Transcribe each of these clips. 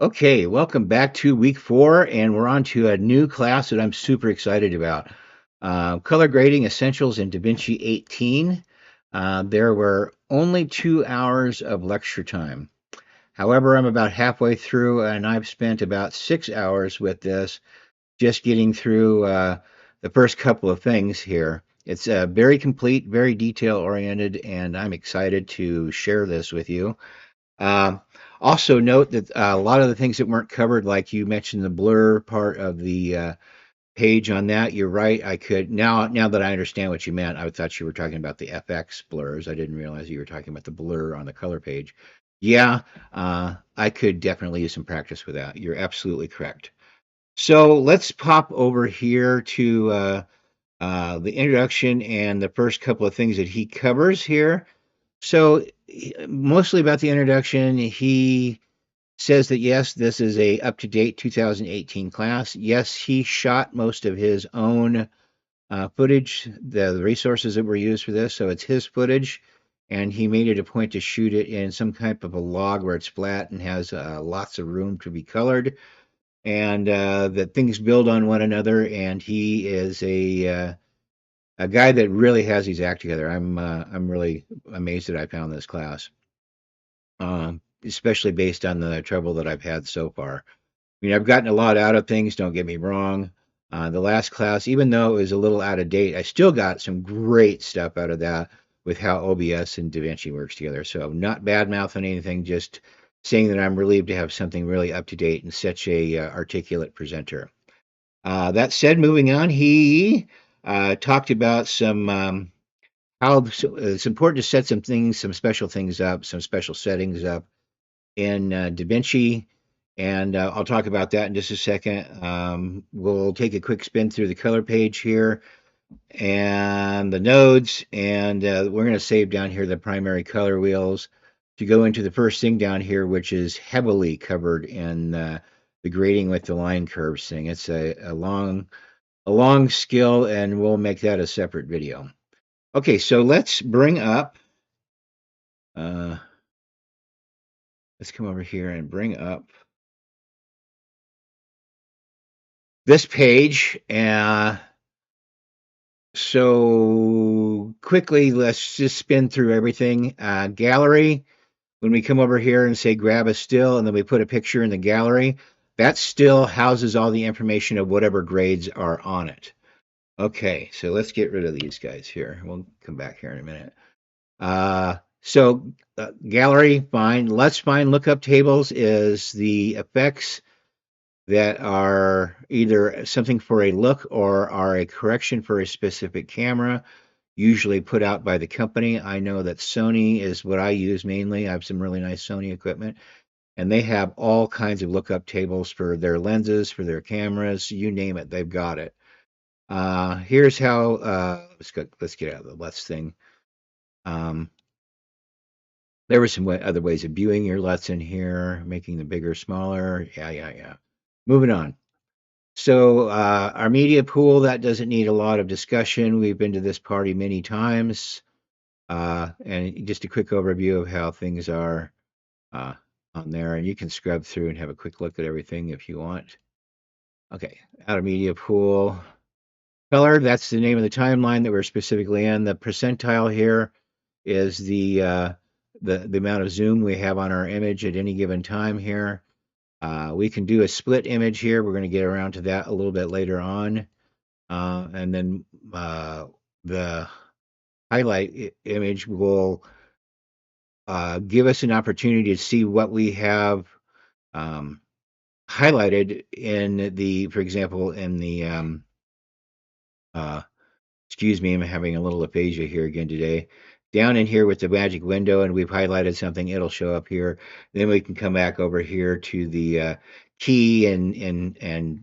Okay, welcome back to week 4, and we're on to a new class that I'm super excited about. Color Grading Essentials in DaVinci 18. There were only 2 hours of lecture time. However, I'm about halfway through, and I've spent about 6 hours with this, just getting through the first couple of things here. It's very complete, very detail oriented, and I'm excited to share this with you. Um, Also note that a lot of the things that weren't covered, like you mentioned the blur part of the page on that, you're right. I could now that I understand what you meant, I thought you were talking about the FX blurs. I didn't realize you were talking about the blur on the color page. Yeah, I could definitely use some practice with that. You're absolutely correct. So let's pop over here to the introduction and the first couple of things that he covers here. So mostly about the introduction, he says that yes, this is a up-to-date 2018 class. Yes, he shot most of his own footage, the resources that were used for this, so it's his footage, and he made it a point to shoot it in some type of a log where it's flat and has lots of room to be colored, and that things build on one another. And he is a guy that really has his act together. I'm really amazed that I found this class, especially based on the trouble that I've had so far. I mean, I've gotten a lot out of things, don't get me wrong. The last class, even though it was a little out of date, I still got some great stuff out of that with how OBS and DaVinci works together. So, not bad mouthing anything, just saying that I'm relieved to have something really up to date and such a articulate presenter. That said, moving on, he talked about some how it's important to set some things, some special things up, some special settings up in DaVinci, and I'll talk about that in just a second. We'll take a quick spin through the color page here and the nodes, and we're going to save down here the primary color wheels to go into the first thing down here, which is heavily covered in the grading with the line curves thing. It's a long skill, and we'll make that a separate video. Okay, so uh, let's come over here and bring up this page. So quickly, let's just spin through everything. Gallery, when we come over here and say grab a still, and then we put a picture in the gallery, that still houses all the information of whatever grades are on it. Okay, so let's get rid of these guys here. We'll come back here in a minute. Gallery, fine. Let's find lookup tables is the effects that are either something for a look or are a correction for a specific camera, usually put out by the company. I know that Sony is what I use mainly. I have some really nice Sony equipment, and they have all kinds of lookup tables for their lenses, for their cameras, you name it, they've got it. Here's how, let's get out of the LUTs thing. There were some other ways of viewing your LUTs in here, making them bigger, smaller. Yeah. Moving on. So our media pool, that doesn't need a lot of discussion. We've been to this party many times. And just a quick overview of how things are uh, on there. And you can scrub through and have a quick look at everything if you want. Okay, outer media pool. Color, that's the name of the timeline that we're specifically in. The percentile here is the amount of zoom we have on our image at any given time here. We can do a split image here. We're going to get around to that a little bit later on. And then the highlight image will give us an opportunity to see what we have highlighted in the, for example, in the, excuse me, I'm having a little aphasia here again today. Down in here with the magic window, and we've highlighted something, it'll show up here. Then we can come back over here to the key and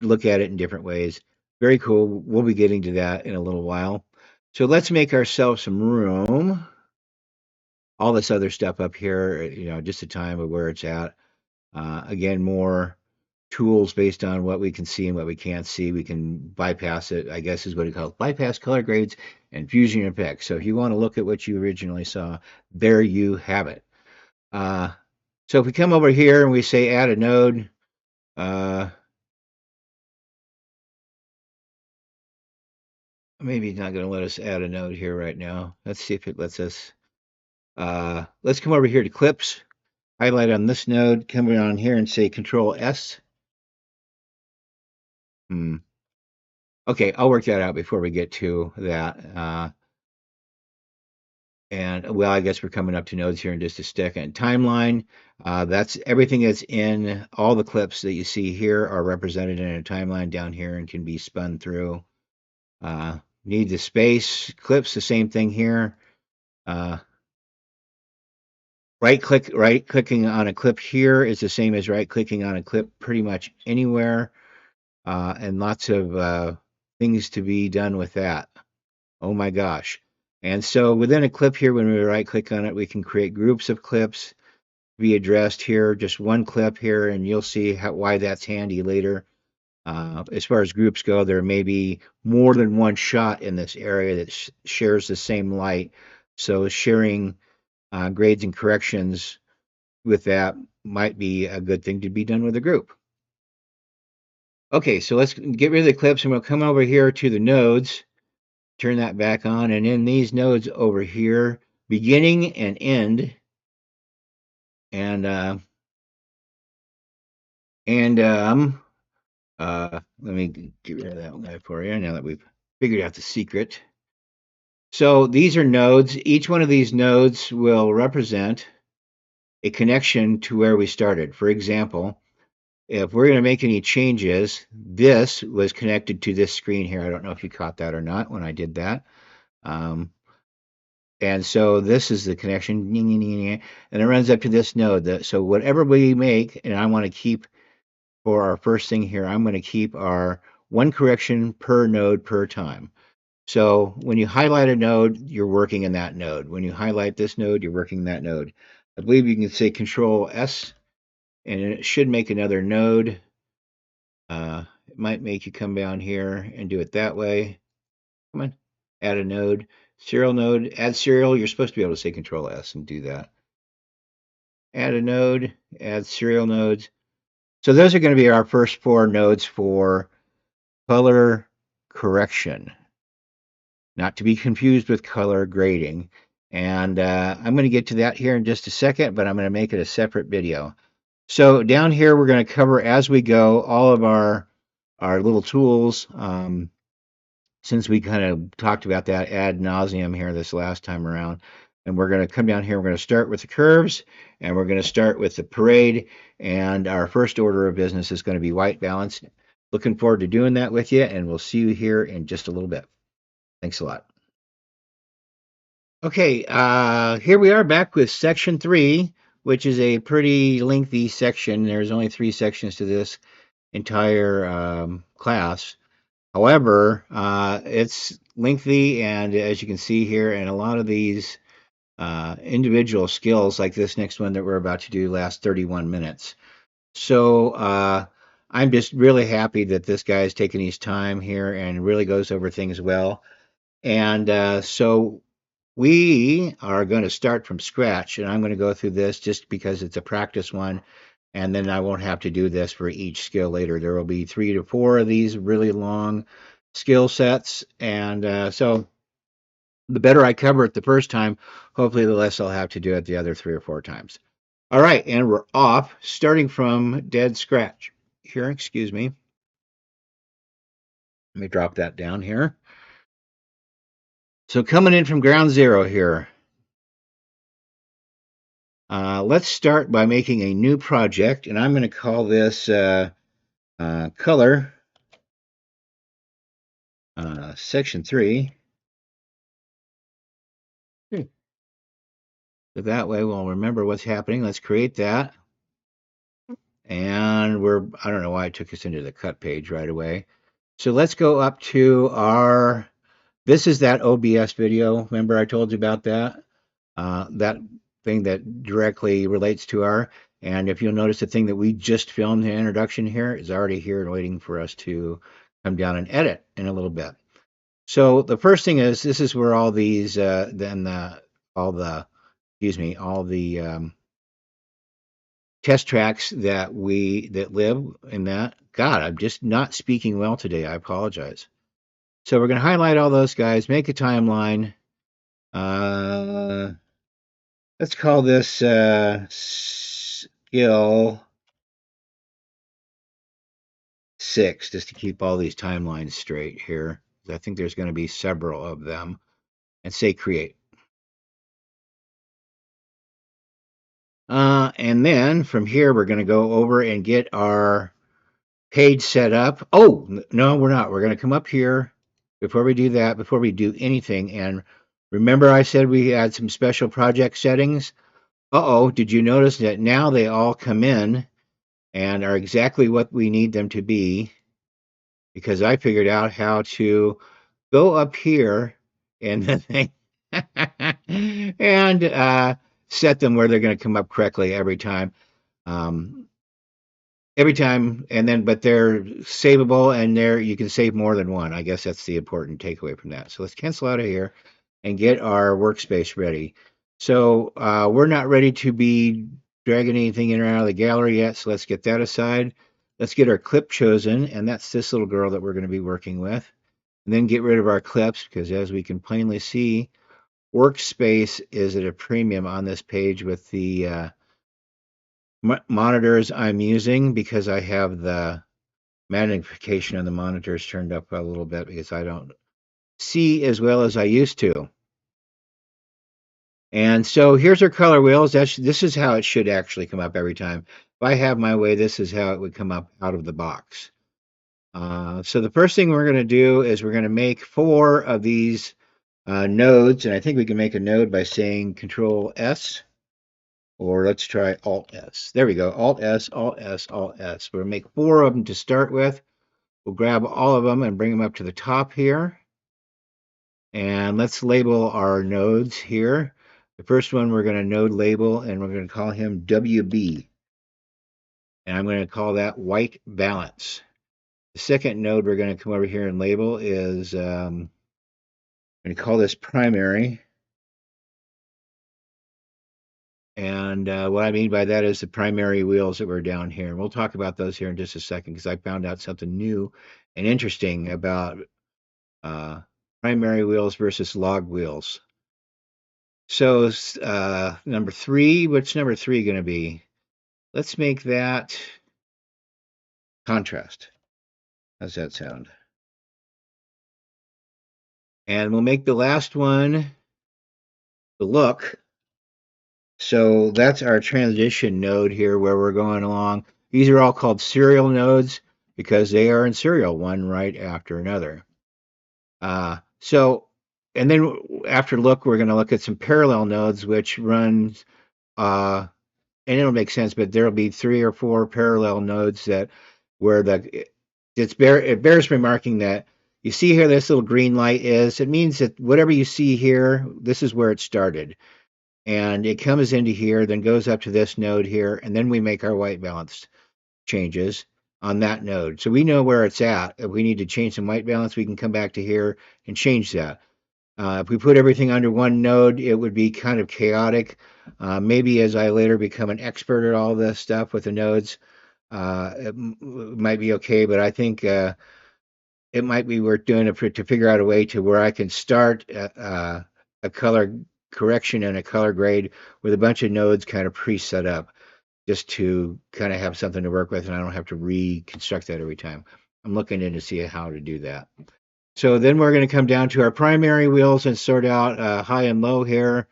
look at it in different ways. Very cool. We'll be getting to that in a little while. So let's make ourselves some room. All this other stuff up here, just a time of where it's at. Again, more tools based on what we can see and what we can't see. We can bypass it, I guess is what it calls bypass color grades and fusion effects. So if you want to look at what you originally saw, there you have it. So if we come over here and we say add a node, maybe it's not going to let us add a node here right now. Let's see if it lets us. Let's come over here to clips, highlight on this node, come on here and say Control S. Okay, I'll work that out before we get to that. And well, I guess we're coming up to nodes here in just a second. Timeline, that's everything that's in all the clips that you see here are represented in a timeline down here and can be spun through. Need the space, clips, the same thing here. Right clicking on a clip here is the same as right clicking on a clip pretty much anywhere. And lots of things to be done with that. Oh my gosh. And so within a clip here, when we right click on it, we can create groups of clips be addressed here, just one clip here, and you'll see why that's handy later. As far as groups go, there may be more than one shot in this area that shares the same light. So sharing grades and corrections with that might be a good thing to be done with a group. Okay, so let's get rid of the clips and we'll come over here to the nodes, turn that back on, and in these nodes over here, beginning and end, and let me get rid of that guy for you now that we've figured out the secret. So these are nodes. Each one of these nodes will represent a connection to where we started. For example, if we're going to make any changes, this was connected to this screen here. I don't know if you caught that or not when I did that. And so this is the connection, and it runs up to this node. So whatever we make, and I want to keep for our first thing here, I'm going to keep our one correction per node per time. So when you highlight a node, you're working in that node. When you highlight this node, you're working that node. I believe you can say Control S, and it should make another node. It might make you come down here and do it that way. Come on, add a node, serial node, add serial. You're supposed to be able to say Control S and do that. Add a node, add serial nodes. So those are going to be our first 4 nodes for color correction, not to be confused with color grading. And I'm going to get to that here in just a second, but I'm going to make it a separate video. So down here, we're going to cover as we go all of our little tools. Since we kind of talked about that ad nauseum here this last time around. And we're going to come down here. We're going to start with the curves, and we're going to start with the parade. And our first order of business is going to be white balance. Looking forward to doing that with you, and we'll see you here in just a little bit. Thanks a lot. Okay, here we are back with section 3, which is a pretty lengthy section. There's only 3 sections to this entire class. However, it's lengthy, and as you can see here, and a lot of these individual skills, like this next one that we're about to do, last 31 minutes. So I'm just really happy that this guy is taking his time here and really goes over things well. And so we are going to start from scratch, and I'm going to go through this just because it's a practice one. And then I won't have to do this for each skill later. There will be 3 to 4 of these really long skill sets. And so the better I cover it the first time, hopefully the less I'll have to do it the other 3 or 4 times. All right, and we're off, starting from dead scratch. Here, excuse me. Let me drop that down here. So coming in from ground zero here. Let's start by making a new project, and I'm going to call this color section 3. So that way we'll remember what's happening. Let's create that. And I don't know why it took us into the cut page right away. So let's go up to this is that OBS video. Remember I told you about that? That thing that directly relates to and if you'll notice the thing that we just filmed, the introduction here, is already here and waiting for us to come down and edit in a little bit. So the first thing is, this is where all these, all the test tracks that live in that. God, I'm just not speaking well today. I apologize. So we're going to highlight all those guys, make a timeline. Uh, let's call this skill 6, just to keep all these timelines straight here. I think there's going to be several of them. And say create. And then from here, we're going to go over and get our page set up. Oh, no, we're not. We're going to come up here before we do that, before we do anything. And remember, I said we had some special project settings. Uh-oh, did you notice that now they all come in and are exactly what we need them to be? Because I figured out how to go up here and the thing and set them where they're going to come up correctly every time. Um, every time, and then but they're savable, and there you can save more than one. I guess that's the important takeaway from that. So let's cancel out of here and get our workspace ready. So we're not ready to be dragging anything in or out of the gallery yet, so let's get that aside. Let's get our clip chosen, and that's this little girl that we're going to be working with. And then get rid of our clips, because as we can plainly see, workspace is at a premium on this page with the monitors I'm using, because I have the magnification on the monitors turned up a little bit because I don't see as well as I used to. And so here's our color wheels. This is how it should actually come up every time. If I have my way, this is how it would come up out of the box. So the first thing we're going to do is we're going to make 4 of these nodes, and I think we can make a node by saying Control S, or let's try Alt S. There we go, Alt S, Alt S, Alt S. We'll make 4 of them to start with. We'll grab all of them and bring them up to the top here. And let's label our nodes here. The first one we're going to node label, and we're going to call him WB. And I'm going to call that white balance. The second node we're going to come over here and label is, I'm going to call this primary. And what I mean by that is the primary wheels that were down here. And we'll talk about those here in just a second, because I found out something new and interesting about primary wheels versus log wheels. So number 3, what's number 3 going to be? Let's make that contrast. How's that sound? And we'll make the last one the look. So that's our transition node here where we're going along. These are all called serial nodes because they are in serial, one right after another. And then after look, we're going to look at some parallel nodes, which runs, and it'll make sense, but there'll be 3 or 4 parallel nodes that where it bears remarking that you see here this little green light is, it means that whatever you see here, this is where it started. And it comes into here, then goes up to this node here, and then we make our white balance changes on that node. So we know where it's at. If we need to change some white balance, we can come back to here and change that. If we put everything under one node, it would be kind of chaotic. Maybe as I later become an expert at all this stuff with the nodes, it might be okay, but I think it might be worth doing it to figure out a way to where I can start a color correction and a color grade with a bunch of nodes kind of pre-set up, just to kind of have something to work with, and I don't have to reconstruct that every time. I'm looking in to see how to do that. So then we're going to come down to our primary wheels and sort out high and low here,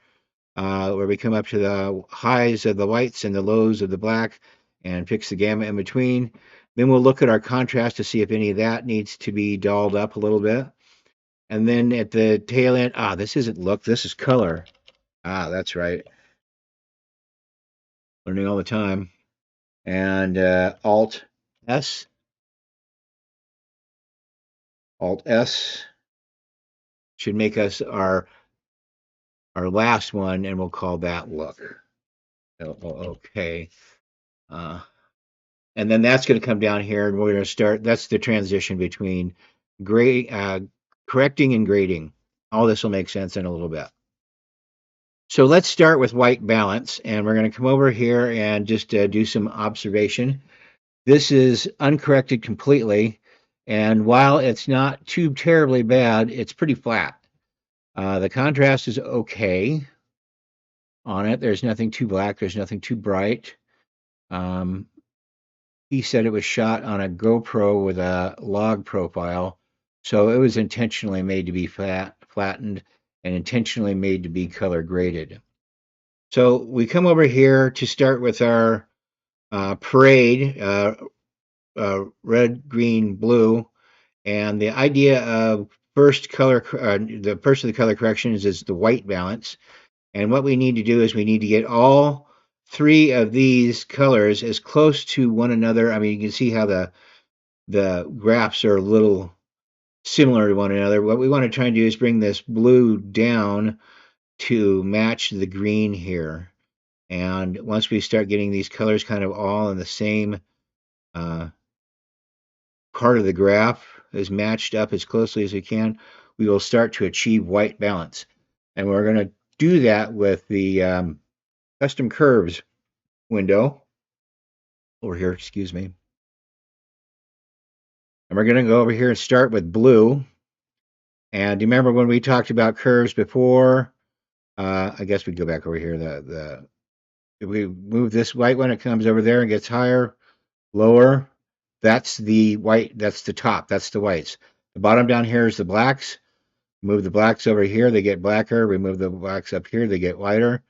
where we come up to the highs of the whites and the lows of the black and fix the gamma in between. Then we'll look at our contrast to see if any of that needs to be dolled up a little bit. And then at the tail end, this isn't look, this is color. That's right. Learning all the time. And Alt S. Alt S should make us our last one, and we'll call that look. Okay. And then that's going to come down here, and we're going to start. That's the transition between correcting and grading. All this will make sense in a little bit. So let's start with white balance, and we're going to come over here and just do some observation. This is uncorrected completely, and while it's not too terribly bad, it's pretty flat. The contrast is okay on it. There's nothing too black, there's nothing too bright. Um, he said it was shot on a GoPro with a log profile, so it was intentionally made to be flattened and intentionally made to be color graded. So we come over here to start with our parade, red, green, blue, and the idea of the first of the color corrections is the white balance. And what we need to do is we need to get all three of these colors as close to one another. I mean, you can see how the graphs are a little similar to one another. What we want to try and do is bring this blue down to match the green here. And once we start getting these colors kind of all in the same uh, part of the graph is matched up as closely as we can, we will start to achieve white balance. And we're going to do that with the custom curves window over here, excuse me. And we're going to go over here and start with blue. And do you remember when we talked about curves before? I guess we go back over here. If we move this white one, it comes over there and gets higher, lower. That's the white. That's the top. That's the whites. The bottom down here is the blacks. Move the blacks over here, they get blacker. Remove the blacks up here, they get whiter.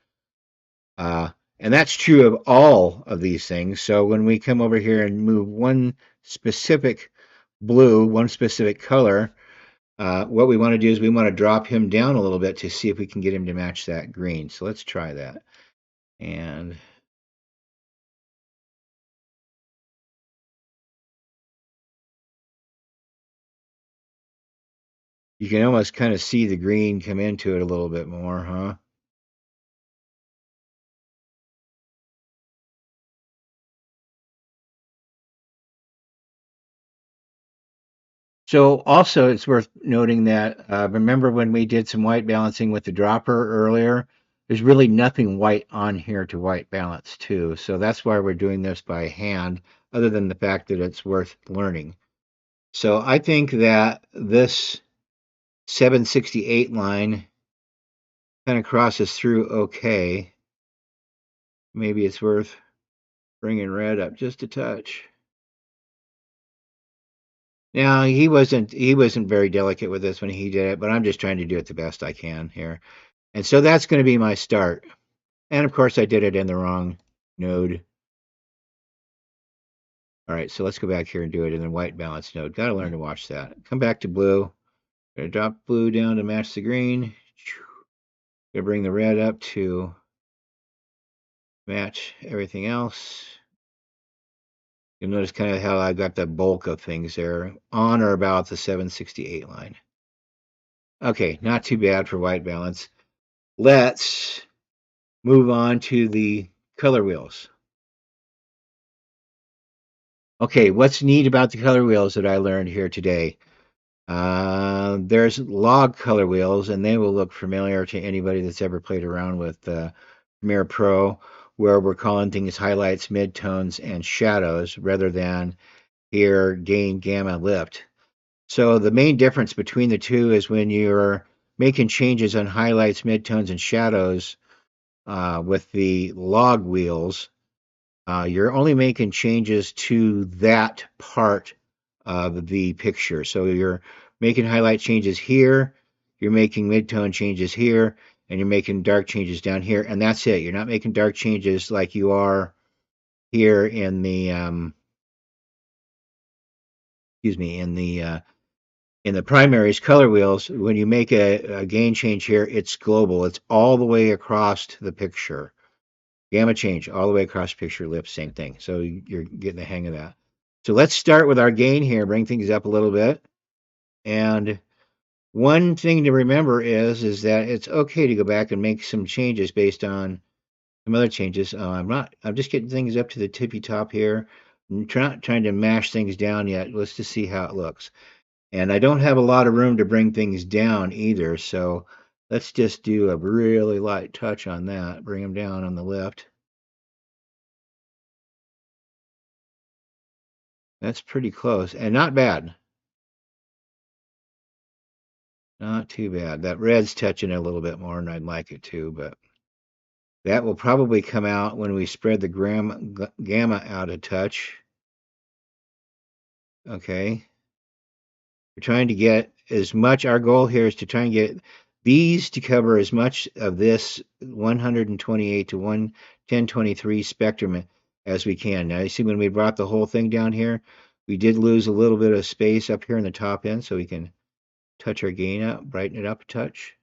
And that's true of all of these things. So when we come over here and move one specific blue, one specific color, what we want to do is we want to drop him down a little bit to see if we can get him to match that green. So let's try that. And you can almost kind of see the green come into it a little bit more, huh? So also it's worth noting that remember when we did some white balancing with the dropper earlier, there's really nothing white on here to white balance too. So that's why we're doing this by hand, other than the fact that it's worth learning. So I think that this 768 line kind of crosses through okay. Maybe it's worth bringing red up just a touch. Now he wasn't very delicate with this when he did it, but I'm just trying to do it the best I can here. And so that's going to be my start. And of course I did it in the wrong node. All right, so let's go back here and do it in the white balance node. Got to learn to watch that. Come back to blue. Gonna drop blue down to match the green. Gonna bring the red up to match everything else. You'll notice kind of how I got the bulk of things there on or about the 768 line. Okay, not too bad for white balance. Let's move on to the color wheels. Okay, what's neat about the color wheels that I learned here today? There's log color wheels, and they will look familiar to anybody that's ever played around with Premiere Pro, where we're calling things highlights, midtones, and shadows rather than here gain, gamma, lift. So the main difference between the two is when you're making changes on highlights, midtones, and shadows with the log wheels, you're only making changes to that part of the picture. So you're making highlight changes here, you're making midtone changes here, and you're making dark changes down here, and that's it. You're not making dark changes like you are here in the in the primaries color wheels. When you make a gain change here, it's global. It's all the way across the picture. Gamma change all the way across the picture, lift, same thing. So you're getting the hang of that. So let's start with our gain here, bring things up a little bit. And one thing to remember is that it's okay to go back and make some changes based on some other changes. I'm just getting things up to the tippy top here. I'm not trying to mash things down yet. Let's just see how it looks. And I don't have a lot of room to bring things down either, so Let's just do a really light touch on that. Bring them down on the left. That's pretty close and not bad. Not too bad. That red's touching a little bit more than I'd like it to, but that will probably come out when we spread the gamma out a touch. Okay. We're trying to get as much, our goal here is to try and get these to cover as much of this 128 to 1023 spectrum as we can. Now, you see when we brought the whole thing down here, we did lose a little bit of space up here in the top end, so we can touch our gain up, brighten it up a touch.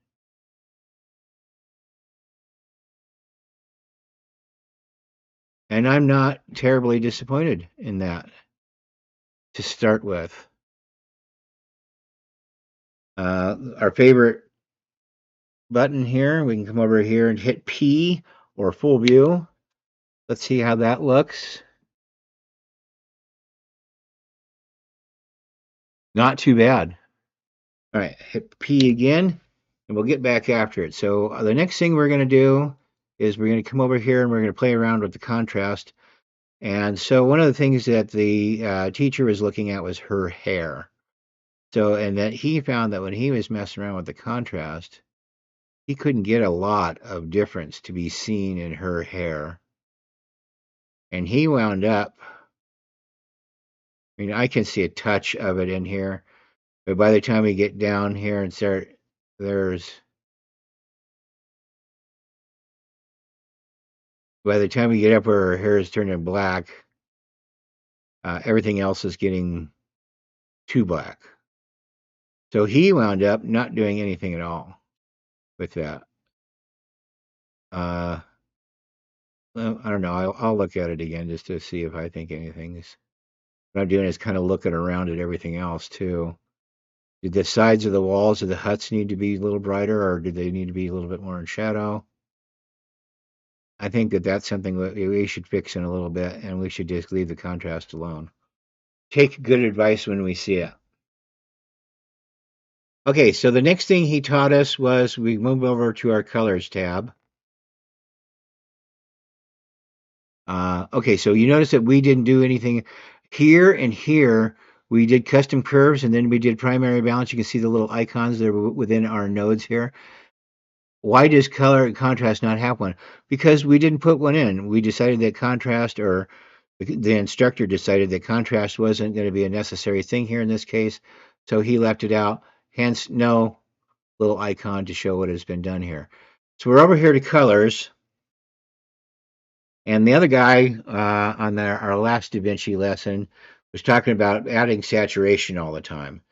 And I'm not terribly disappointed in that to start with. Our favorite button here, we can come over here and hit P or full view. Let's see how that looks. Not too bad. All right, hit P again, and we'll get back after it. So the next thing we're going to do is we're going to come over here and we're going to play around with the contrast. And so one of the things that the teacher was looking at was her hair. So, and that he found that when he was messing around with the contrast, he couldn't get a lot of difference to be seen in her hair. And he wound up, I mean, I can see a touch of it in here, but by the time we get down here and start, by the time we get up where her hair is turning black, everything else is getting too black. So he wound up not doing anything at all with that. Well, I don't know. I'll look at it again just to see if I think anything's. What I'm doing is kind of looking around at everything else too. Did the sides of the walls of the huts need to be a little brighter, or did they need to be a little bit more in shadow? I think that that's something that we should fix in a little bit, and we should just leave the contrast alone. Take good advice when we see it. Okay, so the next thing he taught us was we move over to our colors tab. Okay, so you notice that we didn't do anything here and here. We did custom curves and then we did primary balance. You can see the little icons that are within our nodes here. Why does color and contrast not have one? Because we didn't put one in. We decided that contrast, or the instructor decided that contrast wasn't going to be a necessary thing here in this case, so he left it out. Hence, no little icon to show what has been done here. So we're over here to colors. And the other guy on our last DaVinci lesson was talking about adding saturation all the time.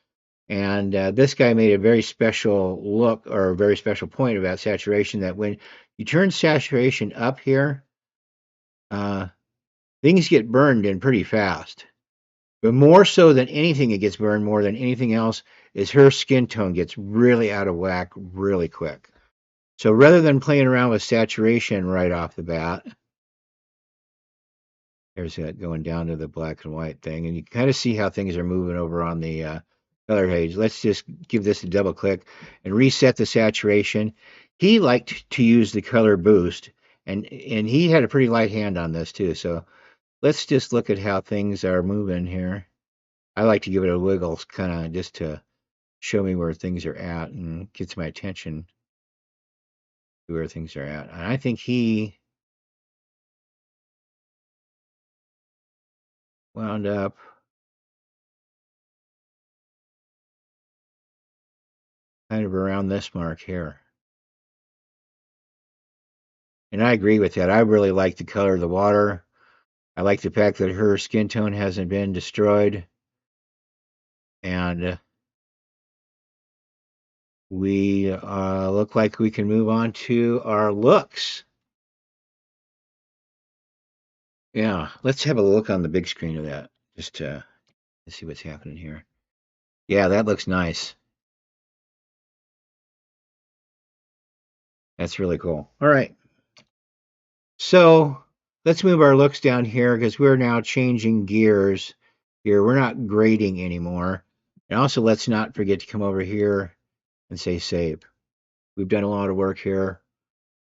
And this guy made a very special look, or a very special point about saturation, that when you turn saturation up here, things get burned in pretty fast. But more so than anything, it gets burned more than anything else is her skin tone gets really out of whack really quick. So rather than playing around with saturation right off the bat, there's that going down to the black and white thing, and you kind of see how things are moving over on the color page. Let's just give this a double click and reset the saturation. He liked to use the color boost, and he had a pretty light hand on this too. So let's just look at how things are moving here. I like to give it a wiggle, kind of just to show me where things are at and gets my attention to where things are at. And I think he wound up kind of around this mark here. And I agree with that. I really like the color of the water. I like the fact that her skin tone hasn't been destroyed. And we look like we can move on to our looks. Yeah, let's have a look on the big screen of that, just to see what's happening here. Yeah, that looks nice. That's really cool. All right. So let's move our looks down here because we're now changing gears here. We're not grading anymore. And also, let's not forget to come over here and say save. We've done a lot of work here.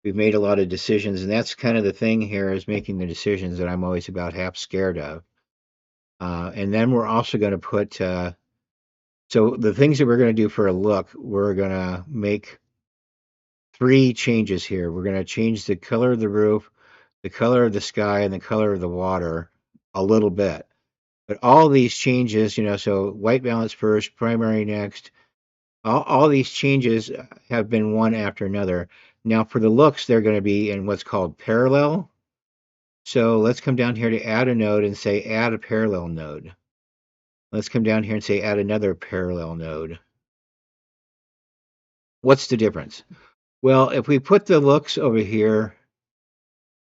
We've made a lot of decisions, and that's kind of the thing here is making the decisions that I'm always about half scared of. And then we're also going to put, so the things that we're going to do for a look, we're going to make three changes here. We're going to change the color of the roof, the color of the sky, and the color of the water a little bit. But all these changes, so white balance first, primary next, all these changes have been one after another. Now, for the looks, they're going to be in what's called parallel. So let's come down here to add a node and say add a parallel node. Let's come down here and say add another parallel node. What's the difference? Well, if we put the looks over here,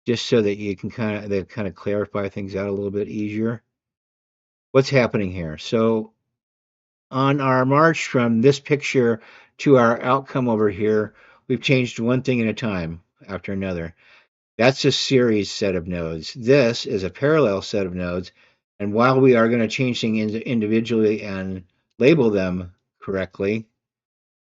just so that you can kind of clarify things out a little bit easier. What's happening here? So on our march from this picture to our outcome over here, we've changed one thing at a time after another. That's a series set of nodes. This is a parallel set of nodes. And while we are going to change things individually and label them correctly,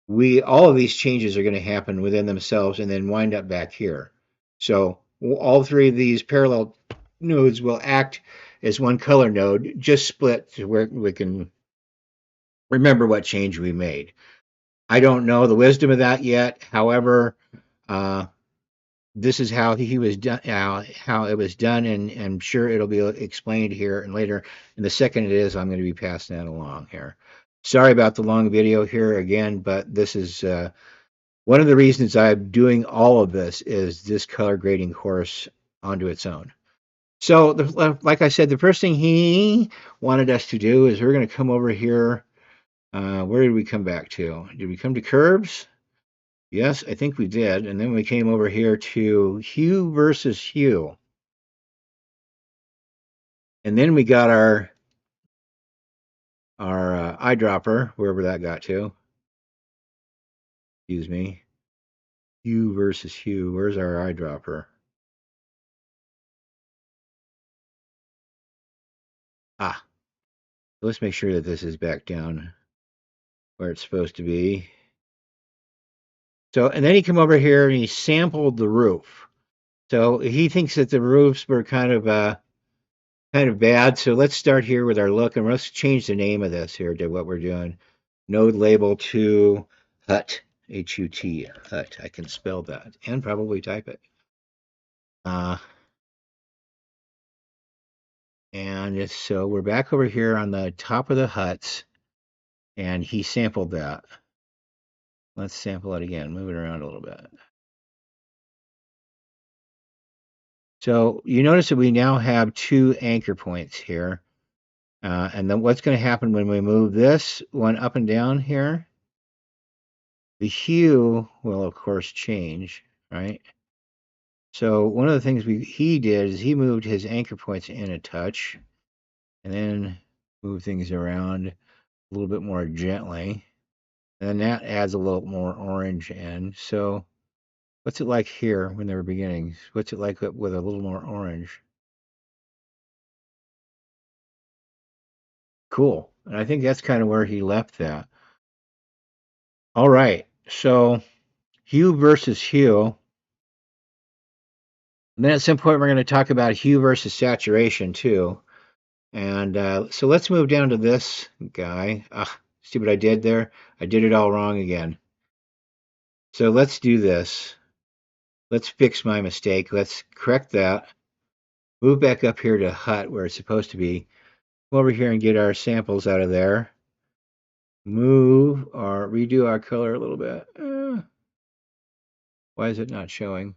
all of these changes are going to happen within themselves and then wind up back here. So all three of these parallel nodes will act as one color node, just split to where we can remember what change we made. I don't know the wisdom of that yet. However, uh, this is how he was done, how it was done, and I'm sure it'll be explained here and later. And the second it is, I'm going to be passing that along here. Sorry about the long video here again, but this is one of the reasons I'm doing all of this is this color grading course onto its own. So, like I said, the first thing he wanted us to do is we're going to come over here. Where did we come back to? Did we come to curves? Yes, I think we did. And then we came over here to hue versus hue. And then we got our eyedropper, wherever that got to. Excuse me. Hue versus hue. Where's our eyedropper? Ah, let's make sure that this is back down where it's supposed to be. So, and then he come over here and he sampled the roof. So he thinks that the roofs were kind of bad. So let's start here with our look and let's change the name of this here to what we're doing. Node label to hut, H-U-T, hut. I can spell that and probably type it. And so we're back over here on the top of the huts, and he sampled that. Let's sample it again, move it around a little bit. So you notice that we now have two anchor points here. And then what's going to happen when we move this one up and down here? The hue will, of course, change, right? So one of the things he did is he moved his anchor points in a touch and then move things around a little bit more gently. And then that adds a little more orange in. So what's it like here when they were beginning? What's it like with a little more orange? Cool. And I think that's kind of where he left that. All right. So hue versus hue. And then at some point, we're going to talk about hue versus saturation too. And so let's move down to this guy. See what I did there? I did it all wrong again. So let's do this. Let's fix my mistake. Let's correct that. Move back up here to hut where it's supposed to be. Come over here and get our samples out of there. Move or redo our color a little bit. Why is it not showing?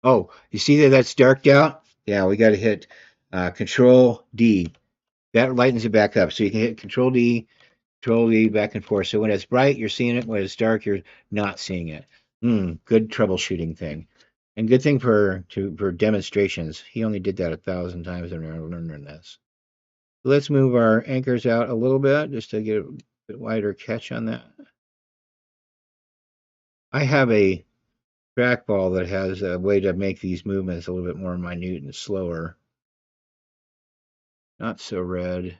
Oh, you see that that's darked out? Yeah, we got to hit Control D. That lightens it back up. So you can hit Control D back and forth. So when it's bright, you're seeing it. When it's dark, you're not seeing it. Good troubleshooting thing. And good thing for demonstrations. He only did that 1,000 times in learning this. So let's move our anchors out a little bit just to get a bit wider catch on that. I have a trackball that has a way to make these movements a little bit more minute and slower. Not so red.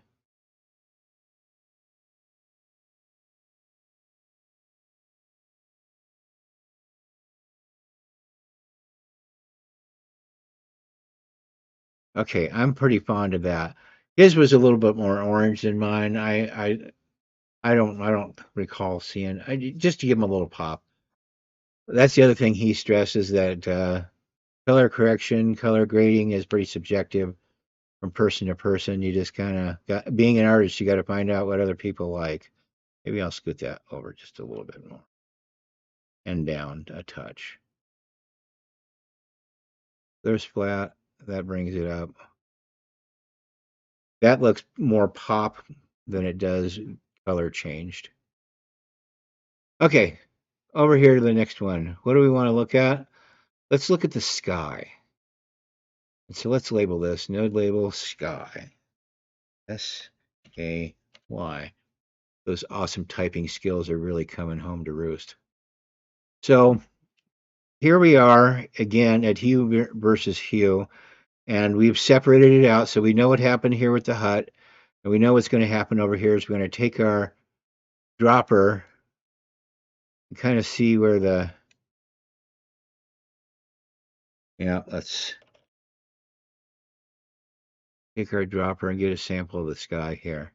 Okay, I'm pretty fond of that. His was a little bit more orange than mine. I don't recall seeing just to give him a little pop. That's the other thing he stresses that color correction, color grading is pretty subjective from person to person. You just kind of got being an artist, you got to find out what other people like. Maybe I'll scoot that over just a little bit more and down a touch. There's flat. That brings it up. That looks more pop than it does color changed. Okay, over here to the next one. What do we want to look at? Let's look at the sky. So let's label this node label sky. S-K-Y. Those awesome typing skills are really coming home to roost. So here we are again at hue versus hue, and we've separated it out so we know what happened here with the hut, and we know what's going to happen over here is we're going to take our dropper and kind of see where the, yeah, let's take our dropper and get a sample of the sky here.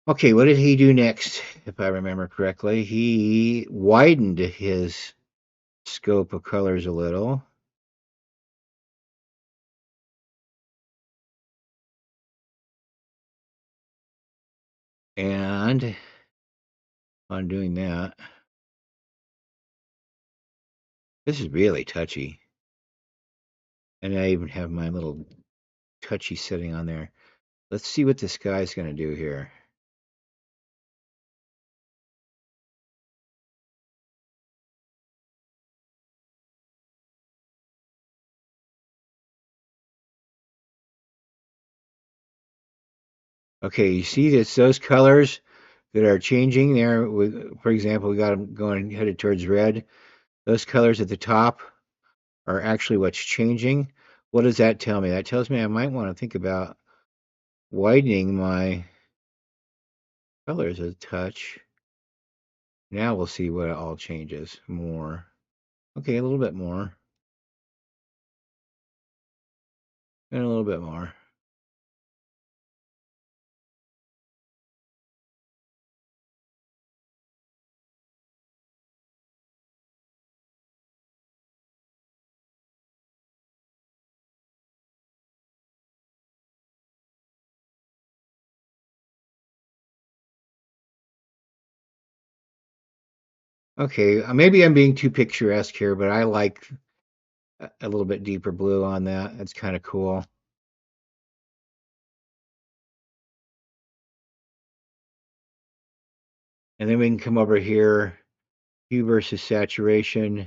Okay, what did he do next, if I remember correctly? He widened his scope of colors a little. And on doing that, this is really touchy. And I even have my little touchy setting on there. Let's see what this guy's going to do here. Okay, you see this, those colors that are changing there. For example, we got them going headed towards red. Those colors at the top are actually what's changing. What does that tell me? That tells me I might want to think about widening my colors a touch. Now we'll see what all changes more. Okay, a little bit more. And a little bit more. Okay, maybe I'm being too picturesque here, but I like a little bit deeper blue on that. That's kind of cool. And then we can come over here, hue versus saturation.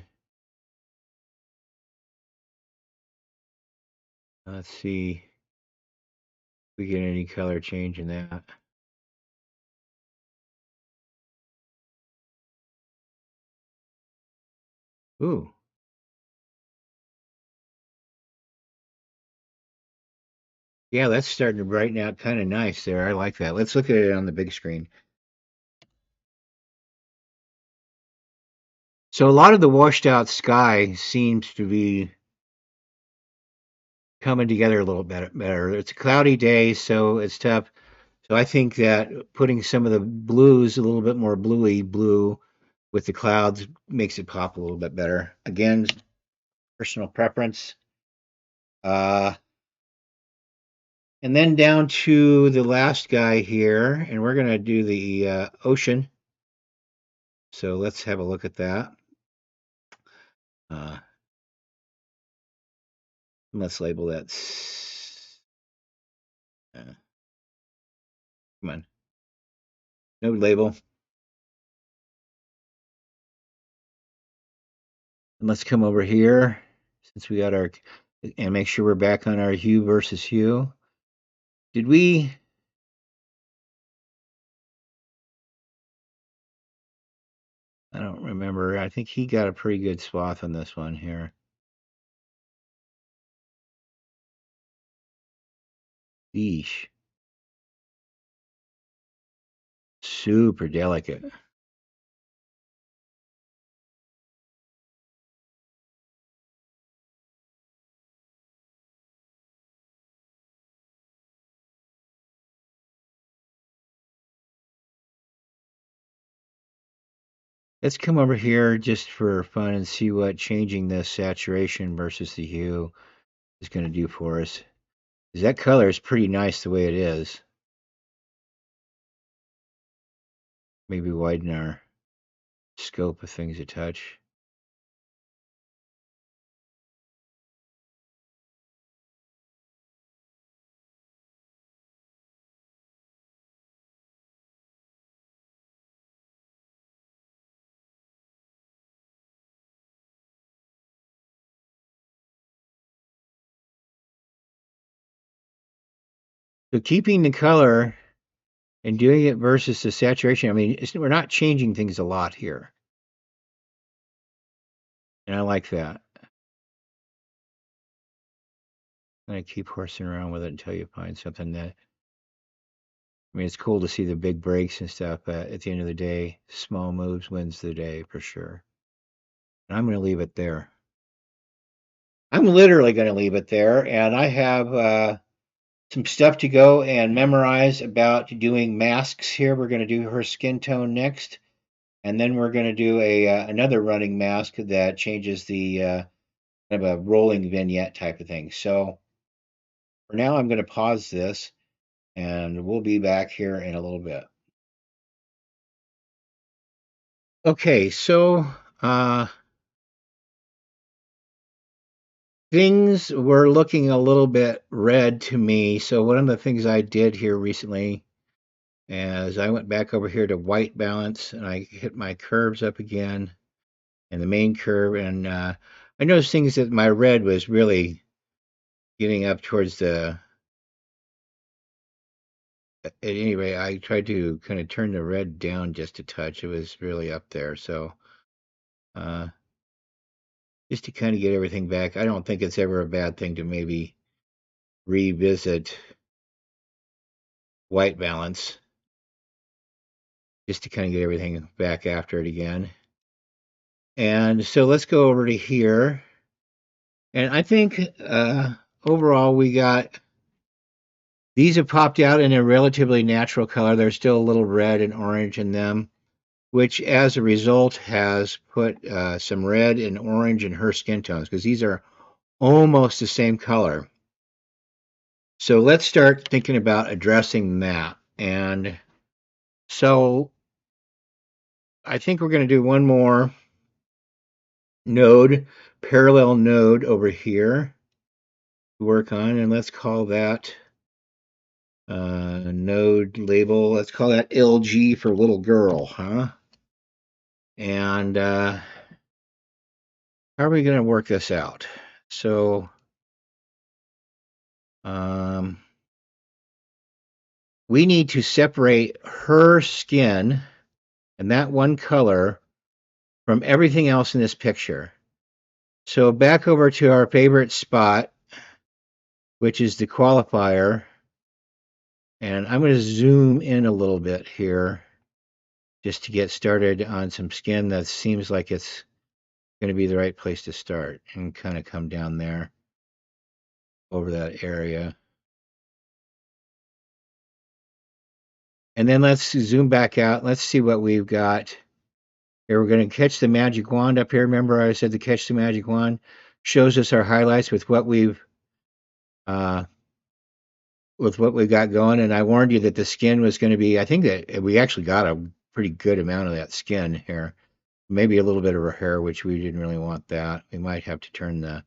Let's see if we get any color change in that. Ooh, yeah, that's starting to brighten out kind of nice there. I like that. Let's look at it on the big screen. So a lot of the washed out sky seems to be coming together a little better. It's a cloudy day, so it's tough. So I think that putting some of the blues, a little bit more bluey blue with the clouds makes it pop a little bit better. Again, personal preference. Uh, and then down to the last guy here, and we're going to do the ocean. So let's have a look at that. Uh, let's label that. Come on, node label. And let's come over here since we got our and make sure we're back on our hue versus hue. Did we? I don't remember. I think he got a pretty good swath on this one here. Yeesh. Super delicate. let's come over here just for fun and see what changing the saturation versus the hue is going to do for us. 'Cause that color is pretty nice the way it is. Maybe widen our scope of things a touch. So keeping the color and doing it versus the saturation, I mean, we're not changing things a lot here. And I like that. And I keep horsing around with it until you find something that, I mean, it's cool to see the big breaks and stuff, but at the end of the day, small moves wins the day for sure. And I'm going to leave it there. I'm literally going to leave it there. And I have some stuff to go and memorize about doing masks here. We're going to do her skin tone next. And then we're going to do another running mask that changes the kind of a rolling vignette type of thing. So for now, I'm going to pause this and we'll be back here in a little bit. Okay, so things were looking a little bit red to me. So one of the things I did here recently is I went back over here to white balance and I hit my curves up again and the main curve. And I noticed things that my red was really getting up towards the, at any rate, I tried to kind of turn the red down just a touch. It was really up there. So uh, just to kind of get everything back, I don't think it's ever a bad thing to maybe revisit white balance just to kind of get everything back after it again. And so let's go over to here. And I think overall we got, these have popped out in a relatively natural color. There's still a little red and orange in them, which as a result has put some red and orange in her skin tones because these are almost the same color. So let's start thinking about addressing that. And so I think we're going to do one more node, parallel node over here to work on. And let's call that node label. Let's call that LG for little girl, huh? And how are we going to work this out? So we need to separate her skin and that one color from everything else in this picture. So back over to our favorite spot, which is the qualifier. And I'm going to zoom in a little bit here just to get started on some skin that seems like it's going to be the right place to start and kind of come down there over that area. And then let's zoom back out. Let's see what we've got here. We're going to catch the magic wand up here. Remember I said to catch the magic wand shows us our highlights with what we've got going. And I warned you that the skin was going to be, I think that we actually got a pretty good amount of that skin here. Maybe a little bit of her hair, which we didn't really want that. We might have to turn the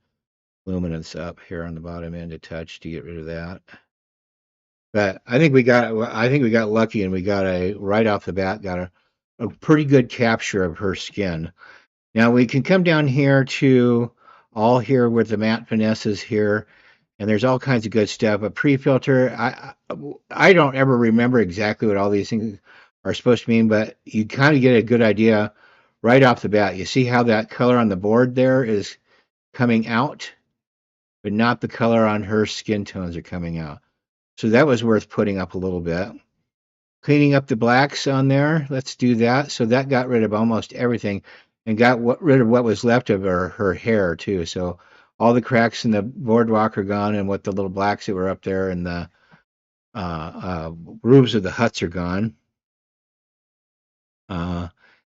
luminance up here on the bottom end a touch to get rid of that. But I think we got lucky and we got right off the bat, got a pretty good capture of her skin. Now we can come down here to all here with the matte finesses here, and there's all kinds of good stuff. A pre-filter, I don't ever remember exactly what all these things are supposed to mean, but you kind of get a good idea right off the bat. You see how that color on the board there is coming out, but not the color on her skin tones are coming out. So that was worth putting up a little bit. Cleaning up the blacks on there, let's do that. So that got rid of almost everything and got rid of what was left of her hair too. So all the cracks in the boardwalk are gone and what the little blacks that were up there and the roofs of the huts are gone.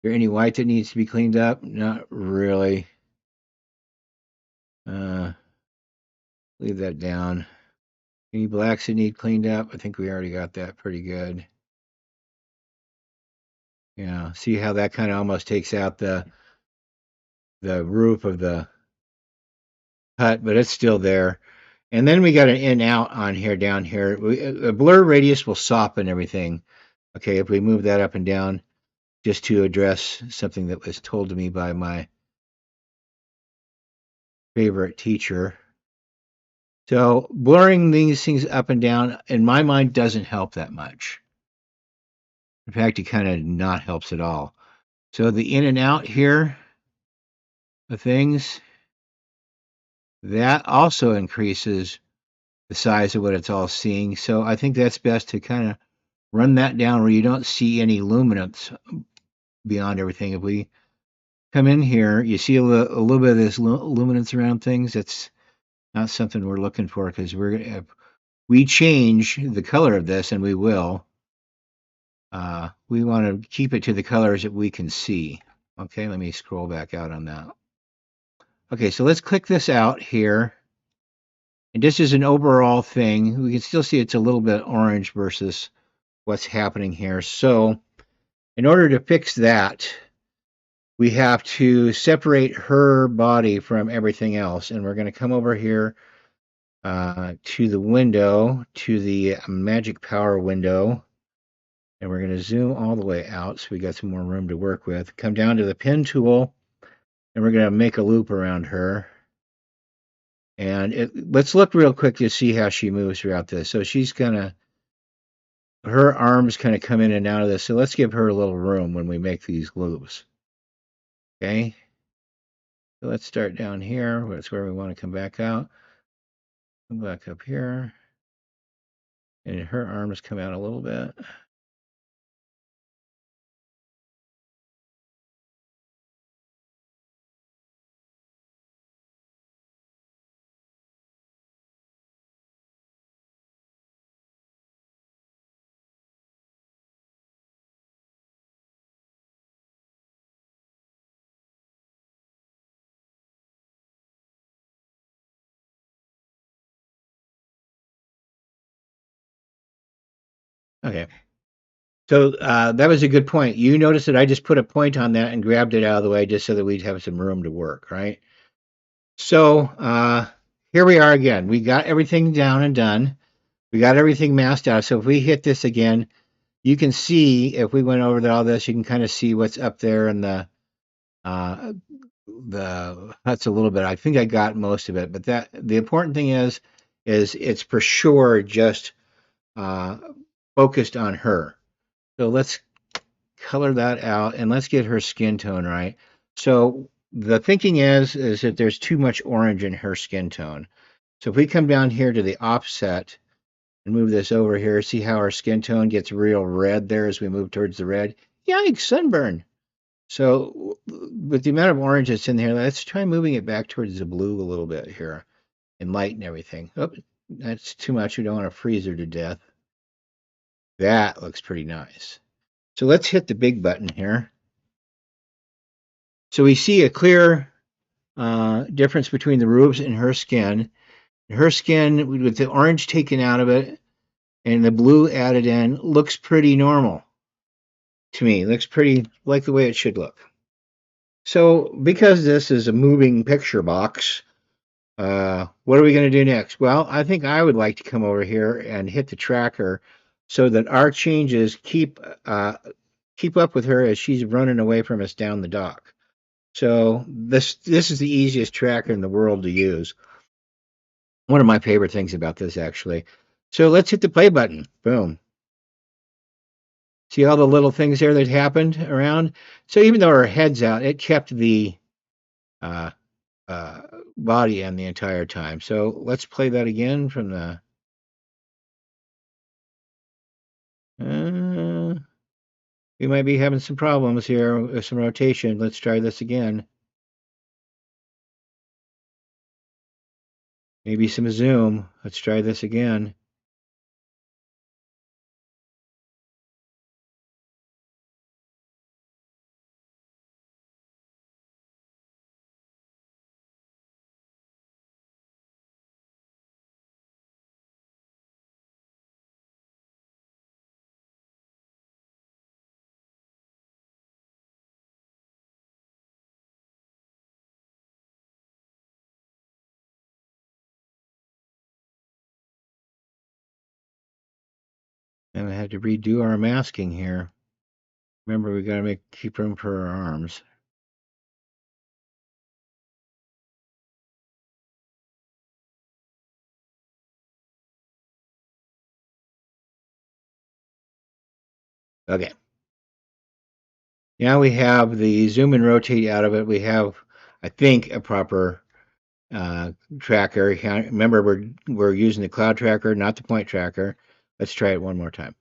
there any white that needs to be cleaned up? Not really. Uh, leave that down. Any blacks that need cleaned up? I think we already got that pretty good. Yeah, see how that kind of almost takes out the roof of the hut, but it's still there. And then we got an in out on here down here. The blur radius will soften everything. Okay, if we move that up and down just to address something that was told to me by my favorite teacher. So blurring these things up and down, in my mind, doesn't help that much. In fact, it kind of not helps at all. So the in and out here of things, that also increases the size of what it's all seeing. So I think that's best to kind of run that down where you don't see any luminance beyond everything. If we come in here, you see a little bit of this luminance around things. That's not something we're looking for because we change the color of this, and we will. We want to keep it to the colors that we can see. Okay, let me scroll back out on that. Okay, so let's click this out here. And this is an overall thing. We can still see it's a little bit orange versus what's happening here. So in order to fix that, we have to separate her body from everything else. And we're going to come over here to the window, to the magic power window. And we're going to zoom all the way out so we got some more room to work with. Come down to the pen tool, and we're going to make a loop around her. And let's look real quick to see how she moves throughout this. So she's her arms kind of come in and out of this. So let's give her a little room when we make these loops. Okay. So let's start down here. That's where we want to come back out. Come back up here. And her arms come out a little bit. Okay. So that was a good point. You noticed that I just put a point on that and grabbed it out of the way just so that we'd have some room to work, right? So here we are again. We got everything down and done. We got everything masked out. So if we hit this again, you can see if we went over all this, you can kind of see what's up there in uh, the huts a little bit. I think I got most of it, but the important thing is it's for sure just uh, focused on her. So let's color that out and let's get her skin tone right. So the thinking is that there's too much orange in her skin tone. So if we come down here to the offset and move this over here, see how our skin tone gets real red there as we move towards the red? Yikes, sunburn. So with the amount of orange that's in here, let's try moving it back towards the blue a little bit here and lighten everything. Oh, that's too much. We don't want to freeze her to death. That looks pretty nice. So let's hit the big button here. So we see a clear difference between the roofs and her skin. Her skin, with the orange taken out of it and the blue added in, looks pretty normal to me. Looks pretty like the way it should look. So because this is a moving picture box, what are we going to do next? Well, I think I would like to come over here and hit the tracker so that our changes keep up with her as she's running away from us down the dock. So this is the easiest tracker in the world to use. One of my favorite things about this, actually. So let's hit the play button. Boom. See all the little things there that happened around? So even though her head's out, it kept the uh, uh, body in the entire time. So let's play that again from the. We might be having some problems here with some rotation. Let's try this again. Maybe some zoom. Let's try this again. And I had to redo our masking here. Remember, we got to keep room for our arms. Okay. Now we have the zoom and rotate out of it. We have, I think, a proper tracker. Remember, we're using the cloud tracker, not the point tracker. Let's try it one more time.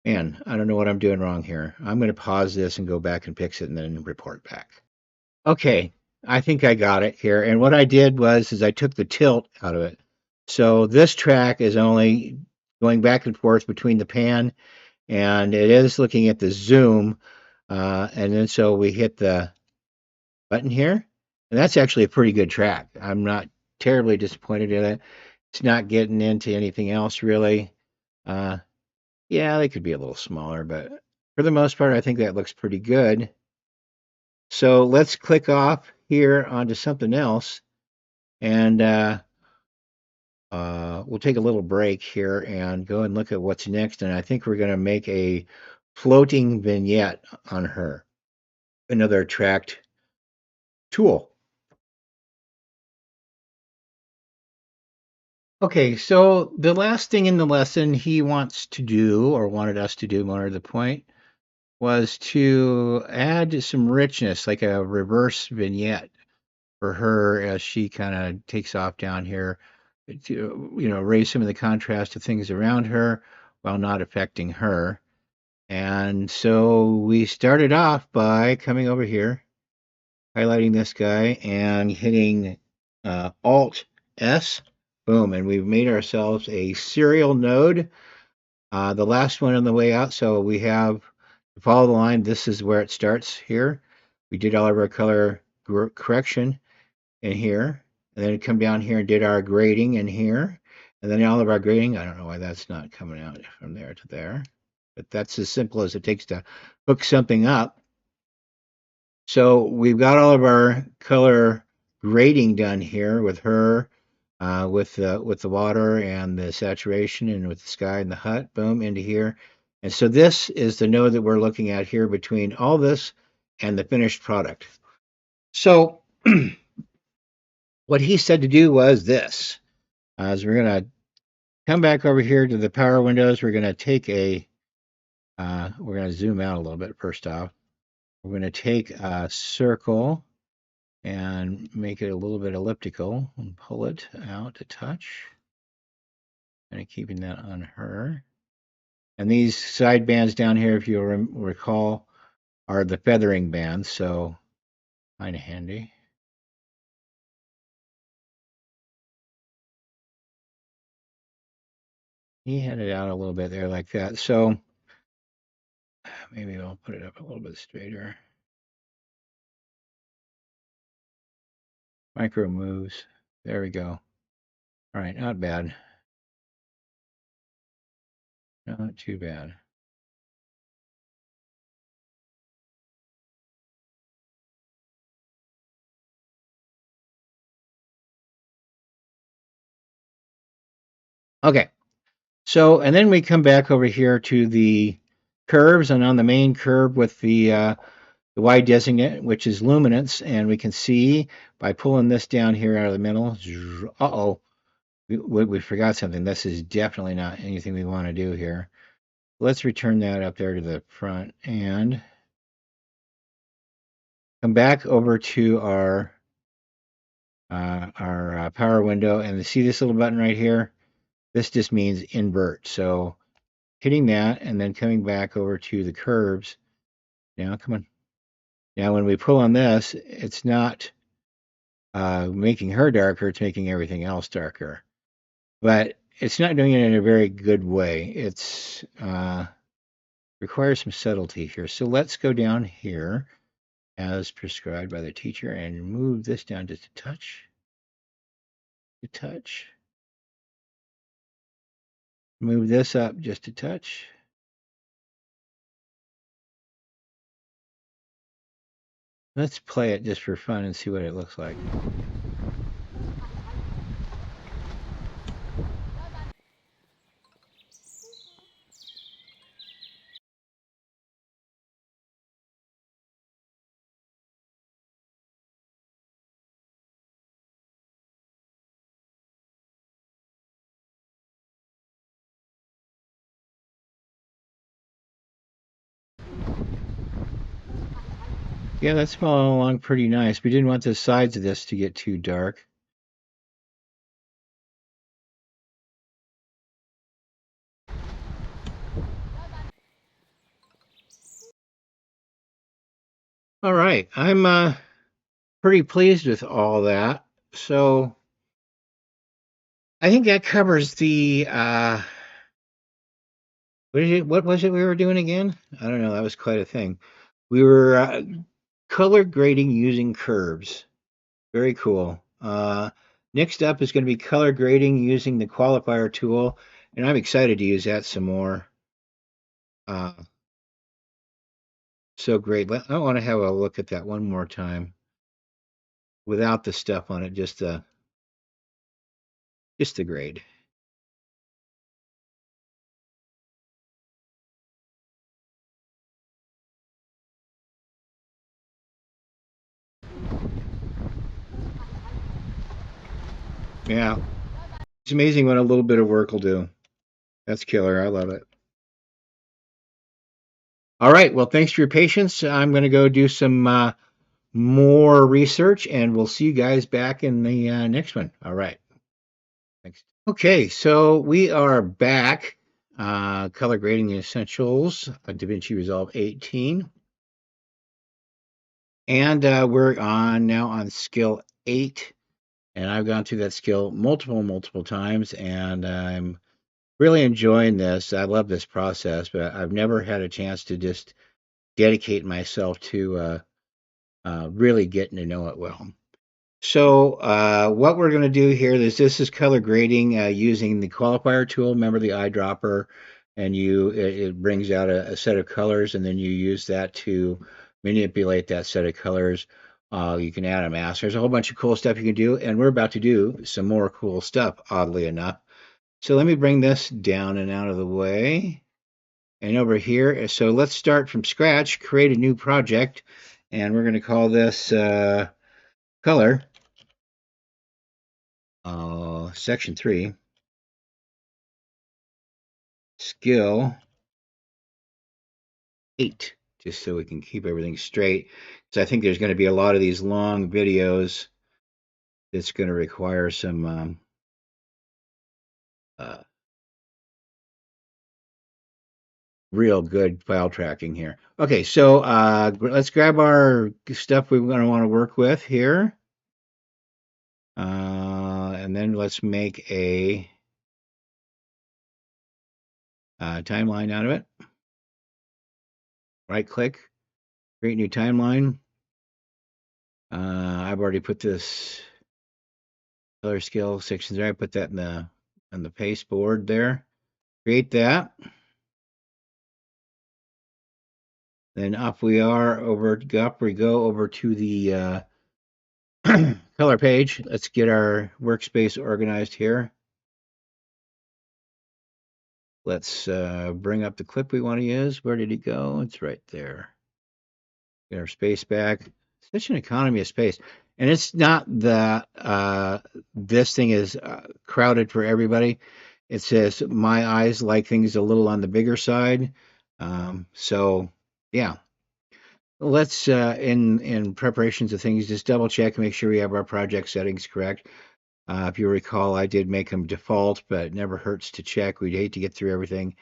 Man, I don't know what I'm doing wrong here. I'm going to pause this and go back and fix it and then report back. Okay, I think I got it here. And what I did is I took the tilt out of it. So this track is only going back and forth between the pan and it is looking at the zoom. And then so we hit the button here. And that's actually a pretty good track. I'm not terribly disappointed in it. It's not getting into anything else really. Uh, yeah, they could be a little smaller, but for the most part, I think that looks pretty good. So let's click off here onto something else, and we'll take a little break here and go and look at what's next. And I think we're going to make a floating vignette on her, another tracked tool. Okay, so the last thing in the lesson he wants to do, or wanted us to do, more to the point, was to add some richness, like a reverse vignette for her as she kind of takes off down here to, raise some of the contrast to things around her while not affecting her. And so we started off by coming over here, highlighting this guy and hitting Alt S. Boom, and we've made ourselves a serial node. The last one on the way out, so we have to follow the line. This is where it starts here. We did all of our color correction in here, and then come down here and did our grading in here, and then all of our grading. I don't know why that's not coming out from there to there, but that's as simple as it takes to hook something up. So we've got all of our color grading done here with her, with the water and the saturation, and with the sky and the hut. Boom, into here. And so this is the node that we're looking at here between all this and the finished product. So what he said to do was this. As we're going to come back over here to the power windows, we're going to take we're going to zoom out a little bit first off. We're going to take a circle and make it a little bit elliptical and pull it out a touch. Kind of keeping that on her. And these side bands down here, if you recall, are the feathering bands, so kind of handy. He had it out a little bit there like that. So maybe I'll put it up a little bit straighter. Micro moves. There we go. All right, not bad. Not too bad. Okay. So, and then we come back over here to the curves, and on the main curve with the Y designate, which is luminance, and we can see by pulling this down here out of the middle, uh-oh, we forgot something. This is definitely not anything we want to do here. Let's return that up there to the front and come back over to our power window, and see this little button right here? This just means invert. So hitting that and then coming back over to the curves. Now, come on. Now, when we pull on this, it's not making her darker, it's making everything else darker. But it's not doing it in a very good way. It's requires some subtlety here. So let's go down here as prescribed by the teacher and move this down just a touch. A touch. Move this up just a touch. Let's play it just for fun and see what it looks like. Yeah, that's following along pretty nice. We didn't want the sides of this to get too dark. All right, I'm pretty pleased with all that. So I think that covers the what was it we were doing again? I don't know. That was quite a thing. We were color grading using curves. Very cool. Next up is going to be color grading using the qualifier tool, and I'm excited to use that some more. Uh, so great. I want to have a look at that one more time without the stuff on it, just the grade. Yeah, it's amazing what a little bit of work will do. That's killer. I love it. All right. Well, thanks for your patience. I'm going to go do some more research, and we'll see you guys back in the next one. All right. Thanks. Okay, so we are back. Color grading essentials, DaVinci Resolve 18, and we're on now on skill 8, and I've gone through that skill multiple times, and I'm really enjoying this. I love this process, but I've never had a chance to just dedicate myself to really getting to know it well. So what we're going to do here is this is color grading using the qualifier tool. Remember the eyedropper, and it brings out a set of colors, and then you use that to manipulate that set of colors. You can add a mask. There's a whole bunch of cool stuff you can do, and we're about to do some more cool stuff, oddly enough. So let me bring this down and out of the way. And over here, so let's start from scratch, create a new project, and we're going to call this color. Section 3, skill 8, just so we can keep everything straight. Because I think there's going to be a lot of these long videos that's going to require some uh, real good file tracking here. Okay, so let's grab our stuff we're going to want to work with here. And then let's make a timeline out of it. Right click, create new timeline. I've already put this color scale sections there. I put that in the paste board there. Create that. Then up we go over to the color page. Let's get our workspace organized here. Let's bring up the clip we want to use. Where did it go? It's right there. Get our space back. Such an economy of space. And it's not that this thing is crowded for everybody. It says my eyes like things a little on the bigger side. So yeah, let's in preparations of things, just double check and make sure we have our project settings correct. If you recall, I did make them default, but it never hurts to check. We'd hate to get through everything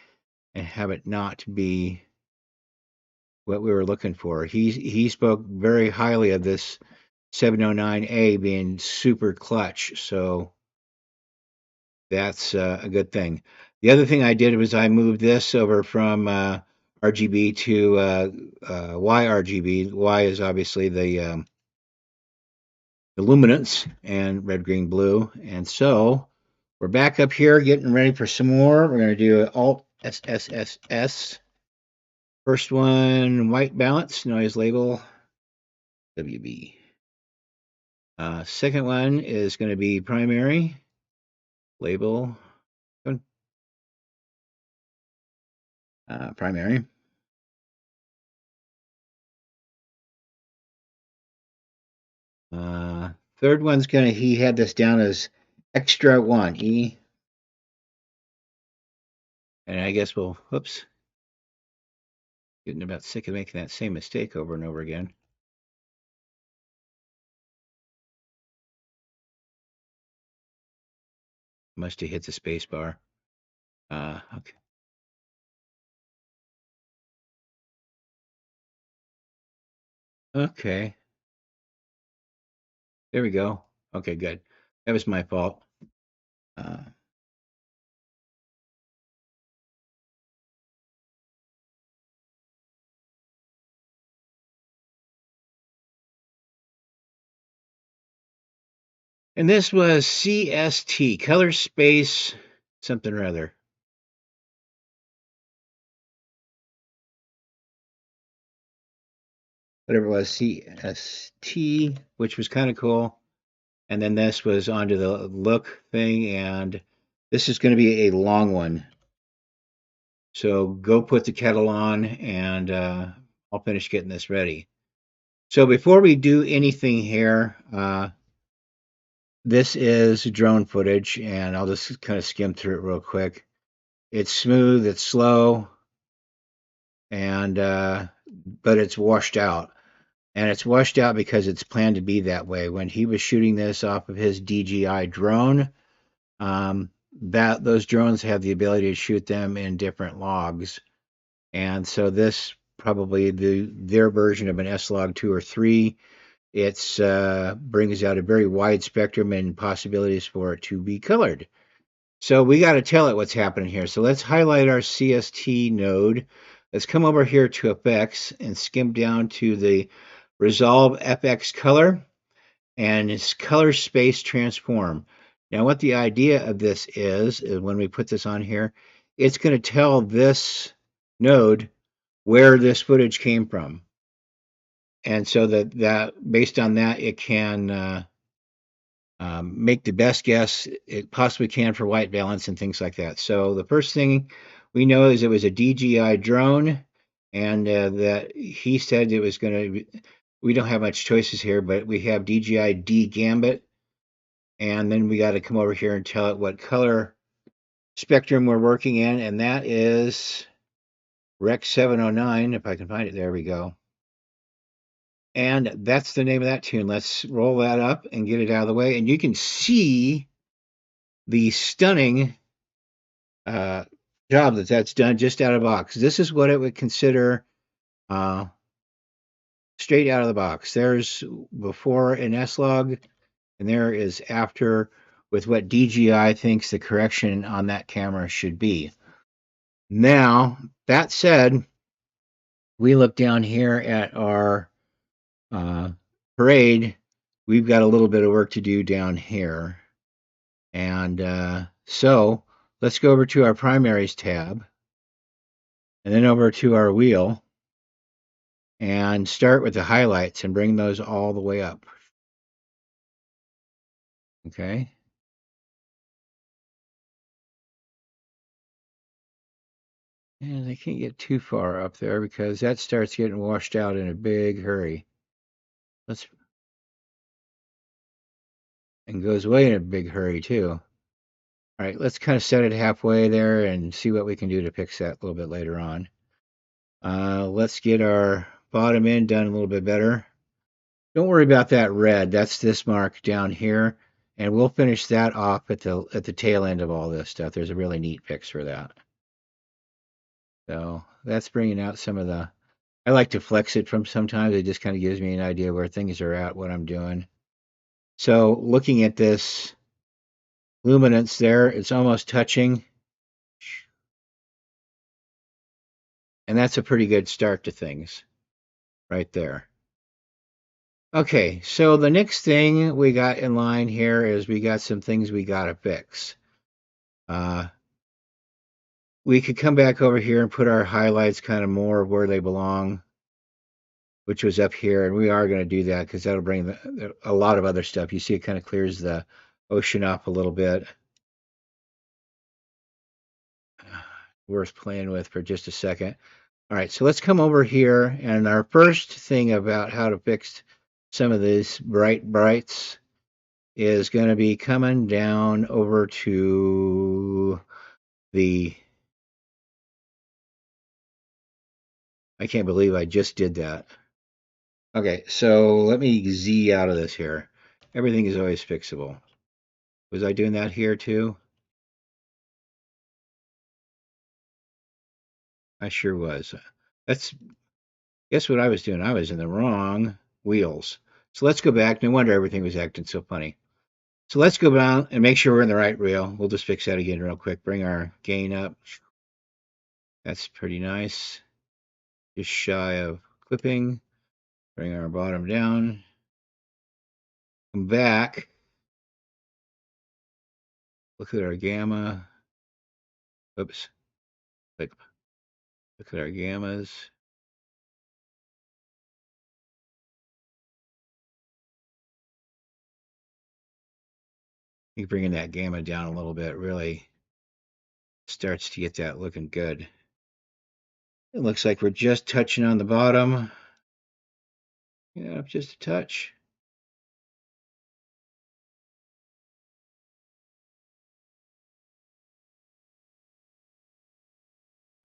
and have it not be what we were looking for. He spoke very highly of this 709A being super clutch, so that's a good thing. The other thing I did was I moved this over from RGB to YRGB. Y is obviously the luminance, and red, green, blue. And so we're back up here getting ready for some more. We're going to do Alt SSSS. First one, white balance, noise label, WB. Second one is going to be primary, label, primary. Third one's he had this down as extra one, E. And I guess whoops, getting about sick of making that same mistake over and over again. Must have hit the space bar. Okay. Okay. There we go. Okay, good. That was my fault. Uh, and this was CST, color space something or other. Whatever it was, CST, which was kind of cool. And then this was onto the look thing, and this is going to be a long one. So go put the kettle on, and I'll finish getting this ready. So before we do anything here, this is drone footage, and I'll just kind of skim through it real quick. It's smooth, it's slow, and but it's washed out. And it's washed out because it's planned to be that way. When he was shooting this off of his DJI drone, that those drones have the ability to shoot them in different logs, and so this probably their version of an S log 2 or 3. It's brings out a very wide spectrum and possibilities for it to be colored. So we got to tell it what's happening here. So let's highlight our CST node. Let's come over here to effects and skim down to the resolve FX color and it's color space transform. Now what the idea of this is when we put this on here, it's going to tell this node where this footage came from. And so that based on that, it can make the best guess it possibly can for white balance and things like that. So the first thing we know is it was a DJI drone, and that he said it was going to. We don't have much choices here, but we have DJI D Gambit, and then we got to come over here and tell it what color spectrum we're working in, and that is Rec 709. If I can find it, there we go. And that's the name of that tune. Let's roll that up and get it out of the way, and you can see the stunning job that's done just out of the box. This is what it would consider uh, straight out of the box. There's before an S-Log, and there is after with what DJI thinks the correction on that camera should be. Now, that said, we look down here at our parade. We've got a little bit of work to do down here. And so let's go over to our primaries tab and then over to our wheel and start with the highlights and bring those all the way up. Okay. And I can't get too far up there because that starts getting washed out in a big hurry. Let's and goes away in a big hurry too. All right, let's kind of set it halfway there and see what we can do to fix that a little bit later on. Let's get our bottom end done a little bit better. Don't worry about that red. That's this mark down here, and we'll finish that off at the tail end of all this stuff. There's a really neat fix for that. So that's bringing out some of the. I like to flex it from sometimes. It just kind of gives me an idea where things are at, what I'm doing. So looking at this luminance there, it's almost touching, and that's a pretty good start to things right there. Okay, so the next thing we got in line here is we got some things we got to fix. We could come back over here and put our highlights kind of more where they belong, which was up here, and we are going to do that because that'll bring a lot of other stuff. You see it kind of clears the ocean up a little bit. Worth playing with for just a second. All right, so let's come over here, and our first thing about how to fix some of these brights is going to be coming down over to the. I can't believe I just did that. Okay, so let me Z out of this here. Everything is always fixable. Was I doing that here too? I sure was. That's Guess what I was doing? I was in the wrong wheels. So let's go back. No wonder everything was acting so funny. So let's go down and make sure we're in the right wheel. We'll just fix that again real quick. Bring our gain up. That's pretty nice. Just shy of clipping. Bring our bottom down. Come back. Look at our gamma. Oops. Look at our gammas. You bringing that gamma down a little bit really starts to get that looking good. It looks like we're just touching on the bottom. Yeah, just a touch.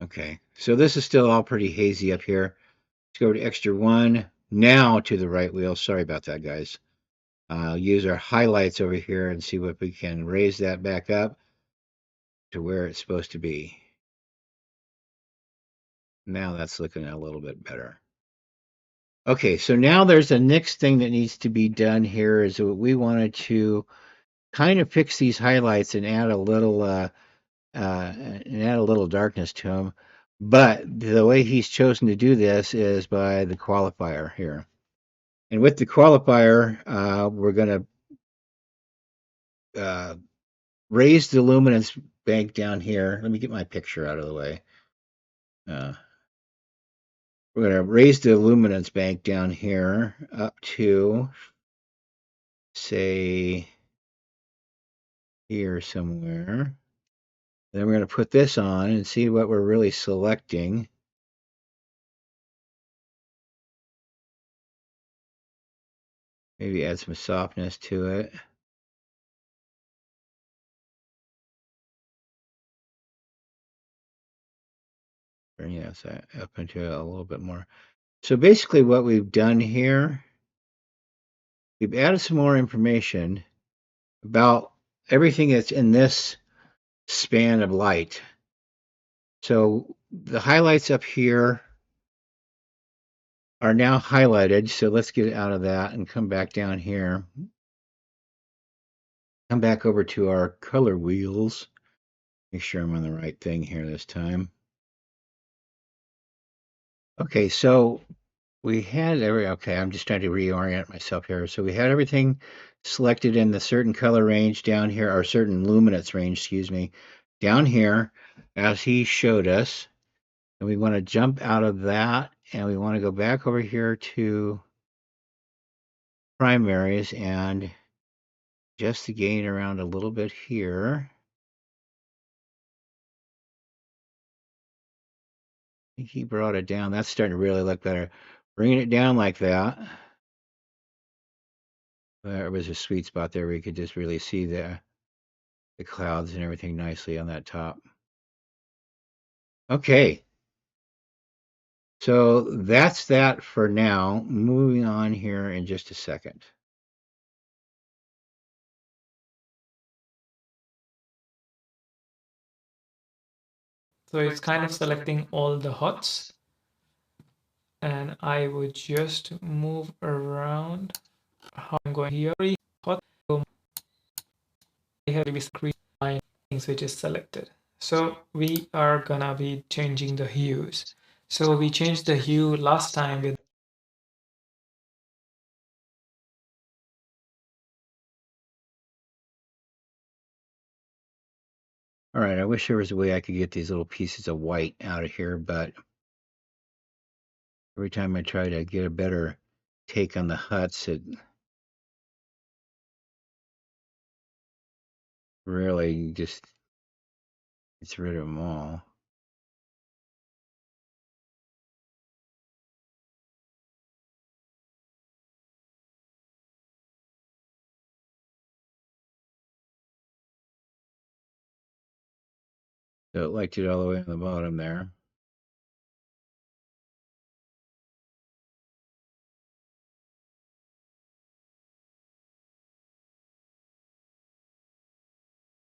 Okay, so this is still all pretty hazy up here. Let's go to extra one. Now to the right wheel. Sorry about that, guys. I'll use our highlights over here and see what we can raise that back up to where it's supposed to be. Now that's looking a little bit better. Okay, so now there's the next thing that needs to be done here is what we wanted to kind of fix these highlights and add a little darkness to them. But the way he's chosen to do this is by the qualifier here. And with the qualifier, we're going to raise the luminance bank down here. Let me get my picture out of the way. We're going to raise the luminance bank down here up to, say, here somewhere. Then we're going to put this on and see what we're really selecting. Maybe add some softness to it. Bring this up into a little bit more. So basically what we've done here, we've added some more information about everything that's in this span of light. So the highlights up here are now highlighted. So let's get out of that and come back down here. Come back over to our color wheels. Make sure I'm on the right thing here this time. Okay, so we had okay, I'm just trying to reorient myself here. So we had everything selected in the certain color range down here, or certain luminance range, excuse me, down here as he showed us. And we want to jump out of that and we want to go back over here to primaries and adjust the gain around a little bit here. I think he brought it down. That's starting to really look better. Bringing it down like that. There was a sweet spot there where you could just really see the clouds and everything nicely on that top. Okay. So that's that for now. Moving on here in just a second. So it's kind of selecting all the HUDs, and I would just move around how I'm going here. HUD, I have this line things which is selected. So we are gonna be changing the hues. So we changed the hue last time with All right, I wish there was a way I could get these little pieces of white out of here, but every time I try to get a better take on the huts, it really just gets rid of them all. So it liked it all the way on the bottom there.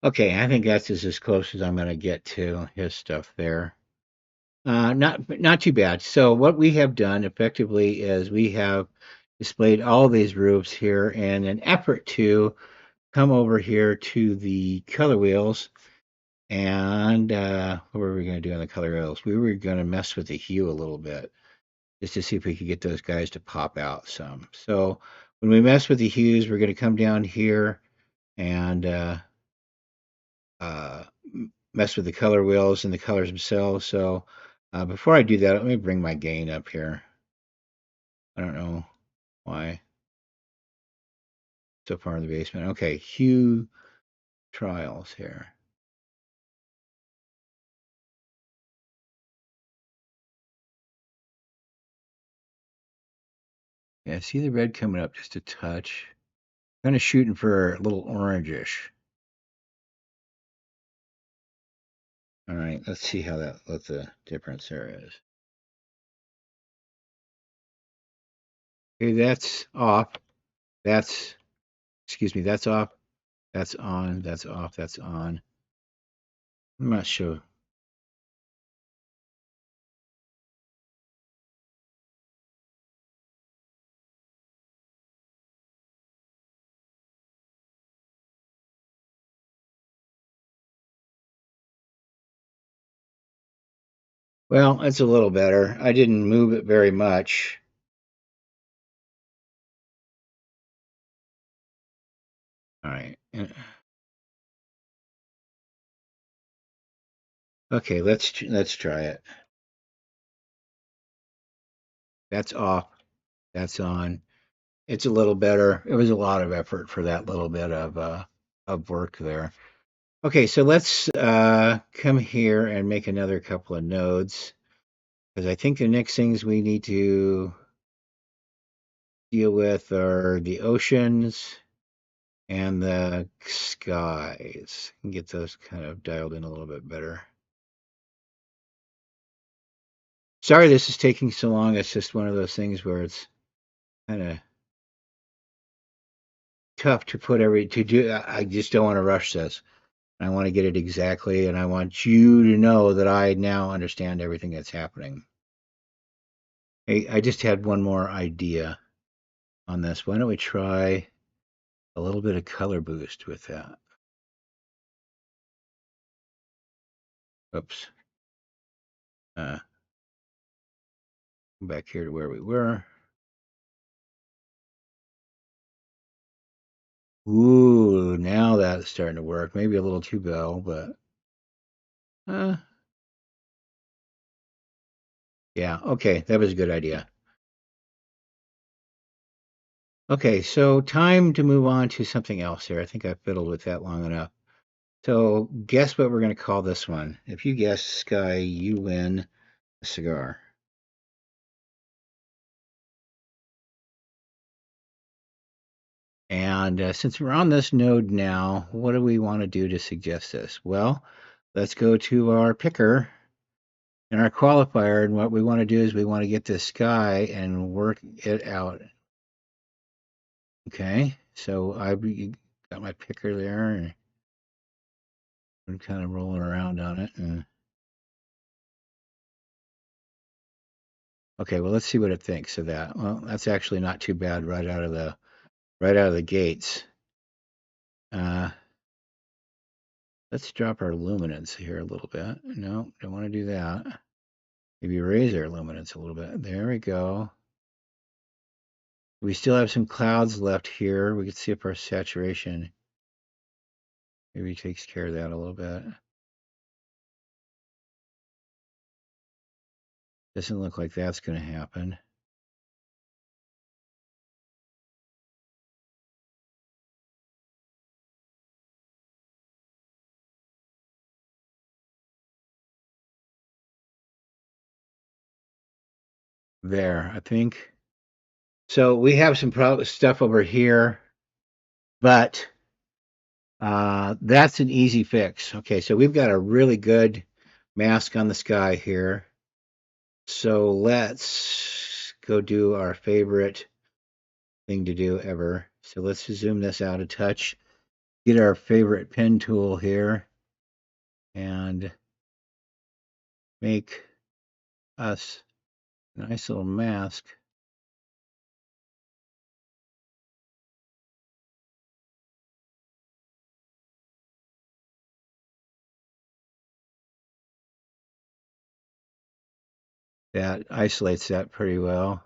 Okay, I think that's as close as I'm going to get to his stuff there. Not too bad. So what we have done effectively is we have displayed all these roofs here in an effort to come over here to the color wheels. And what were we going to do on the color wheels? We were going to mess with the hue a little bit just to see if we could get those guys to pop out some. So when we mess with the hues, we're going to come down here and uh, mess with the color wheels and the colors themselves. So before I do that, let me bring my gain up here. I don't know why so far in the basement. Okay, hue trials here. Yeah, see the red coming up just a touch. Kind of shooting for a little orangish. All right, let's see what the difference there is. Okay, that's off. That's, excuse me, that's off. That's on. That's off. That's on. I'm not sure. Well, it's a little better. I didn't move it very much. All right. Okay, let's try it. That's off. That's on. It's a little better. It was a lot of effort for that little bit of work there. Okay, so let's come here and make another couple of nodes because I think the next things we need to deal with are the oceans and the skies. And get those kind of dialed in a little bit better. Sorry this is taking so long. It's just one of those things where it's kind of tough to put to do. I just don't want to rush this. I want to get it exactly, and I want you to know that I now understand everything that's happening. Hey, I just had one more idea on this. Why don't we try a little bit of color boost with that? Oops. Uh, back here to where we were. Ooh, now that's starting to work. Maybe a little too well, but uh, yeah, okay, that was a good idea. Okay, so time to move on to something else here. I think I fiddled with that long enough. So guess what we're going to call this one. If you guess Sky, you win a cigar. And since we're on this node now, what do we want to do to suggest this? Well, let's go to our picker and our qualifier. And what we want to do is we want to get this Sky and work it out. Okay, so I got my picker there and I'm kind of rolling around on it. And, okay, well, let's see what it thinks of that. Well, that's actually not too bad right out of the gates. Uh, let's drop our luminance here a little bit. No, don't want to do that. Maybe raise our luminance a little bit. There we go. We still have some clouds left here. We can see if our saturation maybe takes care of that a little bit. Doesn't look like that's going to happen. There, I think. So we have some stuff over here, but that's an easy fix. Okay, so we've got a really good mask on the sky here. So let's go do our favorite thing to do ever. So let's zoom this out a touch, get our favorite pen tool here, and make us a nice little mask. That isolates that pretty well.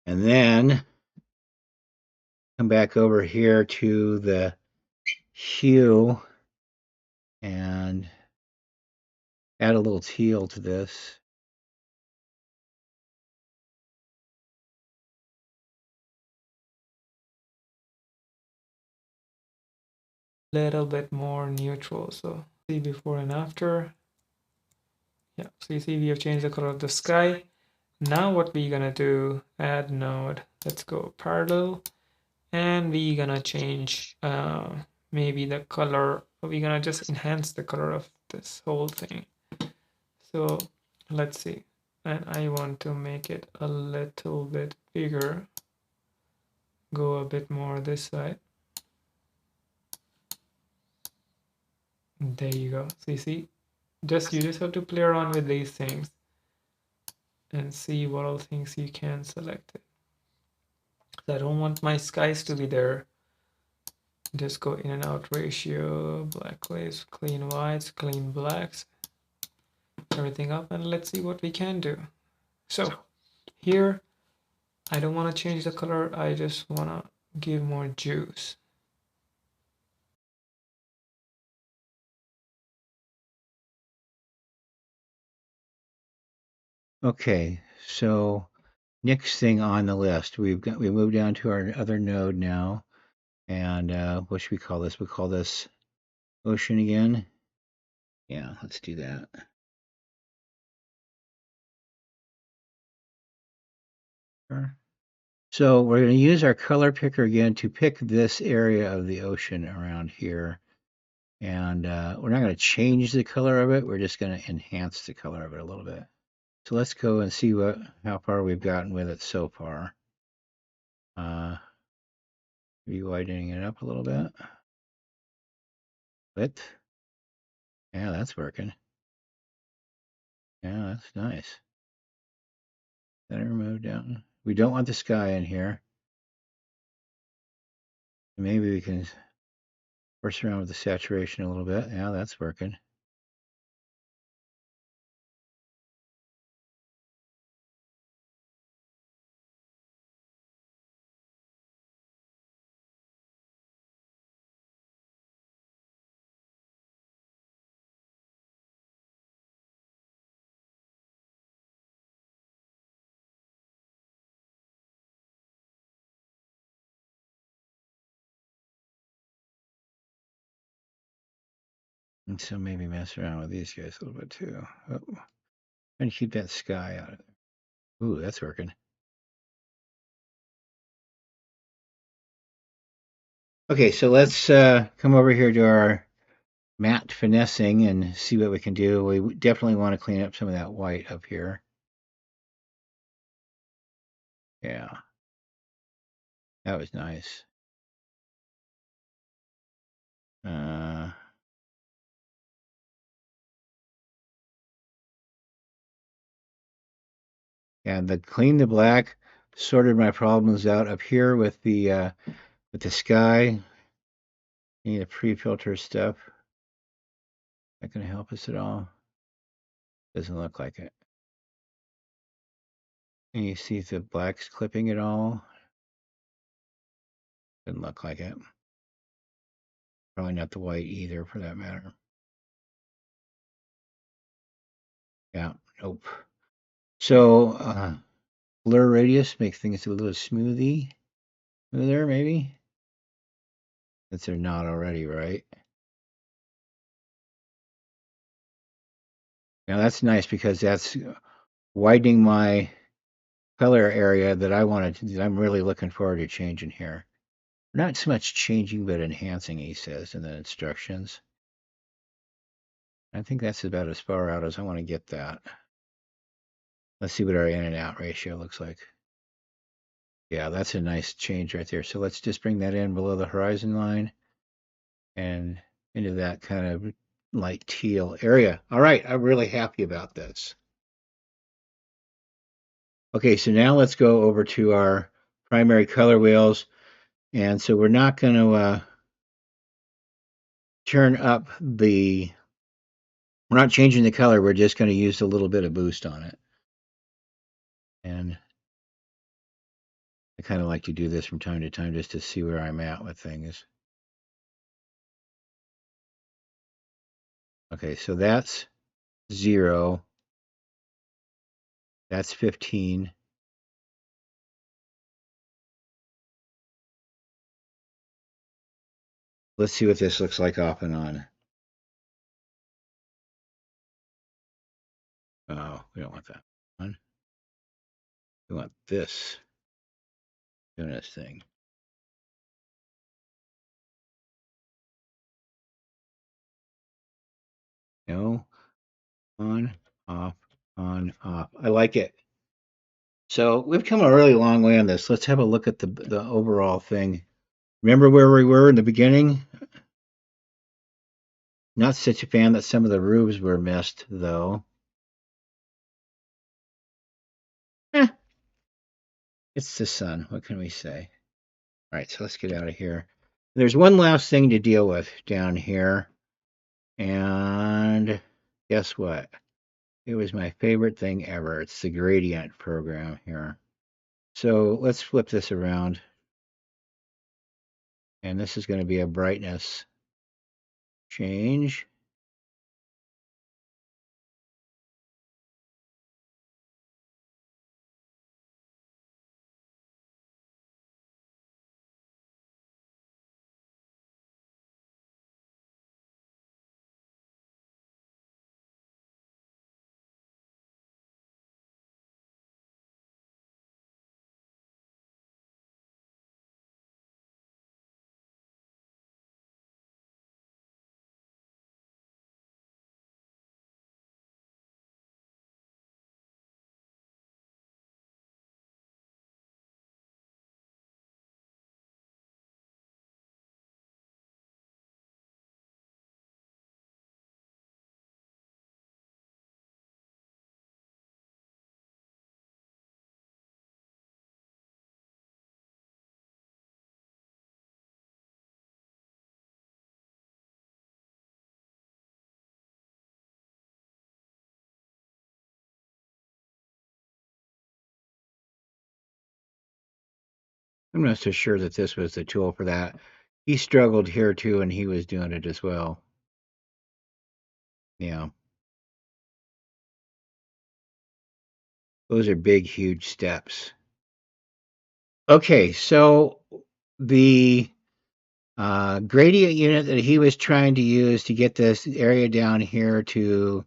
And then come back over here to the hue and add a little teal to this. Little bit more neutral. So see before and after. Yeah, so you see we have changed the color of the sky. Now what we're gonna do, add node. Let's go parallel, and we're gonna change maybe the color. We're gonna just enhance the color of this whole thing. So let's see, and I want to make it a little bit bigger. Go a bit more this side. There you go. So you see, you just have to play around with these things and see what all things you can select it. So I don't want my skies to be there. Just go in and out ratio, black glaze, clean whites, clean blacks, everything up, and let's see what we can do. So here, I don't want to change the color. I just want to give more juice. Okay, so next thing on the list, we moved down to our other node now, and what should we call this? We'll call this ocean again. Yeah, let's do that. Sure. So we're going to use our color picker again to pick this area of the ocean around here. And we're not going to change the color of it. We're just going to enhance the color of it a little bit. So let's go and see how far we've gotten with it so far. Widening it up a little bit. Width. Yeah, that's working. Yeah, that's nice. Center move down. We don't want the sky in here. Maybe we can force around with the saturation a little bit. Yeah, that's working. And so maybe mess around with these guys a little bit too. Oh, and keep that sky out of there. Ooh, that's working. Okay, so let's come over here to our matte finessing and see what we can do. We definitely want to clean up some of that white up here. Yeah, that was nice. Uh, and the clean the black sorted my problems out up here with the sky. Need a pre-filter stuff. That gonna help us at all? Doesn't look like it. And you see if the black's clipping at all? Doesn't look like it. Probably not the white either, for that matter. Yeah, nope. So blur radius makes things a little smoother, maybe. Since they're not already, right? Now that's nice because that's widening my color area that I wanted to. I'm really looking forward to changing here. Not so much changing, but enhancing, he says in the instructions. I think that's about as far out as I want to get that. Let's see what our in and out ratio looks like. Yeah, that's a nice change right there. So let's just bring that in below the horizon line and into that kind of light teal area. All right, I'm really happy about this. Okay, so now let's go over to our primary color wheels. And so we're not going to turn up we're not changing the color. We're just going to use a little bit of boost on it. And I kind of like to do this from time to time just to see where I'm at with things. Okay, so that's 0. That's 15. Let's see what this looks like off and on. Oh, we don't want that one. We want this doing its thing. No, on, off, on, off. I like it. So we've come a really long way on this. Let's have a look at the overall thing. Remember where we were in the beginning? Not such a fan that some of the roofs were missed, though. Eh, it's the sun. What can we say? All right, so let's get out of here. There's one last thing to deal with down here. And guess what? It was my favorite thing ever. It's the gradient program here. So let's flip this around. And this is going to be a brightness change. I'm not so sure that this was the tool for that. He struggled here too, and he was doing it as well. Yeah. Those are big, huge steps. Okay, so the gradient unit that he was trying to use to get this area down here to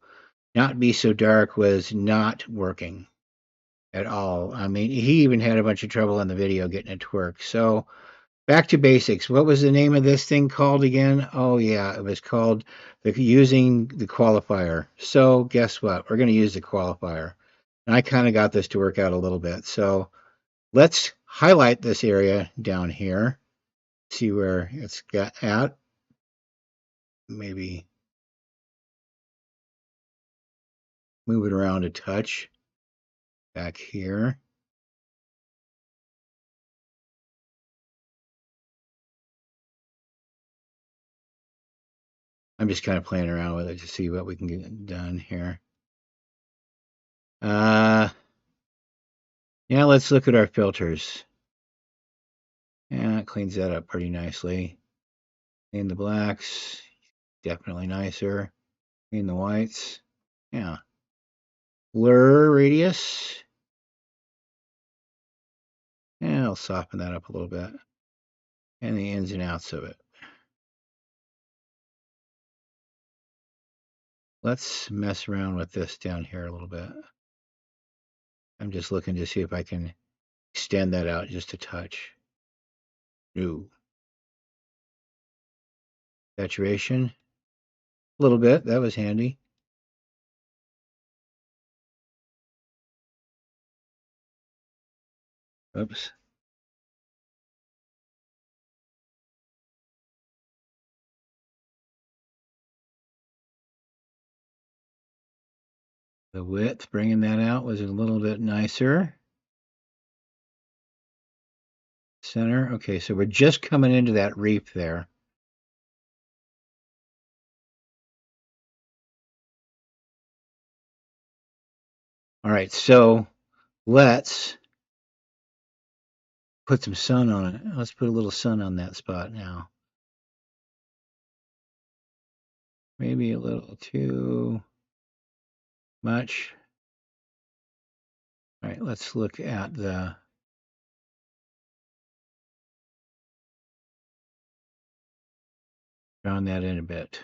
not be so dark was not working at all. I mean, he even had a bunch of trouble in the video getting it to work. So back to basics. What was the name of this thing called again? Oh yeah, it was called using the qualifier. So guess what? We're going to use the qualifier. And I kind of got this to work out a little bit. So let's highlight this area down here. See where it's got at. Maybe move it around a touch back here. I'm just kind of playing around with it to see what we can get done here. Yeah, let's look at our filters. Yeah, it cleans that up pretty nicely. Clean the blacks, definitely nicer. Clean the whites. Yeah. Blur radius. Yeah, I'll soften that up a little bit. And the ins and outs of it. Let's mess around with this down here a little bit. I'm just looking to see if I can extend that out just a touch. Ooh. Saturation. A little bit. That was handy. Oops. The width, bringing that out was a little bit nicer. Center. Okay, so we're just coming into that reef there. All right, so let's put some sun on it. Let's put a little sun on that spot now. Maybe a little too much. All right, let's look at the round that in a bit.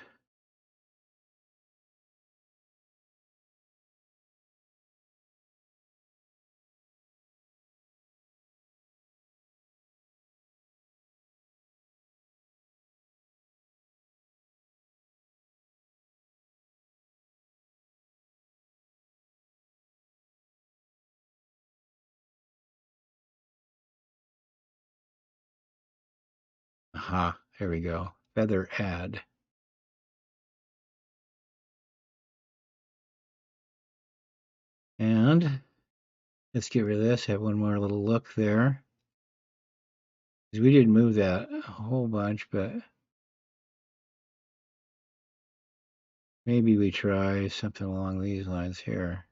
Aha, there we go. Feather add. And let's get rid of this. Have one more little look there. We didn't move that a whole bunch, but maybe we try something along these lines here.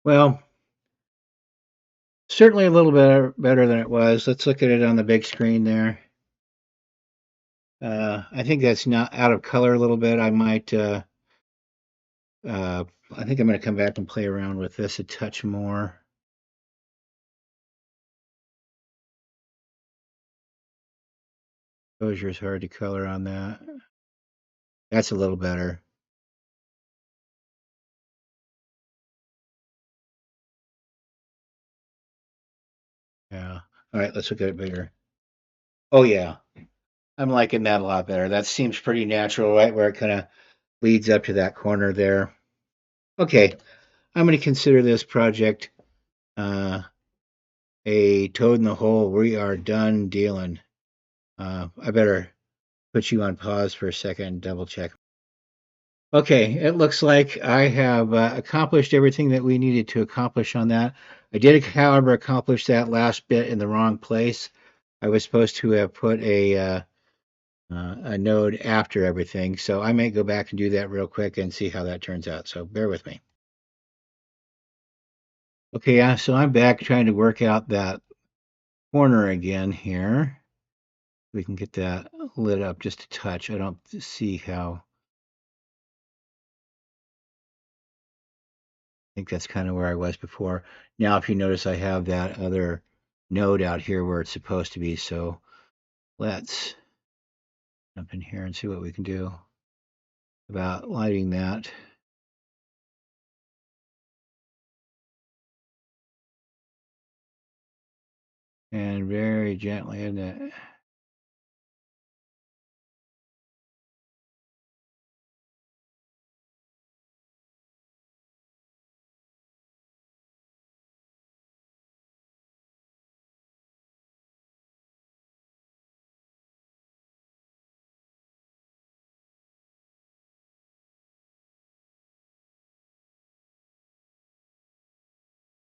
Well, certainly a little better than it was. Let's look at it on the big screen there. I think that's not out of color a little bit. I might, I think I'm going to come back and play around with this a touch more. Exposure is hard to color on that. That's a little better. Yeah. All right, let's look at it bigger. Oh, yeah. I'm liking that a lot better. That seems pretty natural, right where it kind of leads up to that corner there. Okay, I'm going to consider this project a toad in the hole. We are done dealing. I better put you on pause for a second and double check. Okay, it looks like I have accomplished everything that we needed to accomplish on that. I did, however, accomplish that last bit in the wrong place. I was supposed to have put a node after everything, so I may go back and do that real quick and see how that turns out. So bear with me. Okay, yeah, so I'm back trying to work out that corner again here. We can get that lit up just a touch. I don't see how. I think that's kind of where I was before. Now, if you notice, I have that other node out here where it's supposed to be. So let's jump in here and see what we can do about lighting that. And very gently, isn't it?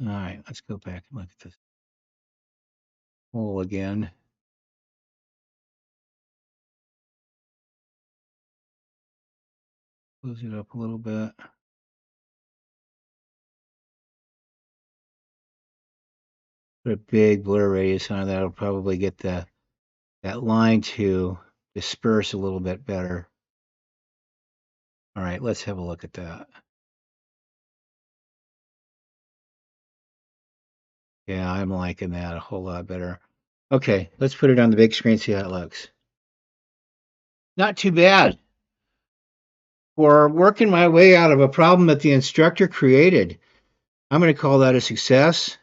All right, let's go back and look at this hole again. Close it up a little bit. Put a big blur radius on it. That'll probably get that line to disperse a little bit better. All right, let's have a look at that. Yeah, I'm liking that a whole lot better. Okay, let's put it on the big screen, see how it looks. Not too bad. For working my way out of a problem that the instructor created, I'm going to call that a success,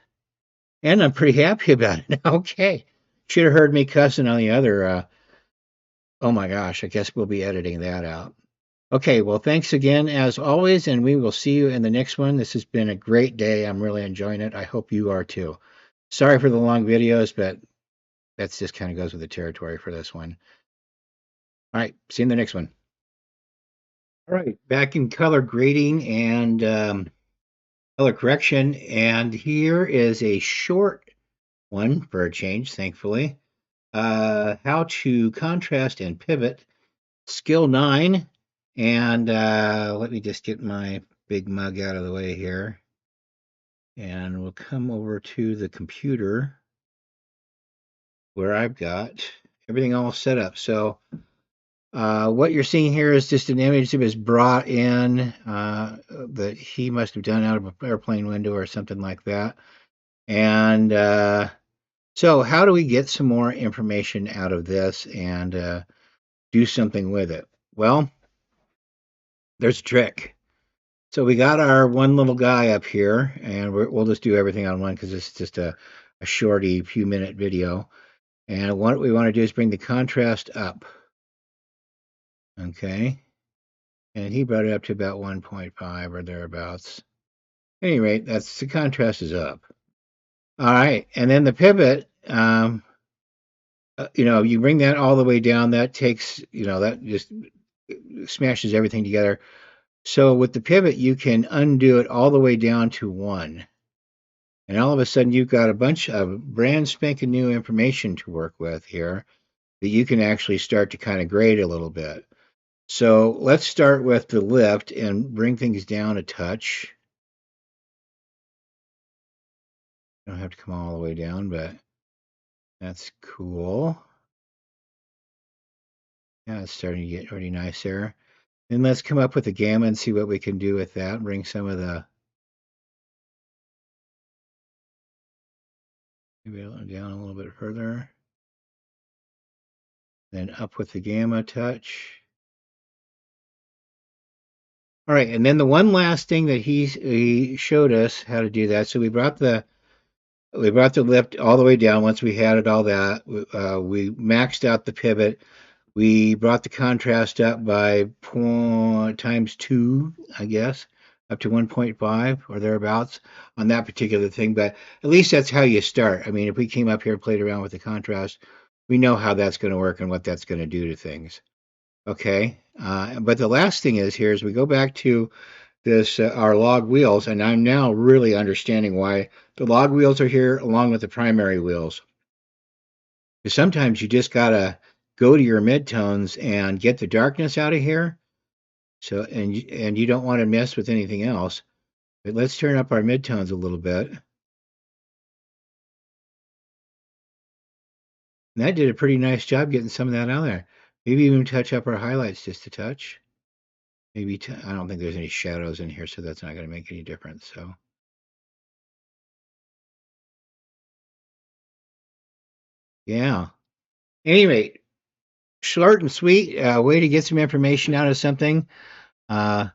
and I'm pretty happy about it. Okay. Should have heard me cussing on the other. Oh my gosh, I guess we'll be editing that out. Okay, well, thanks again as always, and we will see you in the next one. This has been a great day. I'm really enjoying it. I hope you are too. Sorry for the long videos, but that's just kind of goes with the territory for this one. All right, see you in the next one. All right, back in color grading and color correction, and here is a short one for a change, thankfully. How to contrast and pivot, skill 9, and let me just get my big mug out of the way here, and we'll come over to the computer where I've got everything all set up. So what you're seeing here is just an image that was brought in that he must have done out of an airplane window or something like that. And so how do we get some more information out of this and do something with it? Well, there's a trick. So we got our one little guy up here, and we'll just do everything on one because it's just a shorty few minute video. And what we want to do is bring the contrast up. Okay. And he brought it up to about 1.5 or thereabouts. At any rate, that's the contrast is up. All right. And then the pivot, you bring that all the way down. That takes, that just smashes everything together. So with the pivot, you can undo it all the way down to 1. And all of a sudden, you've got a bunch of brand spanking new information to work with here that you can actually start to kind of grade a little bit. So let's start with the lift and bring things down a touch. You don't have to come all the way down, but that's cool. Yeah, it's starting to get pretty nice there. And let's come up with a gamma and see what we can do with that. Bring some of the maybe down a little bit further. Then up with the gamma touch. All right, and then the one last thing that he showed us how to do that. So we brought the lift all the way down. Once we had it all that, we maxed out the pivot. We brought the contrast up by times 2, I guess, up to 1.5 or thereabouts on that particular thing. But at least that's how you start. I mean, if we came up here and played around with the contrast, we know how that's going to work and what that's going to do to things. Okay. But the last thing is here is we go back to this our log wheels, and I'm now really understanding why the log wheels are here along with the primary wheels. Because sometimes you just gotta go to your midtones and get the darkness out of here. So and you don't want to mess with anything else. But let's turn up our midtones a little bit. And that did a pretty nice job getting some of that out there. Maybe even touch up our highlights just a touch. Maybe I don't think there's any shadows in here, so that's not going to make any difference. So yeah. Anyway, short and sweet way to get some information out of something. Uh,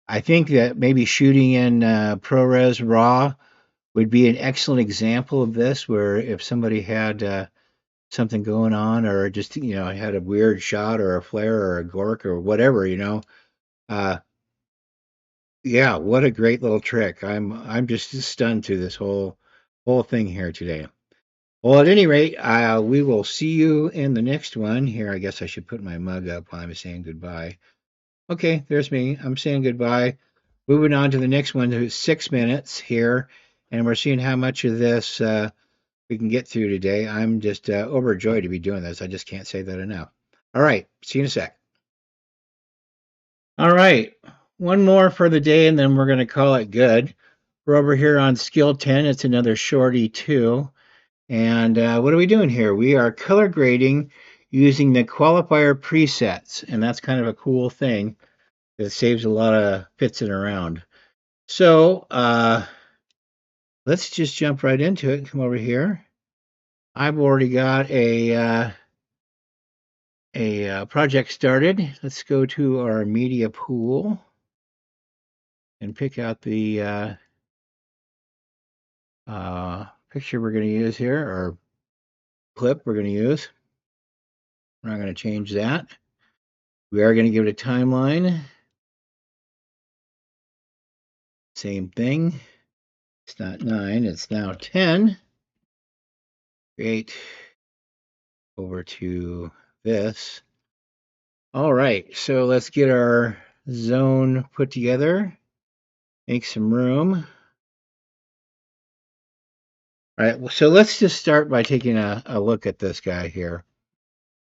I think that maybe shooting in ProRes RAW would be an excellent example of this, where if somebody had something going on, or just had a weird shot or a flare or a gork or whatever, uh, yeah, what a great little trick. I'm just stunned through this whole thing here today. Well, at any rate, we will see you in the next one. Here, I guess I should put my mug up while I'm saying goodbye. Okay, there's me. I'm saying goodbye. Moving on to the next one, to 6 minutes here, and we're seeing how much of this we can get through today. I'm just overjoyed to be doing this. I just can't say that enough. All right, see you in a sec. All right, one more for the day, and then we're going to call it good. We're over here on skill 10. It's another shorty too. And what are we doing here? We are color grading using the qualifier presets, and that's kind of a cool thing. It saves a lot of fitzing around. So let's just jump right into it. Come over here. I've already got a project started. Let's go to our media pool and pick out the picture we're going to use here, or clip we're going to use. We're not going to change that. We are going to give it a timeline. Same thing. It's not 9, it's now 10. Great. Over to this. All right, so let's get our zone put together. Make some room. All right, so let's just start by taking a look at this guy here.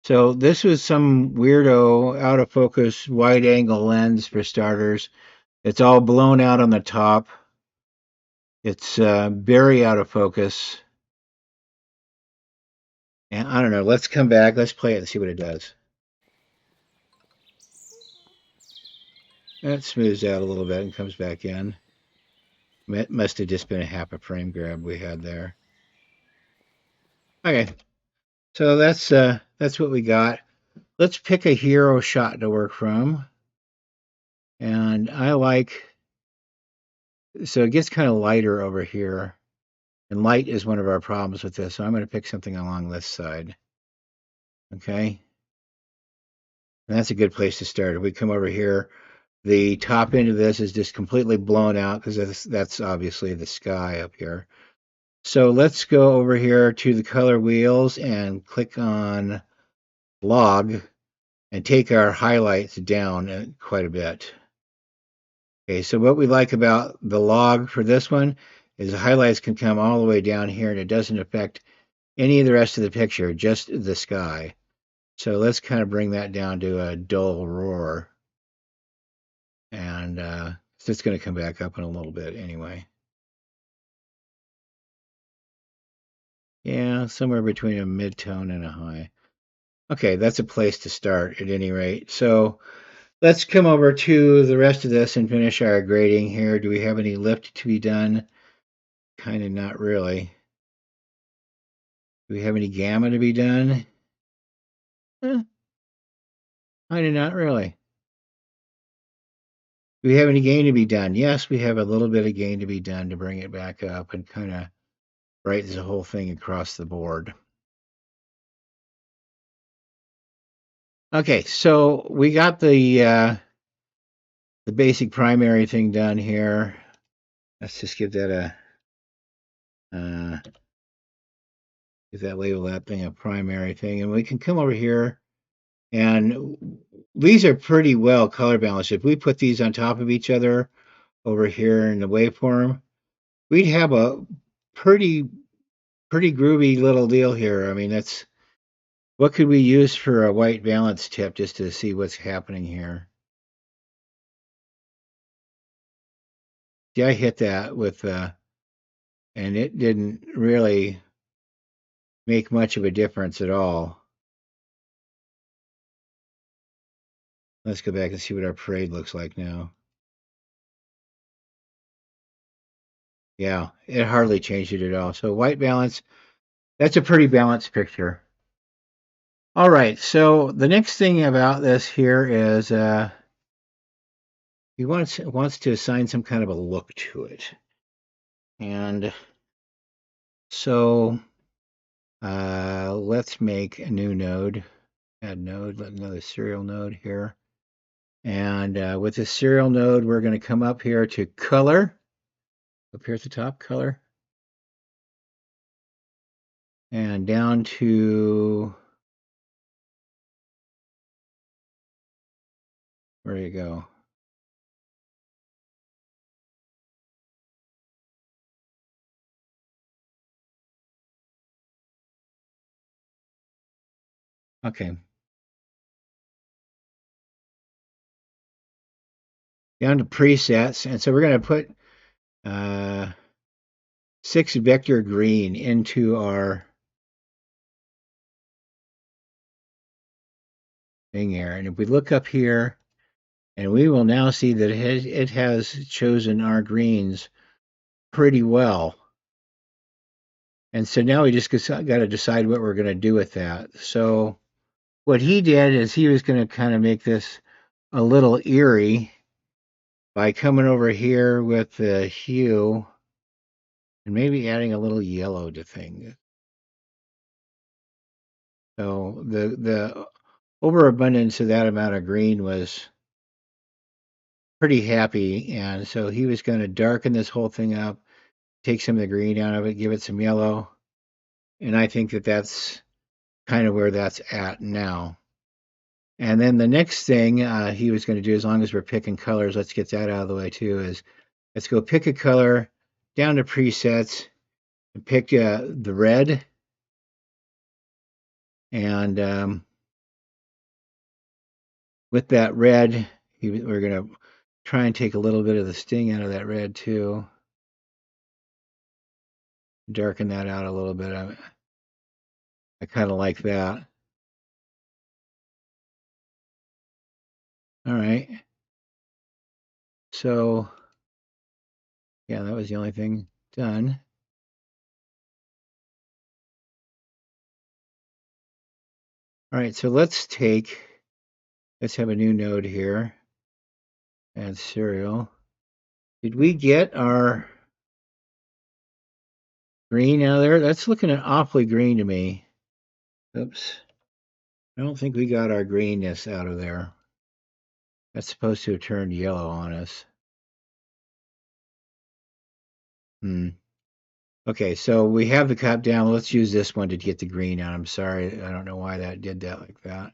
So this was some weirdo out of focus wide angle lens for starters. It's all blown out on the top. It's very out of focus. And I don't know, let's come back, let's play it and see what it does. That smooths out a little bit and comes back in. It must have just been a half a frame grab we had there. Okay, so that's what we got. Let's pick a hero shot to work from. And I like, so it gets kind of lighter over here. And light is one of our problems with this. So I'm going to pick something along this side. Okay. And that's a good place to start. If we come over here, the top end of this is just completely blown out because that's obviously the sky up here. So let's go over here to the color wheels and click on log and take our highlights down quite a bit. Okay, so what we like about the log for this one is the highlights can come all the way down here and it doesn't affect any of the rest of the picture, just the sky. So let's kind of bring that down to a dull roar. And so it's going to come back up in a little bit anyway. Yeah, somewhere between a mid-tone and a high. Okay, that's a place to start at any rate. So let's come over to the rest of this and finish our grading here. Do we have any lift to be done? Kind of not really. Do we have any gamma to be done? Kind of not really. Do we have any gain to be done? Yes, we have a little bit of gain to be done to bring it back up and kind of brightens the whole thing across the board. Okay, so we got the basic primary thing done here. Let's just give that give that label that thing a primary thing, and we can come over here, and these are pretty well color balanced. If we put these on top of each other over here in the waveform, we'd have a pretty groovy little deal here. I mean, that's what could we use for a white balance tip just to see what's happening here? Yeah, I hit that with and it didn't really make much of a difference at all. Let's go back and see what our parade looks like now. Yeah, it hardly changed it at all. So white balance, that's a pretty balanced picture. All right, so the next thing about this here is he wants to assign some kind of a look to it. And so let's make a new node, add node, another serial node here. And with this serial node, we're going to come up here to color, up here at the top, color, and down to, where do you go? Okay, down to presets. And so we're going to put 6 vector green into our thing here. And if we look up here, and we will now see that it has chosen our greens pretty well. And so now we just got to decide what we're going to do with that. So what he did is he was going to kind of make this a little eerie by coming over here with the hue and maybe adding a little yellow to things. So the overabundance of that amount of green was pretty happy. And so he was going to darken this whole thing up, take some of the green out of it, give it some yellow. And I think that that's kind of where that's at now. And then the next thing he was going to do, as long as we're picking colors, let's get that out of the way too, is let's go pick a color down to presets and pick the red. And with that red, we're going to try and take a little bit of the sting out of that red too. Darken that out a little bit. I kind of like that. All right. So, yeah, that was the only thing done. All right, so let's have a new node here. Add serial. Did we get our green out of there? That's looking awfully green to me. Oops. I don't think we got our greenness out of there. That's supposed to have turned yellow on us. Okay, so we have the cup down. Let's use this one to get the green out. I'm sorry. I don't know why that did that like that.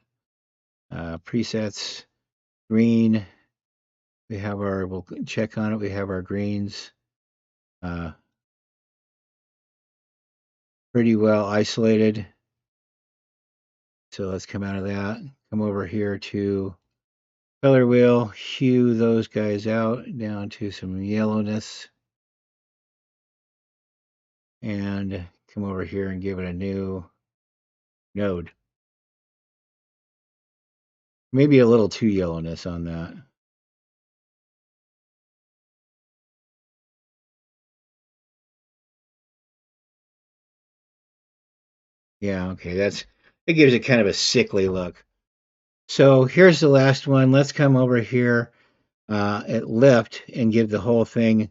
Presets, green. We'll check on it. We have our greens pretty well isolated. So let's come out of that. Come over here to color wheel, hue those guys out down to some yellowness. And come over here and give it a new node. Maybe a little too yellowness on that. Yeah, okay, it gives it kind of a sickly look. So here's the last one. Let's come over here at lift and give the whole thing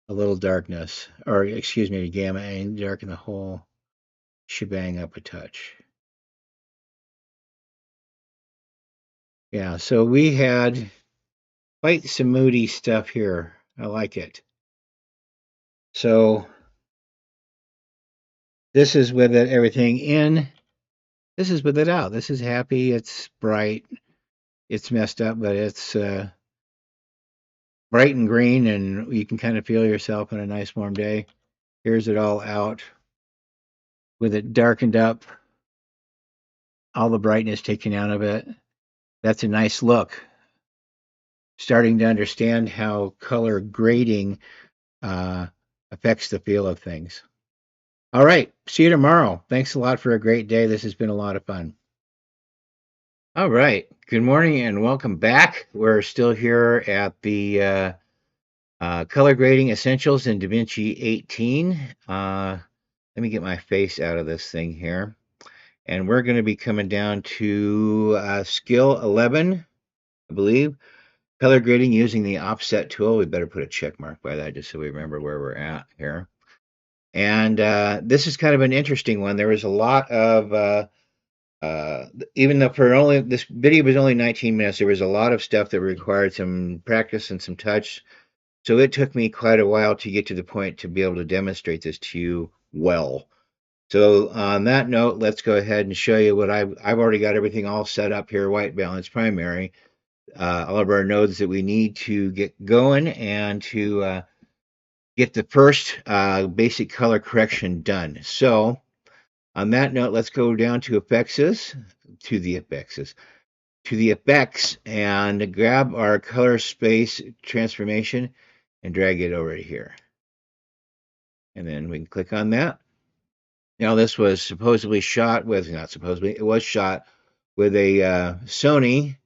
a little darkness, or excuse me, gamma, and darken the whole shebang up a touch. Yeah, so we had quite some moody stuff here. I like it. So this is with it, everything in. This is with it out. This is happy. It's bright. It's messed up, but it's bright and green, and you can kind of feel yourself on a nice warm day. Here's it all out with it darkened up, all the brightness taken out of it. That's a nice look. Starting to understand how color grading affects the feel of things. All right. See you tomorrow. Thanks a lot for a great day. This has been a lot of fun. All right. Good morning and welcome back. We're still here at the color grading essentials in DaVinci 18. Let me get my face out of this thing here. And we're going to be coming down to skill 11, I believe. Color grading using the offset tool. We better put a check mark by that just so we remember where we're at here. And this is kind of an interesting one. There was a lot of, even though this video was only 19 minutes, there was a lot of stuff that required some practice and some touch. So it took me quite a while to get to the point to be able to demonstrate this to you well. So on that note, let's go ahead and show you what I've already got everything all set up here, white balance primary, all of our nodes that we need to get going and to get the first basic color correction done. So on that note, let's go down to effects, and grab our color space transformation and drag it over here. And then we can click on that. Now this was supposedly shot with, not supposedly, it was shot with a Sony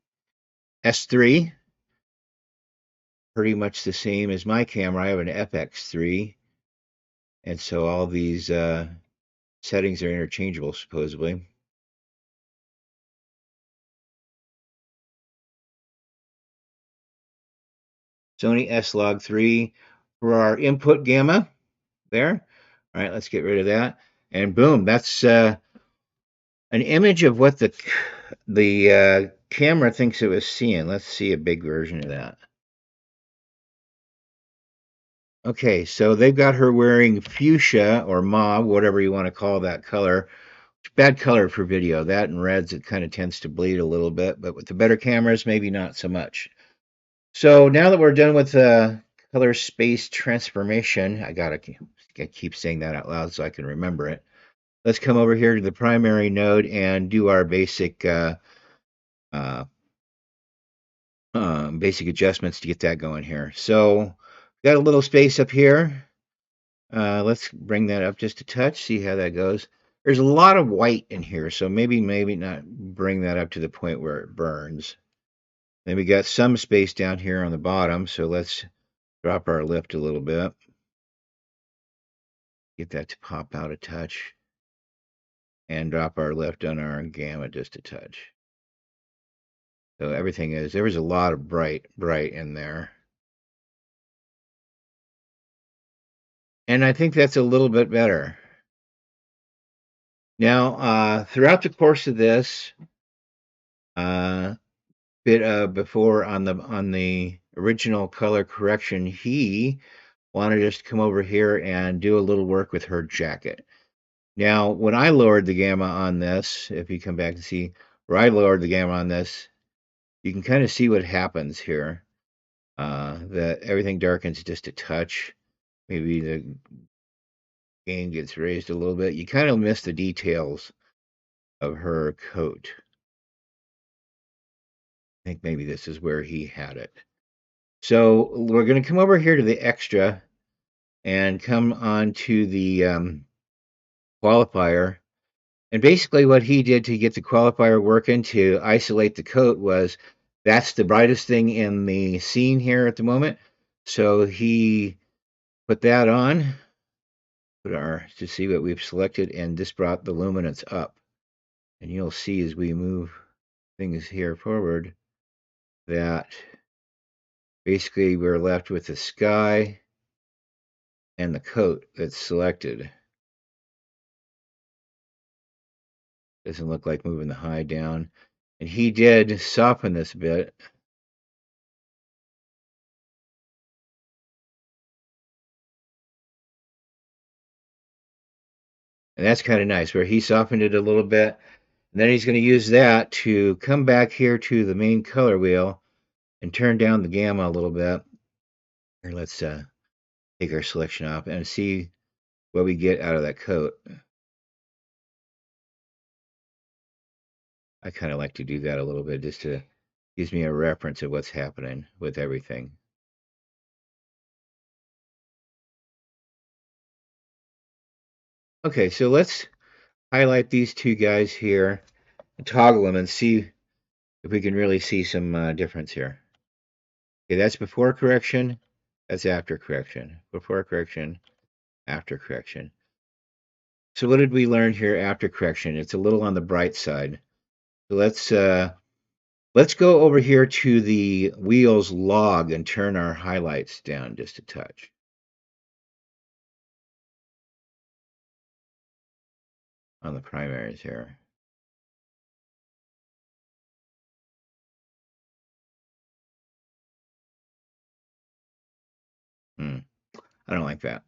S3, pretty much the same as my camera. I have an FX3, and so all these settings are interchangeable, supposedly. Sony S-Log3 for our input gamma there. All right, let's get rid of that. And boom, that's an image of what the camera thinks it was seeing. Let's see a big version of that. Okay, so they've got her wearing fuchsia or mauve, whatever you want to call that color. It's bad color for video. That and reds, it kind of tends to bleed a little bit, but with the better cameras, maybe not so much. So now that we're done with the color space transformation, I keep saying that out loud so I can remember it. Let's come over here to the primary node and do our uh, basic adjustments to get that going here. So got a little space up here. Let's bring that up just a touch, see how that goes. There's a lot of white in here, so maybe not bring that up to the point where it burns. Then we got some space down here on the bottom, so let's drop our lift a little bit. Get that to pop out a touch. And drop our lift on our gamma just a touch. So there was a lot of bright in there. And I think that's a little bit better. Now, throughout the course of this, uh, bit before on the original color correction, he wanted us to come over here and do a little work with her jacket. Now, when I lowered the gamma on this, if you come back and see where I lowered the gamma on this, you can kind of see what happens here. That everything darkens just a touch. Maybe the gain gets raised a little bit. You kind of miss the details of her coat. I think maybe this is where he had it. So we're going to come over here to the extra and come on to the qualifier. And basically what he did to get the qualifier working to isolate the coat was that's the brightest thing in the scene here at the moment. So he put that on, to see what we've selected, and this brought the luminance up. And you'll see as we move things here forward that basically we're left with the sky and the coat that's selected. Doesn't look like moving the high down. And he did soften this a bit. And that's kind of nice, where he softened it a little bit. And then he's going to use that to come back here to the main color wheel and turn down the gamma a little bit. Here, let's take our selection off and see what we get out of that coat. I kind of like to do that a little bit just to gives me a reference of what's happening with everything. Okay, so let's highlight these two guys here, and toggle them, and see if we can really see some difference here. Okay, that's before correction. That's after correction. Before correction, after correction. So what did we learn here after correction? It's a little on the bright side. So let's go over here to the wheels log and turn our highlights down just a touch. On the primaries here. I don't like that.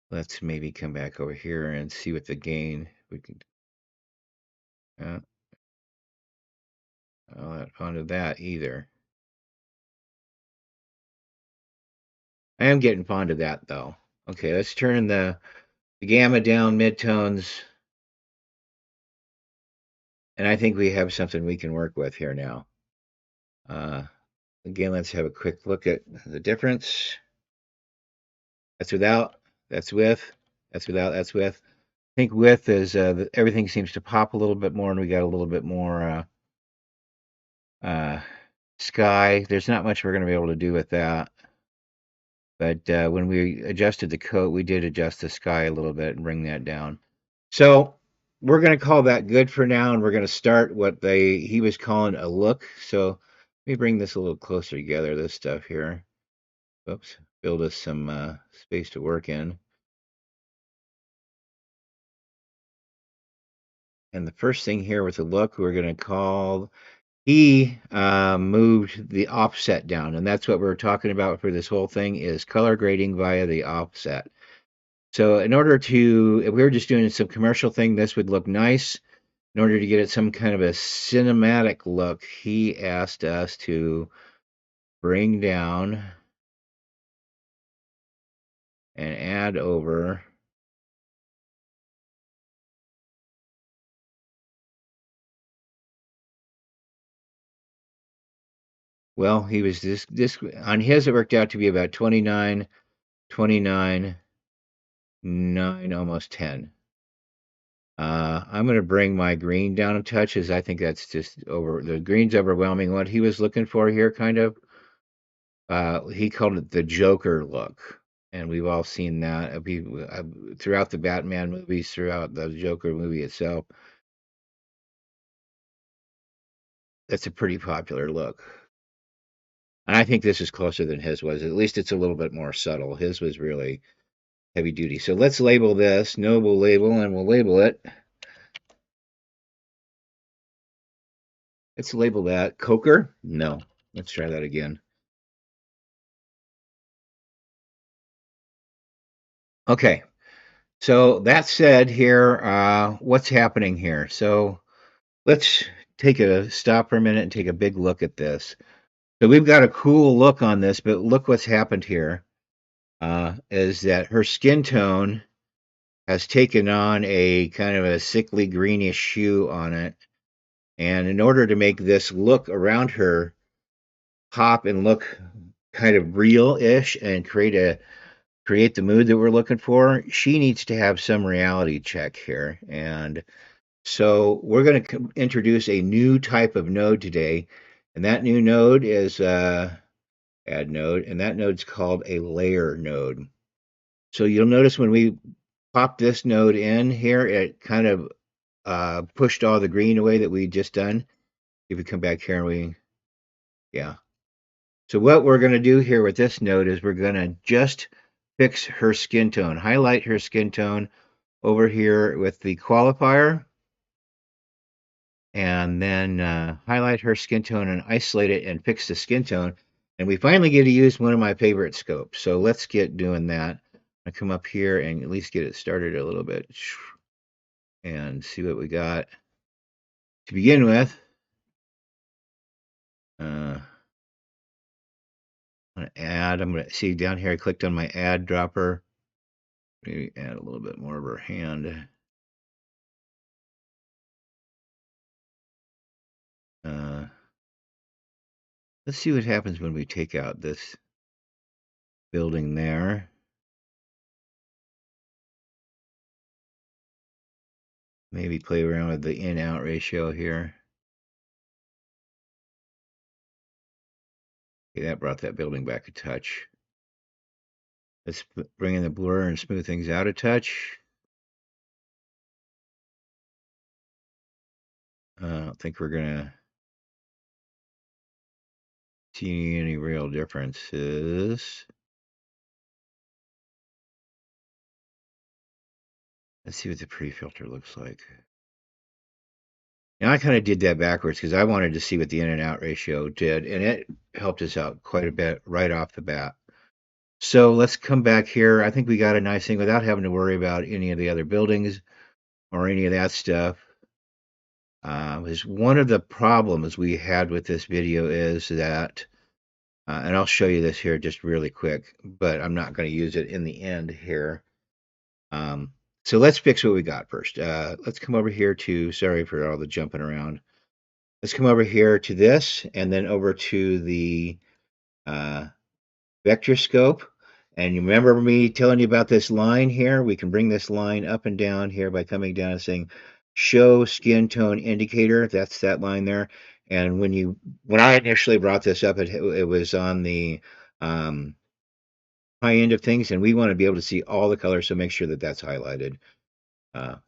Let's maybe come back over here and see what the gain we can. I'm not fond of that either. I am getting fond of that though. Okay, let's turn the gamma down midtones, and I think we have something we can work with here now. Uh, Again, let's have a quick look at the difference. That's without, that's with, that's without, that's with. I think with is everything seems to pop a little bit more, and we got a little bit more sky. There's not much we're going to be able to do with that. But when we adjusted the coat, we did adjust the sky a little bit and bring that down. So we're going to call that good for now, and we're going to start what he was calling a look. So let me bring this a little closer together, this stuff here. Oops, build us some space to work in. And the first thing here with the look, we're going to call he moved the offset down, and that's what we're talking about for this whole thing is color grading via the offset. So in order to, if we were just doing some commercial thing, this would look nice. In order to get it some kind of a cinematic look, he asked us to bring down and add over. Well, he was this on his it worked out to be about 29, 29, 9, almost 10. I'm going to bring my green down a touch as I think that's just over. The green's overwhelming. What he was looking for here, kind of, he called it the Joker look. And we've all seen that throughout the Batman movies, throughout the Joker movie itself. That's a pretty popular look. And I think this is closer than his was. At least it's a little bit more subtle. His was really heavy duty. So let's label this Noble label, and we'll label it. Let's label that Coker. No, let's try that again. Okay. So that said, here, what's happening here? So let's take a stop for a minute and take a big look at this. So we've got a cool look on this, but look what's happened here. Is that her skin tone has taken on a kind of a sickly greenish hue on it. And in order to make this look around her pop and look kind of real-ish and create the mood that we're looking for, she needs to have some reality check here. And so we're going to introduce a new type of node today, and that new node is add node, and that node's called a layer node. So you'll notice when we pop this node in here, it kind of pushed all the green away that we just done. If we come back here and yeah. So what we're going to do here with this node is we're going to just fix her skin tone, highlight her skin tone over here with the qualifier, and then highlight her skin tone and isolate it and fix the skin tone. And we finally get to use one of my favorite scopes. So let's get doing that. I come up here and at least get it started a little bit and see what we got. To begin with, I'm going to add, I'm going to see down here, I clicked on my add dropper. Maybe add a little bit more of her hand. Uh, let's see what happens when we take out this building there. Maybe play around with the in-out ratio here. Okay, that brought that building back a touch. Let's bring in the blur and smooth things out a touch. I don't think we're going to see any real differences. Let's see what the pre-filter looks like. Now I kind of did that backwards because I wanted to see what the in and out ratio did, and it helped us out quite a bit right off the bat. So let's come back here. I think we got a nice thing without having to worry about any of the other buildings or any of that stuff. Is one of the problems we had with this video is that, and I'll show you this here just really quick, but I'm not going to use it in the end here. So let's fix what we got first. Let's come over here to, sorry for all the jumping around. Let's come over here to this and then over to the vector scope. And you remember me telling you about this line here? We can bring this line up and down here by coming down and saying show skin tone indicator. That's that line there. And when I initially brought this up, it was on the high end of things, and we want to be able to see all the colors, so make sure that that's highlighted.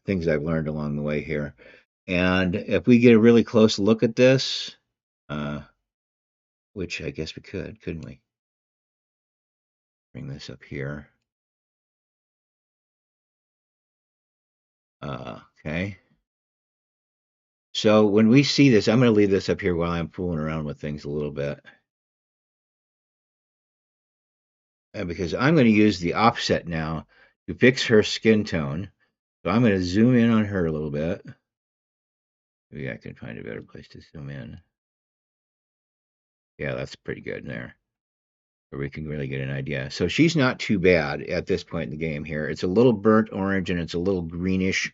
Things I've learned along the way here. And if we get a really close look at this, which I guess we could, couldn't we? Bring this up here. Okay. So when we see this, I'm going to leave this up here while I'm fooling around with things a little bit. Because I'm going to use the offset now to fix her skin tone. So I'm going to zoom in on her a little bit. Maybe I can find a better place to zoom in. Yeah, that's pretty good in there, where we can really get an idea. So she's not too bad at this point in the game here. It's a little burnt orange and it's a little greenish.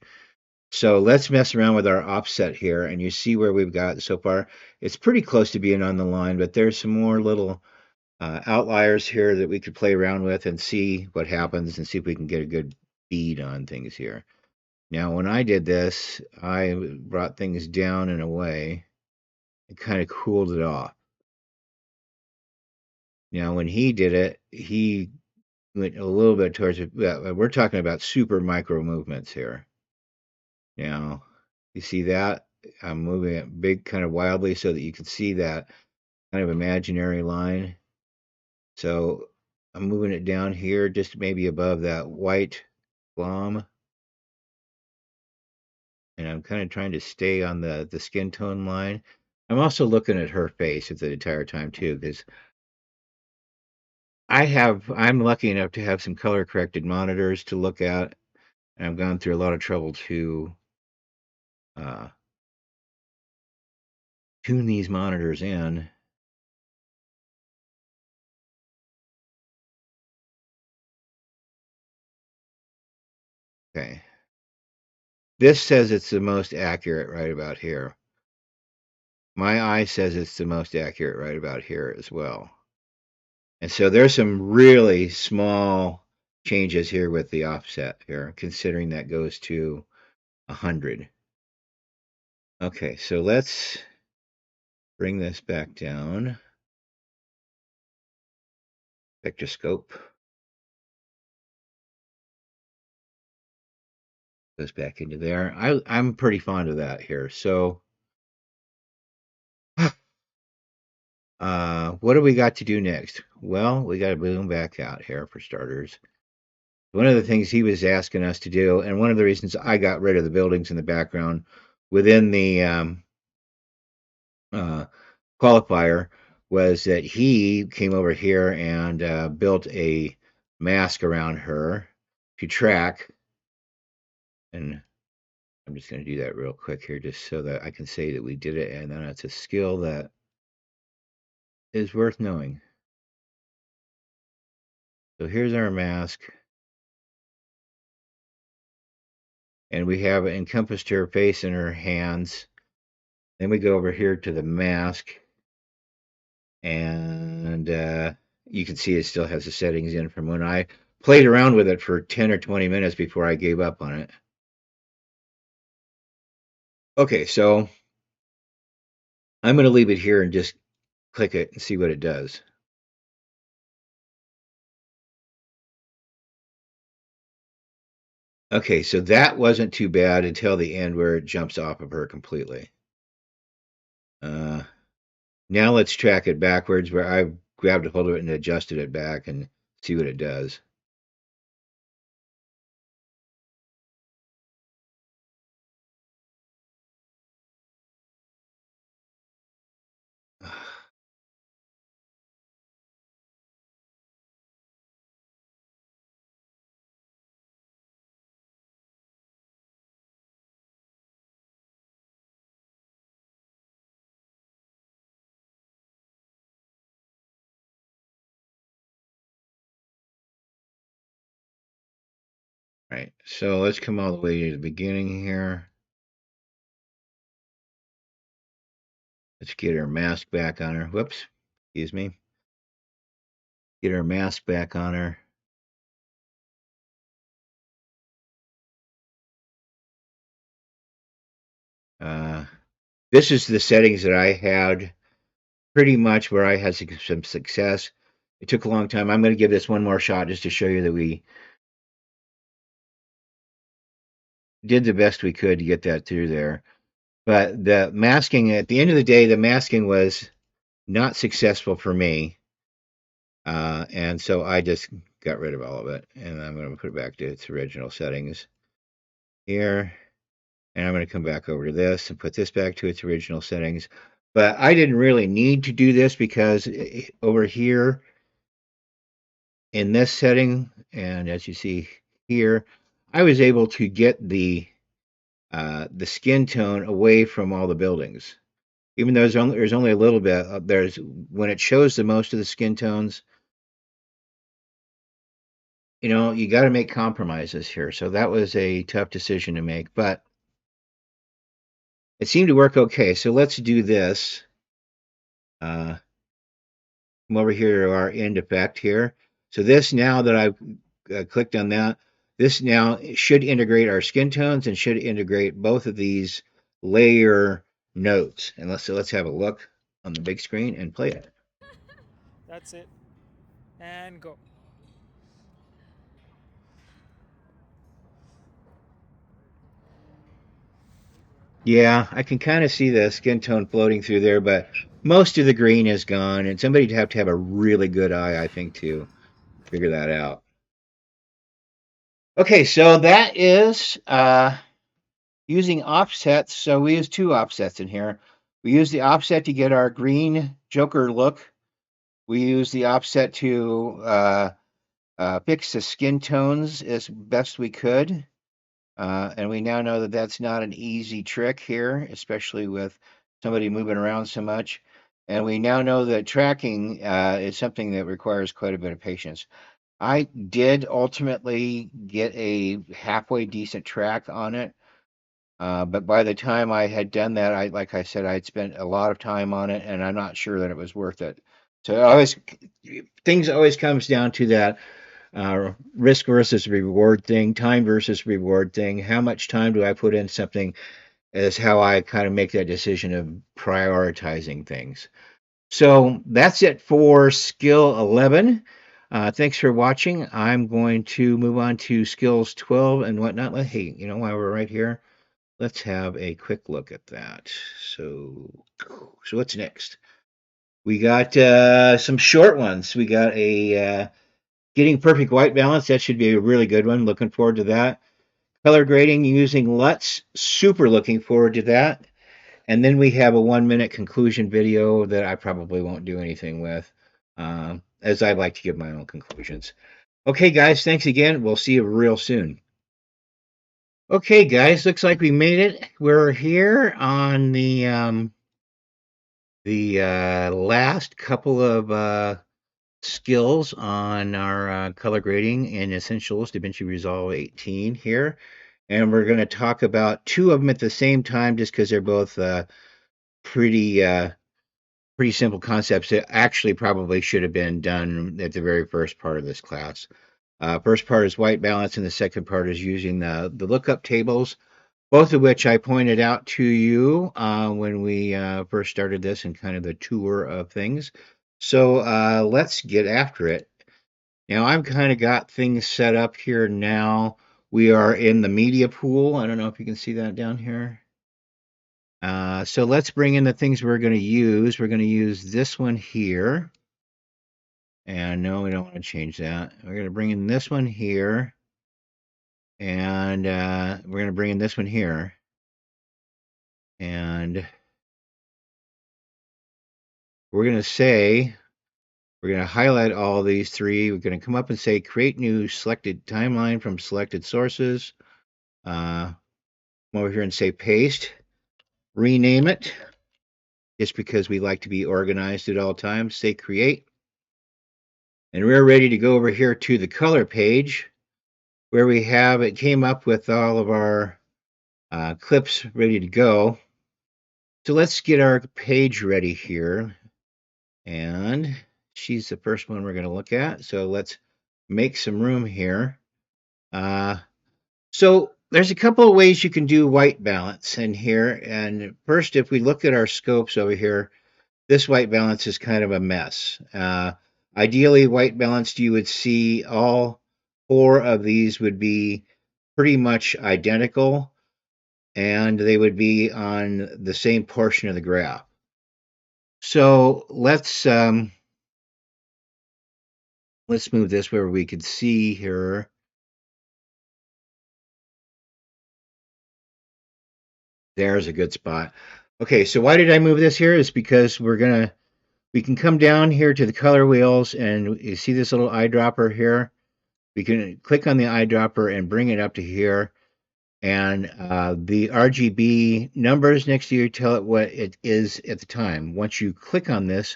So let's mess around with our offset here, and you see where we've got so far. It's pretty close to being on the line, but there's some more little outliers here that we could play around with and see what happens and see if we can get a good bead on things here. Now, when I did this, I brought things down in a way and kind of cooled it off. Now, when he did it, he went a little bit towards it. We're talking about super micro movements here. Now, you see that? I'm moving it big, kind of wildly, so that you can see that kind of imaginary line. So I'm moving it down here, just maybe above that white glom. And I'm kind of trying to stay on the skin tone line. I'm also looking at her face at the entire time too, because I'm lucky enough to have some color corrected monitors to look at, and I've gone through a lot of trouble to uh, tune these monitors in. Okay. This says it's the most accurate right about here. My eye says it's the most accurate right about here as well. And so there's some really small changes here with the offset here, considering that goes to 100. Okay, so let's bring this back down. Spectroscope goes back into there. I'm pretty fond of that here. So what do we got to do next? Well, we got to boom back out here for starters. One of the things he was asking us to do, and one of the reasons I got rid of the buildings in the background within the uh, qualifier, was that he came over here and built a mask around her to track. And I'm just going to do that real quick here just so that I can say that we did it, and then it's a skill that is worth knowing. So here's our mask, and we have encompassed her face and her hands. Then we go over here to the mask, and you can see it still has the settings in from when I played around with it for 10 or 20 minutes before I gave up on it. Okay, so I'm going to leave it here and just click it and see what it does. Okay, so that wasn't too bad until the end where it jumps off of her completely. Uh, Now let's track it backwards where I've grabbed a hold of it and adjusted it back and see what it does. Right, so let's come all the way to the beginning here. Let's get her mask back on her. Whoops, excuse me. Get her mask back on her. Uh, this is the settings that I had pretty much where I had some success. It took a long time. I'm going to give this one more shot just to show you that we did the best we could to get that through there. But the masking, at the end of the day, the masking was not successful for me. And so I just got rid of all of it. And I'm going to put it back to its original settings here. And I'm going to come back over to this and put this back to its original settings. But I didn't really need to do this because over here in this setting, and as you see here, I was able to get the skin tone away from all the buildings. Even though there's only a little bit, there's when it shows the most of the skin tones, you got to make compromises here. So that was a tough decision to make, but it seemed to work okay. So let's do this. Uh, come over here to our end effect here. So this now that I've clicked on that, this now should integrate our skin tones and should integrate both of these layer nodes. And let's have a look on the big screen and play it. That's it. And go. Yeah, I can kind of see the skin tone floating through there, but most of the green is gone, and somebody'd have to have a really good eye, I think, to figure that out. Okay, so that is using offsets. So we use two offsets in here. We use the offset to get our green Joker look. We use the offset to fix the skin tones as best we could. And we now know that that's not an easy trick here, especially with somebody moving around so much. And we now know that tracking is something that requires quite a bit of patience. I did ultimately get a halfway decent track on it, but by the time I had done that, like I said, I'd spent a lot of time on it, and I'm not sure that it was worth it. So things always comes down to that risk versus reward thing, time versus reward thing. How much time do I put in something is how I kind of make that decision of prioritizing things. So that's it for skill 11. Thanks for watching. I'm going to move on to skills 12 and whatnot. Hey, while we're right here, let's have a quick look at that. So what's next? We got some short ones. We got a getting perfect white balance. That should be a really good one. Looking forward to that. Color grading using LUTs. Super looking forward to that. And then we have a 1 minute conclusion video that I probably won't do anything with, as I like to give my own conclusions. Okay, guys, thanks again. We'll see you real soon. Okay, guys, looks like we made it. We're here on the last couple of skills on our color grading in Essentials DaVinci Resolve 18 here. And we're going to talk about two of them at the same time just because they're both pretty pretty simple concepts that actually probably should have been done at the very first part of this class. First part is white balance, and the second part is using the lookup tables, both of which I pointed out to you when we first started this and kind of the tour of things. So let's get after it. Now I've kind of got things set up here now. We are in the media pool. I don't know if you can see that down here. So let's bring in the things we're going to use. We're going to use this one here. And no, we don't want to change that. We're going to bring in this one here. And we're going to bring in this one here. And we're going to say, we're going to highlight all these three. We're going to come up and say, create new selected timeline from selected sources. Come over here and say paste. Rename it, just because we like to be organized at all times. Say create. And we're ready to go over here to the color page where we have it came up with all of our clips ready to go. So let's get our page ready here. And she's the first one we're going to look at. So let's make some room here. So there's a couple of ways you can do white balance in here. And first, if we look at our scopes over here, this white balance is kind of a mess. Ideally, white balanced, you would see all four of these would be pretty much identical, and they would be on the same portion of the graph. So let's move this where we could see here. There's a good spot. Okay, so why did I move this here? Is because we can come down here to the color wheels and you see this little eyedropper here. We can click on the eyedropper and bring it up to here. And the RGB numbers next to you tell it what it is at the time. Once you click on this,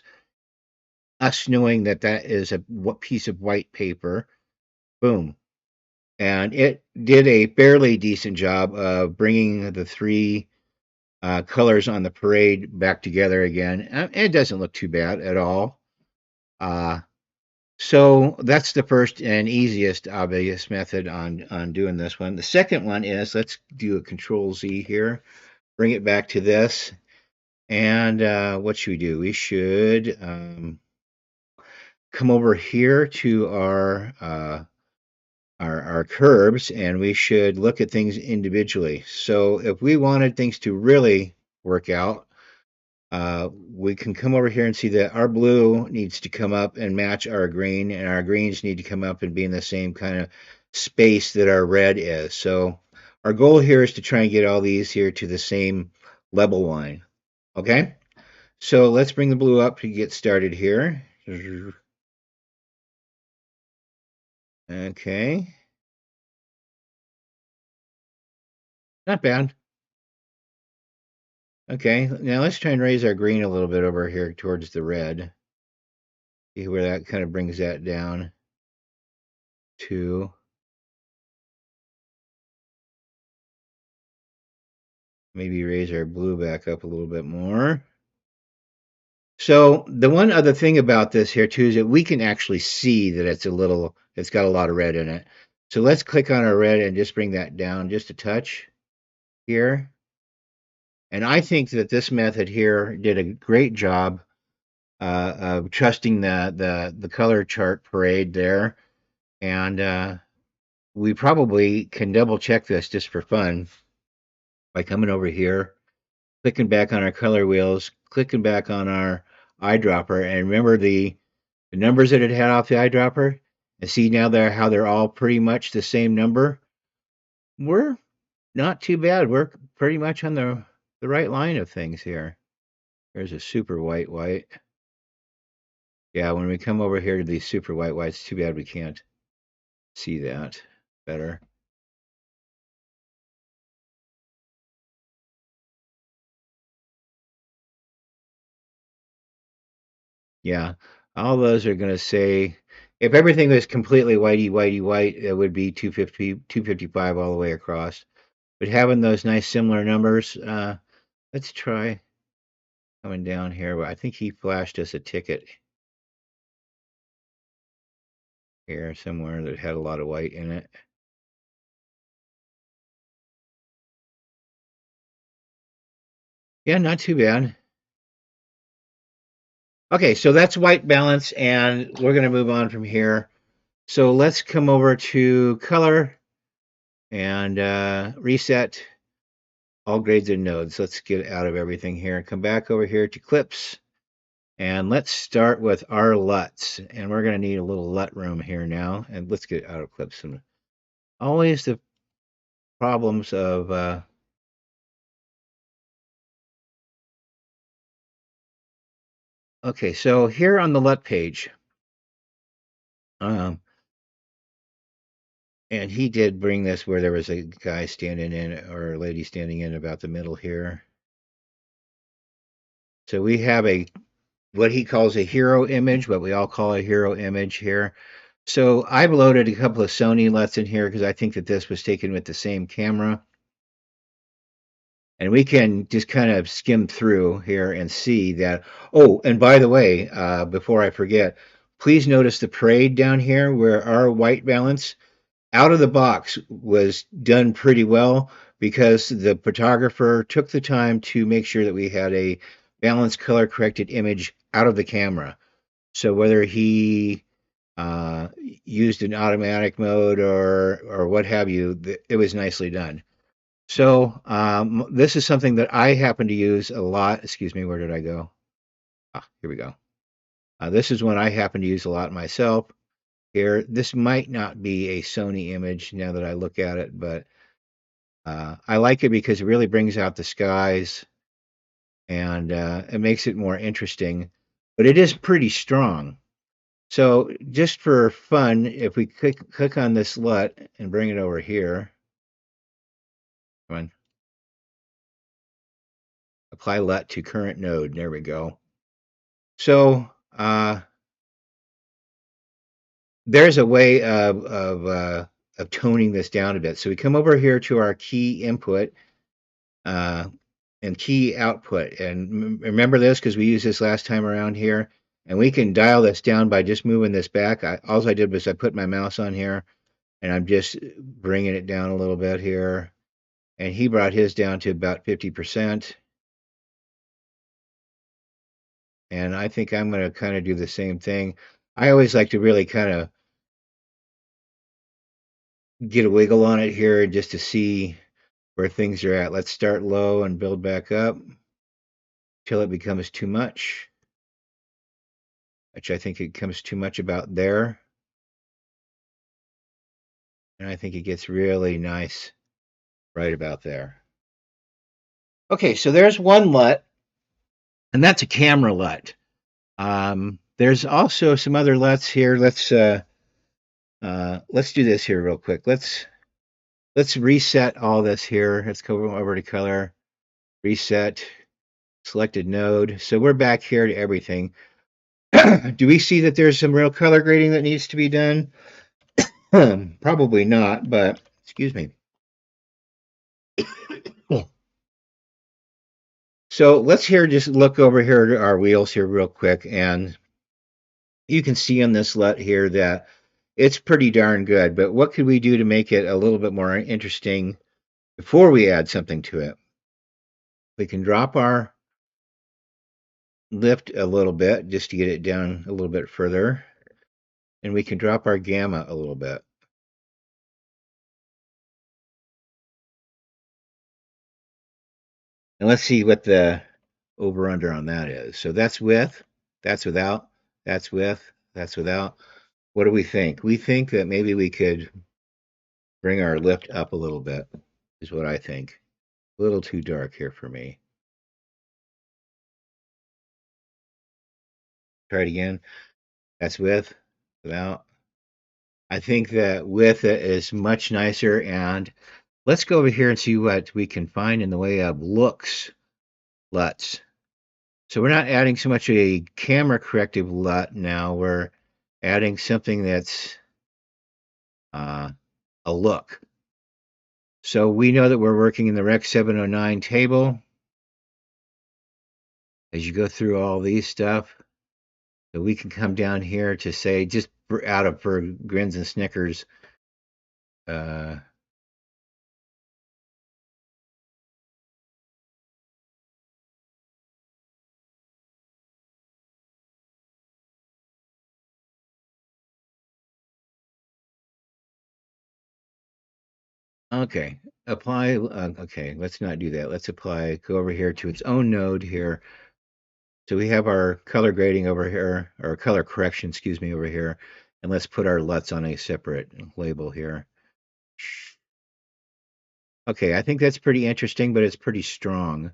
us knowing that that is a what piece of white paper, boom. And it did a fairly decent job of bringing the three colors on the parade back together again. It doesn't look too bad at all. Uh, so that's the first and easiest obvious method on doing this one. The second one is let's do a Control Z here, bring it back to this, and what should we do? We should come over here to our curves, and we should look at things individually. So if we wanted things to really work out, we can come over here and see that our blue needs to come up and match our green, and our greens need to come up and be in the same kind of space that our red is. So our goal here is to try and get all these here to the same level line. Okay, so let's bring the blue up to get started here. Okay, not bad. Okay, now let's try and raise our green a little bit over here towards the red. See where that kind of brings that down to. Maybe raise our blue back up a little bit more. So the one other thing about this here too is that we can actually see that it's got a lot of red in it. So let's click on our red and just bring that down just a touch here. And I think that this method here did a great job of trusting the color chart parade there. And we probably can double check this just for fun by coming over here, clicking back on our color wheels, clicking back on our eyedropper, and remember the numbers that it had off the eyedropper, and see now how they're all pretty much the same number. We're not too bad. We're pretty much on the right line of things here. There's a super white white. Yeah, when we come over here to these super white whites, too bad we can't see that better. Yeah, all those are going to say, if everything was completely whitey, whitey, white, it would be 250, 255 all the way across. But having those nice similar numbers, let's try coming down here. I think he flashed us a ticket here somewhere that had a lot of white in it. Yeah, not too bad. Okay, so that's white balance, and we're going to move on from here. So let's come over to color and reset all grades and nodes. Let's get out of everything here. Come back over here to clips, and let's start with our LUTs. And we're going to need a little LUT room here now. And let's get out of clips. And always the problems of okay, so here on the LUT page, um, and he did bring this where there was a guy standing in or a lady standing in about the middle here. So we have a what he calls a hero image, what we all call a hero image here. So I've loaded a couple of Sony LUTs in here because I think that this was taken with the same camera. And we can just kind of skim through here and see that. Oh, and by the way, before I forget, please notice the parade down here where our white balance out of the box was done pretty well because the photographer took the time to make sure that we had a balanced color corrected image out of the camera. So whether he used an automatic mode or what have you, it was nicely done. So this is something that I happen to use a lot. Excuse me, where did I go? Ah, here we go. This is one I happen to use a lot myself. Here, this might not be a Sony image now that I look at it, but I like it because it really brings out the skies and it makes it more interesting, but it is pretty strong. So just for fun, if we click on this LUT and bring it over here, come on, apply LUT to current node. There we go. So there's a way of toning this down a bit. So we come over here to our key input uh, and key output. And remember this because we used this last time around here. And we can dial this down by just moving this back. All I did was I put my mouse on here and I'm just bringing it down a little bit here. And he brought his down to about 50%. And I think I'm going to kind of do the same thing. I always like to really kind of get a wiggle on it here just to see where things are at. Let's start low and build back up till it becomes too much, which I think it comes too much about there. And I think it gets really nice right about there. Okay, so there's one LUT, and that's a camera LUT. There's also some other LUTs here. Let's do this here real quick. Let's reset all this here. Let's go over to color, reset, selected node. So we're back here to everything. Do we see that there's some real color grading that needs to be done? Probably not, but excuse me. So let's here just look over here to our wheels here real quick, and you can see on this LUT here that it's pretty darn good. But what could we do to make it a little bit more interesting before we add something to it? We can drop our lift a little bit just to get it down a little bit further, and we can drop our gamma a little bit. And let's see what the over under on that is. So that's with, that's without, that's with, that's without. What do we think? We think that maybe we could bring our lift up a little bit, is what I think. A little too dark here for me. Try it again. That's with, without. I think that with it is much nicer. And let's go over here and see what we can find in the way of looks LUTs. So we're not adding so much a camera corrective LUT now. We're adding something that's a look. So we know that we're working in the Rec 709 table. As you go through all these stuff, so we can come down here to say, just for grins and snickers, uh, okay, apply, okay, let's not do that. Let's apply, go over here to its own node here. So we have our color grading over here, or color correction, excuse me, over here. And let's put our LUTs on a separate label here. Okay, I think that's pretty interesting, but it's pretty strong.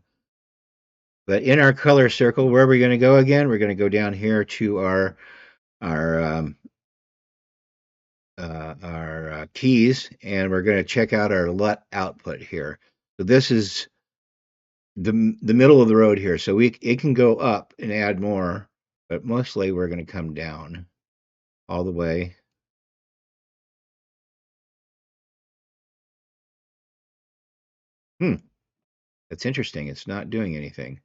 But in our color circle, where are we going to go again? We're going to go down here to our keys, and we're going to check out our LUT output here. So this is the middle of the road here. So it can go up and add more, but mostly we're going to come down all the way. That's interesting. It's not doing anything.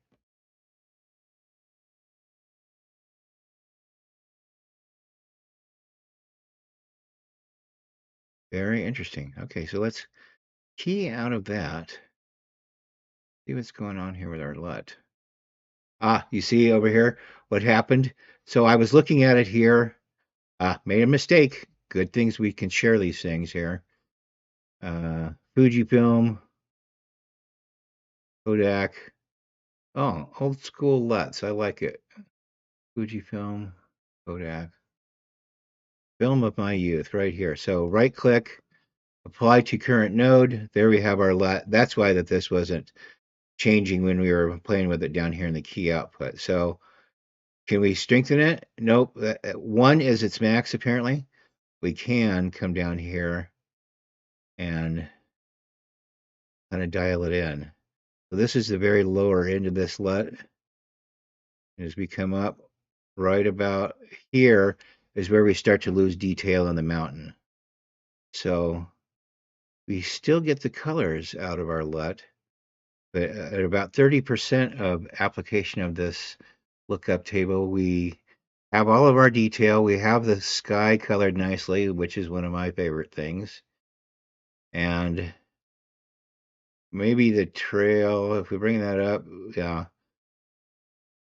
Very interesting. Okay, so let's key out of that. See what's going on here with our LUT. Ah, you see over here what happened? So I was looking at it here, made a mistake. Good things we can share these things here. Fujifilm, Kodak. Oh, old school LUTs. I like it. Fujifilm, Kodak. Film of my youth right here. So right click, Apply to current node. There we have our LUT. That's why that this wasn't changing when we were playing with it down here in the key output. So can we strengthen it? Nope. 1 is its max, apparently. We can come down here and kind of dial it in. So this is the very lower end of this LUT. As we come up right about here is where we start to lose detail in the mountain. So we still get the colors out of our LUT, but at about 30% of application of this lookup table, we have all of our detail. We have the sky colored nicely, which is one of my favorite things. And maybe the trail, if we bring that up, yeah,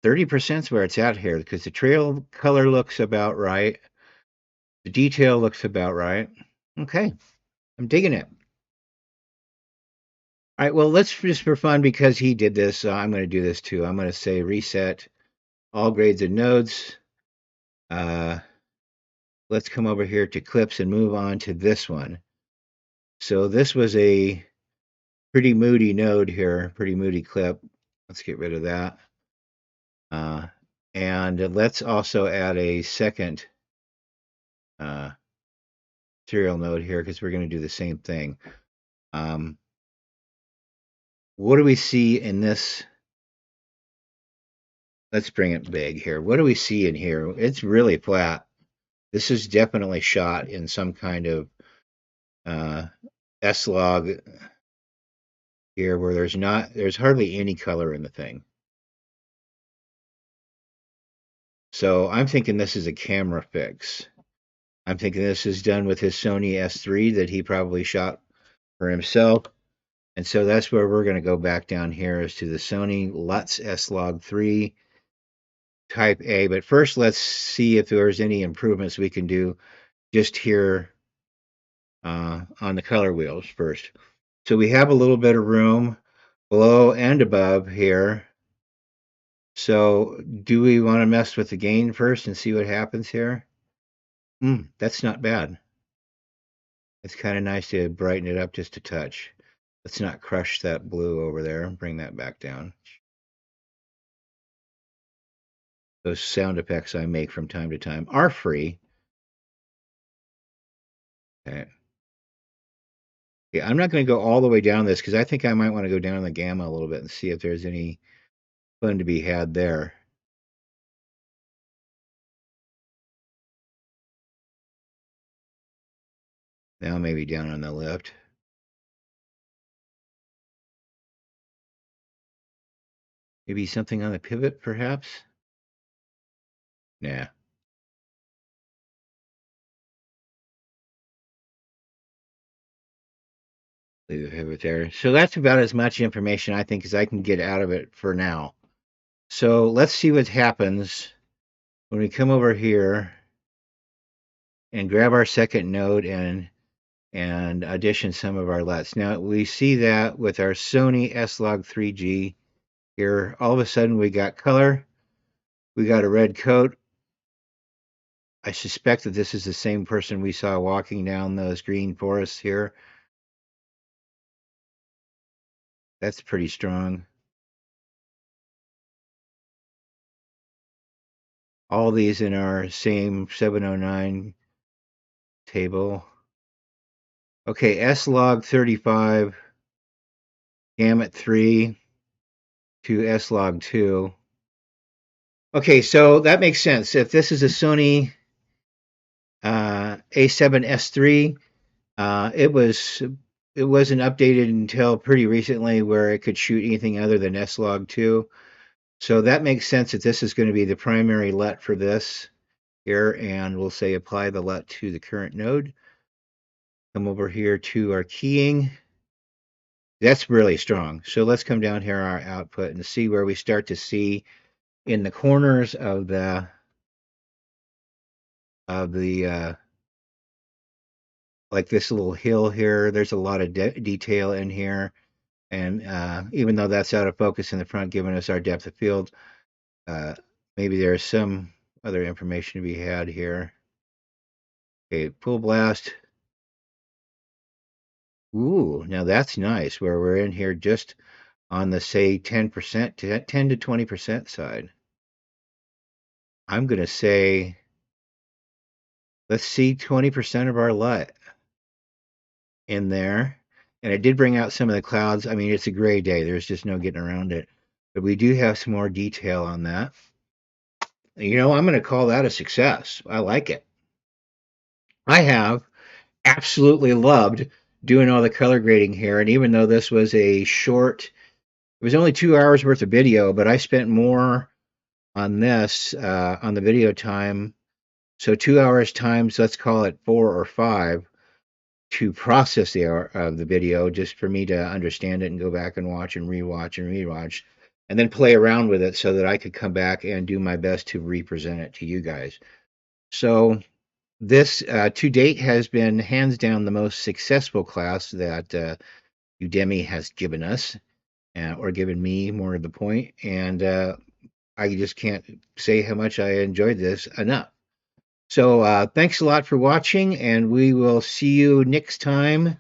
30% is where it's at here because the trail color looks about right. The detail looks about right. Okay, I'm digging it. All right, well, let's just for fun, because he did this, I'm going to do this too. I'm going to say reset all grades and nodes. Uh, let's come over here to clips and move on to this one. So this was a pretty moody node here, pretty moody clip. Let's get rid of that. Uh, and let's also add a second uh, serial node here because we're going to do the same thing. What do we see in this? Let's bring it big here. What do we see in here? It's really flat. This is definitely shot in some kind of uh, S-log here where there's hardly any color in the thing. So I'm thinking this is a camera fix. I'm thinking this is done with his Sony S3 that he probably shot for himself. And so that's where we're going to go back down here is to the Sony LUTs S-Log 3 Type A. But first, let's see if there's any improvements we can do just here on the color wheels first. So we have a little bit of room below and above here. So do we want to mess with the gain first and see what happens here? That's not bad. It's kind of nice to brighten it up just a touch. Let's not crush that blue over there. Bring that back down. Those sound effects I make from time to time are free. Okay. Yeah, I'm not going to go all the way down this because I think I might want to go down the gamma a little bit and see if there's any fun to be had there. Now maybe down on the left. Maybe something on the pivot, perhaps? Nah. Leave the pivot there. So that's about as much information I think as I can get out of it for now. So let's see what happens when we come over here and grab our second node and audition some of our LUTs. Now we see that with our Sony S-Log 3G here, all of a sudden we got color, we got a red coat. I suspect that this is the same person we saw walking down those green forests here. That's pretty strong. All these in our same 709 table. Okay, S-Log 35, Gamut 3 to S-Log 2. Okay, so that makes sense. If this is a Sony A7S3, it wasn't updated until pretty recently where it could shoot anything other than S-Log 2. So that makes sense that this is going to be the primary LUT for this here, and we'll say apply the LUT to the current node. Come over here to our keying. That's really strong. So let's come down here our output and see where we start to see in the corners of the like this little hill here. There's a lot of detail in here, and even though that's out of focus in the front, giving us our depth of field, uh, maybe there's some other information to be had here. Okay, full blast. Ooh, now that's nice, where we're in here just on the, say, 10%, 10 to 20% side. I'm going to say, let's see 20% of our LUT in there. And it did bring out some of the clouds. I mean, it's a gray day. There's just no getting around it. But we do have some more detail on that. I'm going to call that a success. I like it. I have absolutely loved doing all the color grading here. And even though this was a short, it was only 2 hours worth of video, but I spent more on this, on the video time. So 2 hours times, let's call it 4 or 5 to process the hour of the video, just for me to understand it and go back and watch and rewatch and rewatch, and then play around with it so that I could come back and do my best to represent it to you guys. So this, to date, has been hands down the most successful class that Udemy has given us, or given me, more to the point. And I just can't say how much I enjoyed this enough. So thanks a lot for watching, and we will see you next time.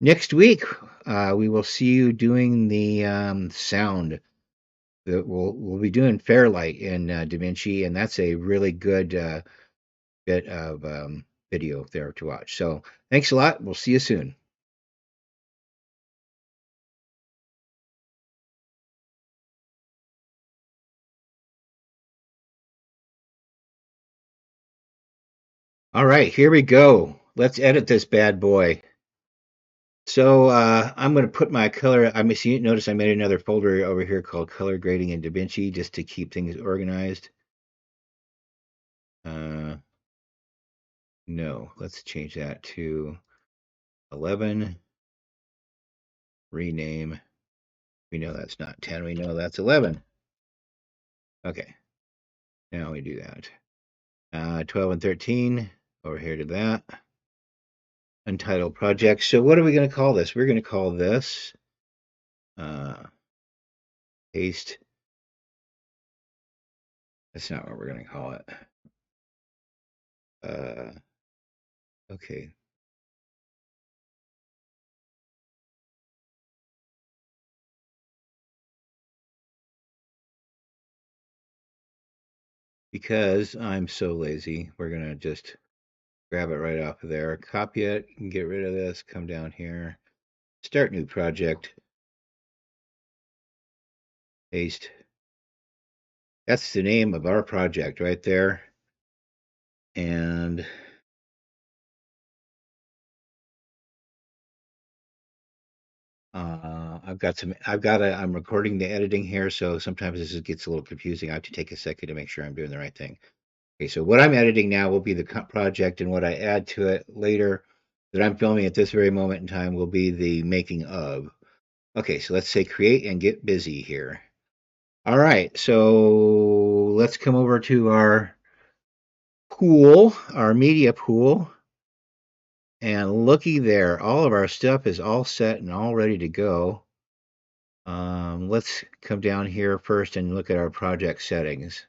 Next week, we will see you doing the sound. We'll be doing Fairlight in DaVinci, and that's a really good bit of video there to watch. So thanks a lot. We'll see you soon. All right, here we go. Let's edit this bad boy. So I'm going to put my color. Notice I made another folder over here called Color Grading in DaVinci, just to keep things organized. No, let's change that to 11. Rename. We know that's not 10. We know that's 11. Okay, now we do that. 12 and 13, over here to that. Untitled project. So what are we going to call this? We're going to call this paste. That's not what we're going to call it. Okay. Because I'm so lazy, we're going to just grab it right off of there, copy it, and get rid of this, come down here, start new project, paste. That's the name of our project right there. And I'm recording the editing here, so sometimes this gets a little confusing. I have to take a second to make sure I'm doing the right thing. Okay, so what I'm editing now will be the project, and what I add to it later that I'm filming at this very moment in time will be the making of. Okay, so let's say create and get busy here. All right, so let's come over to our pool, our media pool. And looky there, all of our stuff is all set and all ready to go. Let's come down here first and look at our project settings.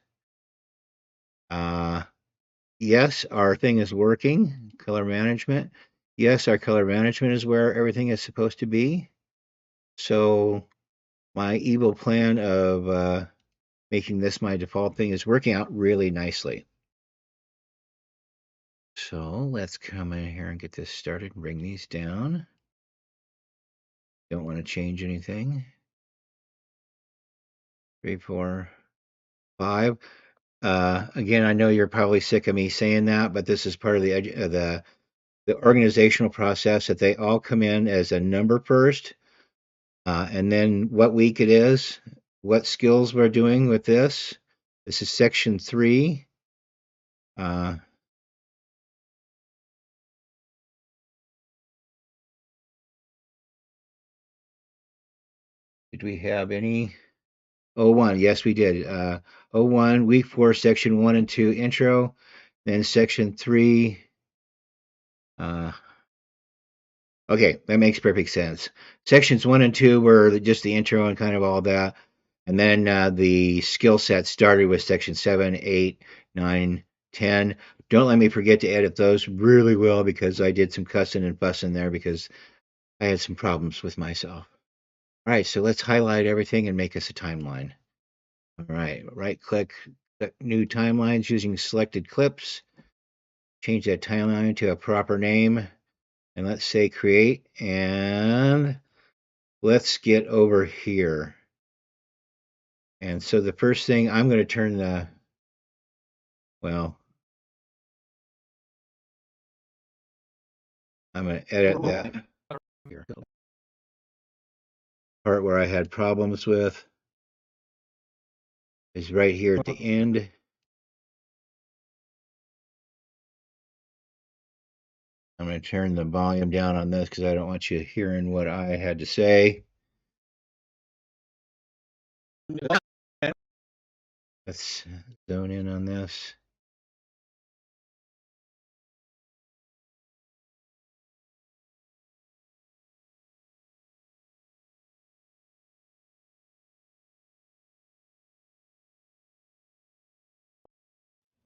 Yes, our thing is working. Color management. Yes, our color management is where everything is supposed to be. So my evil plan of making this my default thing is working out really nicely. So let's come in here and get this started and bring these down. Don't want to change anything. 3, 4, 5. Again, I know you're probably sick of me saying that, but this is part of the organizational process, that they all come in as a number first, and then what week it is, what skills we're doing with this. This is section 3. Did we have any? 01, yes, we did. 01, week 4, section 1 and 2 intro, then section 3. Okay, that makes perfect sense. Sections 1 and 2 were just the intro and kind of all that. And then the skill set started with section 7, 8, 9, 10. Don't let me forget to edit those really well, because I did some cussing and fussing there, because I had some problems with myself. All right, so let's highlight everything and make us a timeline. All right click new timelines using selected clips. Change that timeline to a proper name. And let's say create. And let's get over here. And so the first thing I'm going to turn the, well, I'm going to edit that here. Part where I had problems with is right here at the end. I'm going to turn the volume down on this because I don't want you hearing what I had to say. Let's zone in on this.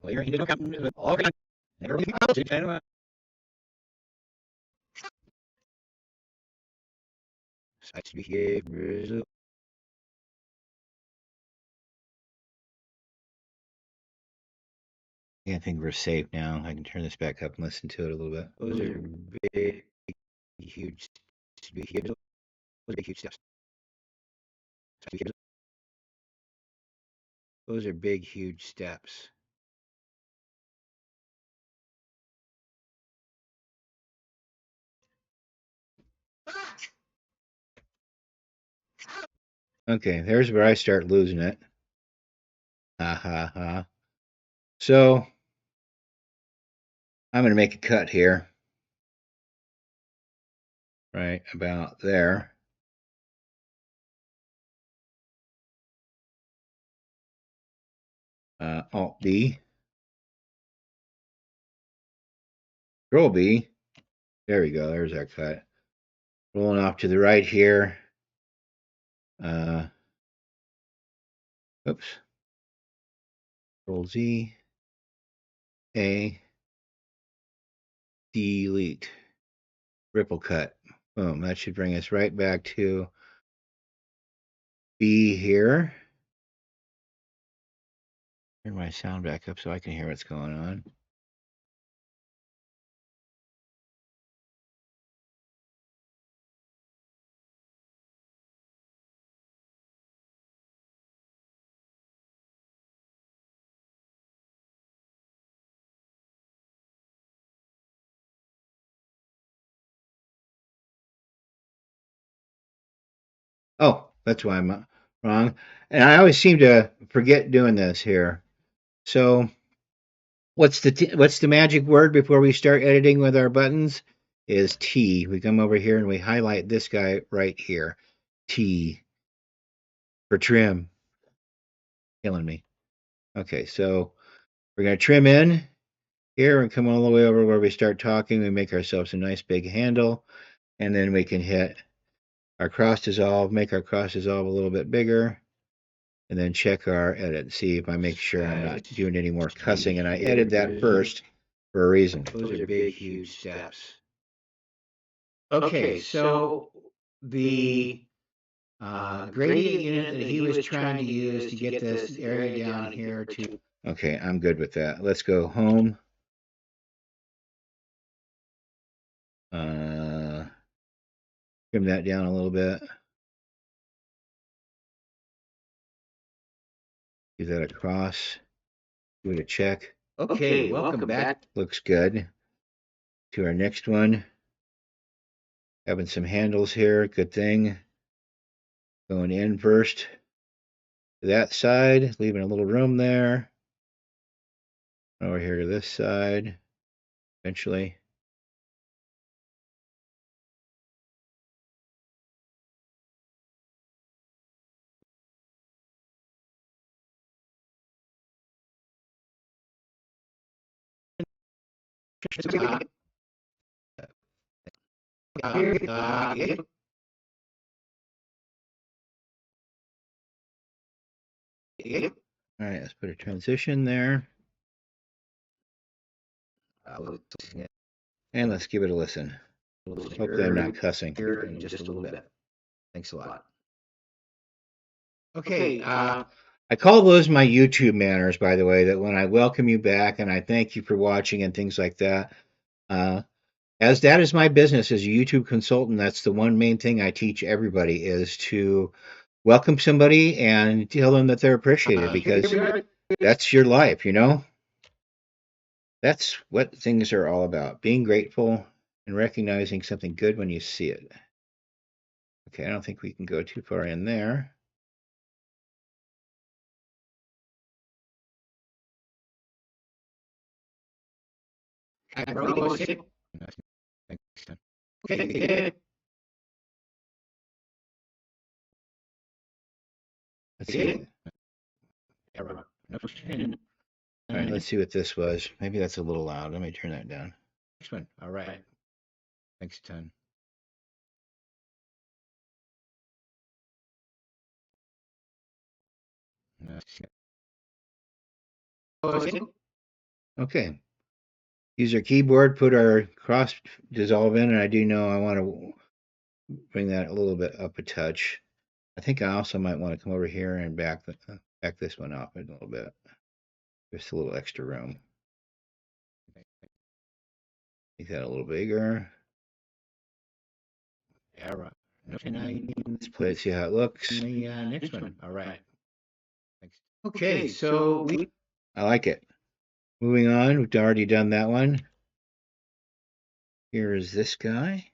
I think we're safe now. I can turn this back up and listen to it a little bit. Those are big, huge, those are big, huge steps. Those are big, huge steps. Okay, there's where I start losing it. Ha ha ha. So I'm going to make a cut here. Right about there. Alt B. Control B. There we go. There's our cut. Rolling off to the right here. Oops. Control Z. A. Delete. Ripple cut. Boom. That should bring us right back to B here. Turn my sound back up so I can hear what's going on. Oh, that's why I'm wrong. And I always seem to forget doing this here. So what's the magic word before we start editing with our buttons? Is T. We come over here and we highlight this guy right here. T for trim. Killing me. Okay, so we're going to trim in here and come all the way over where we start talking. We make ourselves a nice big handle, and then we can hit our cross dissolve, make our cross dissolve a little bit bigger, and then check our edit. See if I make sure I'm not doing any more cussing. And I edited that first for a reason. Those are big, huge steps. Okay, so the gradient unit that he was trying to use to get this area down here to... Okay, I'm good with that. Let's go home. Trim that down a little bit. Give that across. Give it a check. Okay, welcome back. Looks good. To our next one. Having some handles here. Good thing. Going in first. To that side. Leaving a little room there. Over here to this side. Eventually. All right, let's put a transition there. And let's give it a listen. Hopefully I'm not cussing here in just a little bit. Thanks a lot. Okay, I call those my YouTube manners, by the way, that when I welcome you back and I thank you for watching and things like that. As that is my business as a YouTube consultant, that's the one main thing I teach everybody is to welcome somebody and tell them that they're appreciated because that's your life, you know? That's what things are all about, being grateful and recognizing something good when you see it. Okay, I don't think we can go too far in there. Okay, let's see. All right, let's see what this was. Maybe that's a little loud. Let me turn that down. Next one. All right. Thanks a ton. Okay. Use our keyboard, put our cross dissolve in, and I do know I want to bring that a little bit up a touch. I think I also might want to come over here and back this one off a little bit. Just a little extra room. Make that a little bigger. Yeah, right. Let's play it, see how it looks. The next one. All right. Thanks. Okay, so I like it. Moving on, we've already done that one. Here is this guy.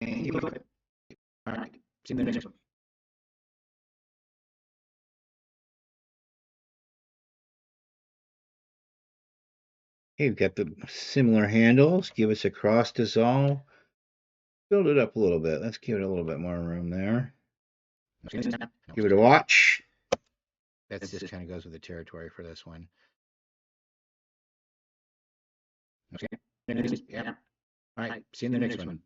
And all right, see the next one. Okay, we've got the similar handles. Give us a cross dissolve. Build it up a little bit. Let's give it a little bit more room there. Give it a watch. That just kind of goes with the territory for this one. Okay. Yeah. All right. See you in the next one.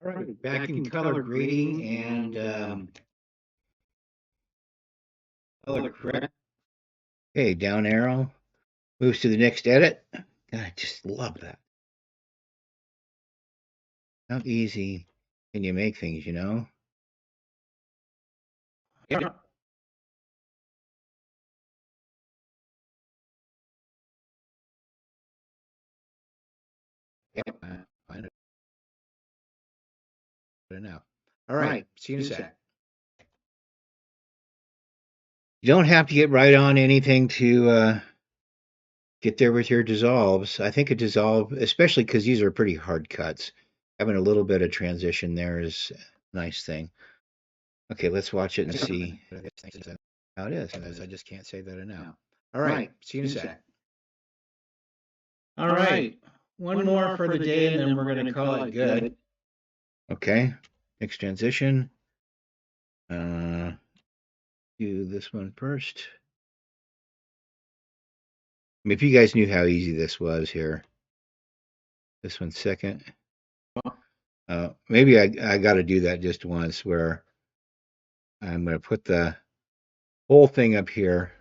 All right. Back in color grading and color correct. Okay. Down arrow. Moves to the next edit. God, I just love that. How easy can you make things, you know? Yeah. I know enough. All right. See you in a sec. You don't have to get right on anything to get there with your dissolves. I think a dissolve, especially because these are pretty hard cuts, having a little bit of transition there is a nice thing. Okay, let's watch it and see how it is. I just can't say that enough. All right, see you in a sec. All right, one more for the day, and then we're going to call it good. Okay, next transition. Do this one first. I mean, if you guys knew how easy this was here, this one second. Maybe I got to do that just once where I'm going to put the whole thing up here.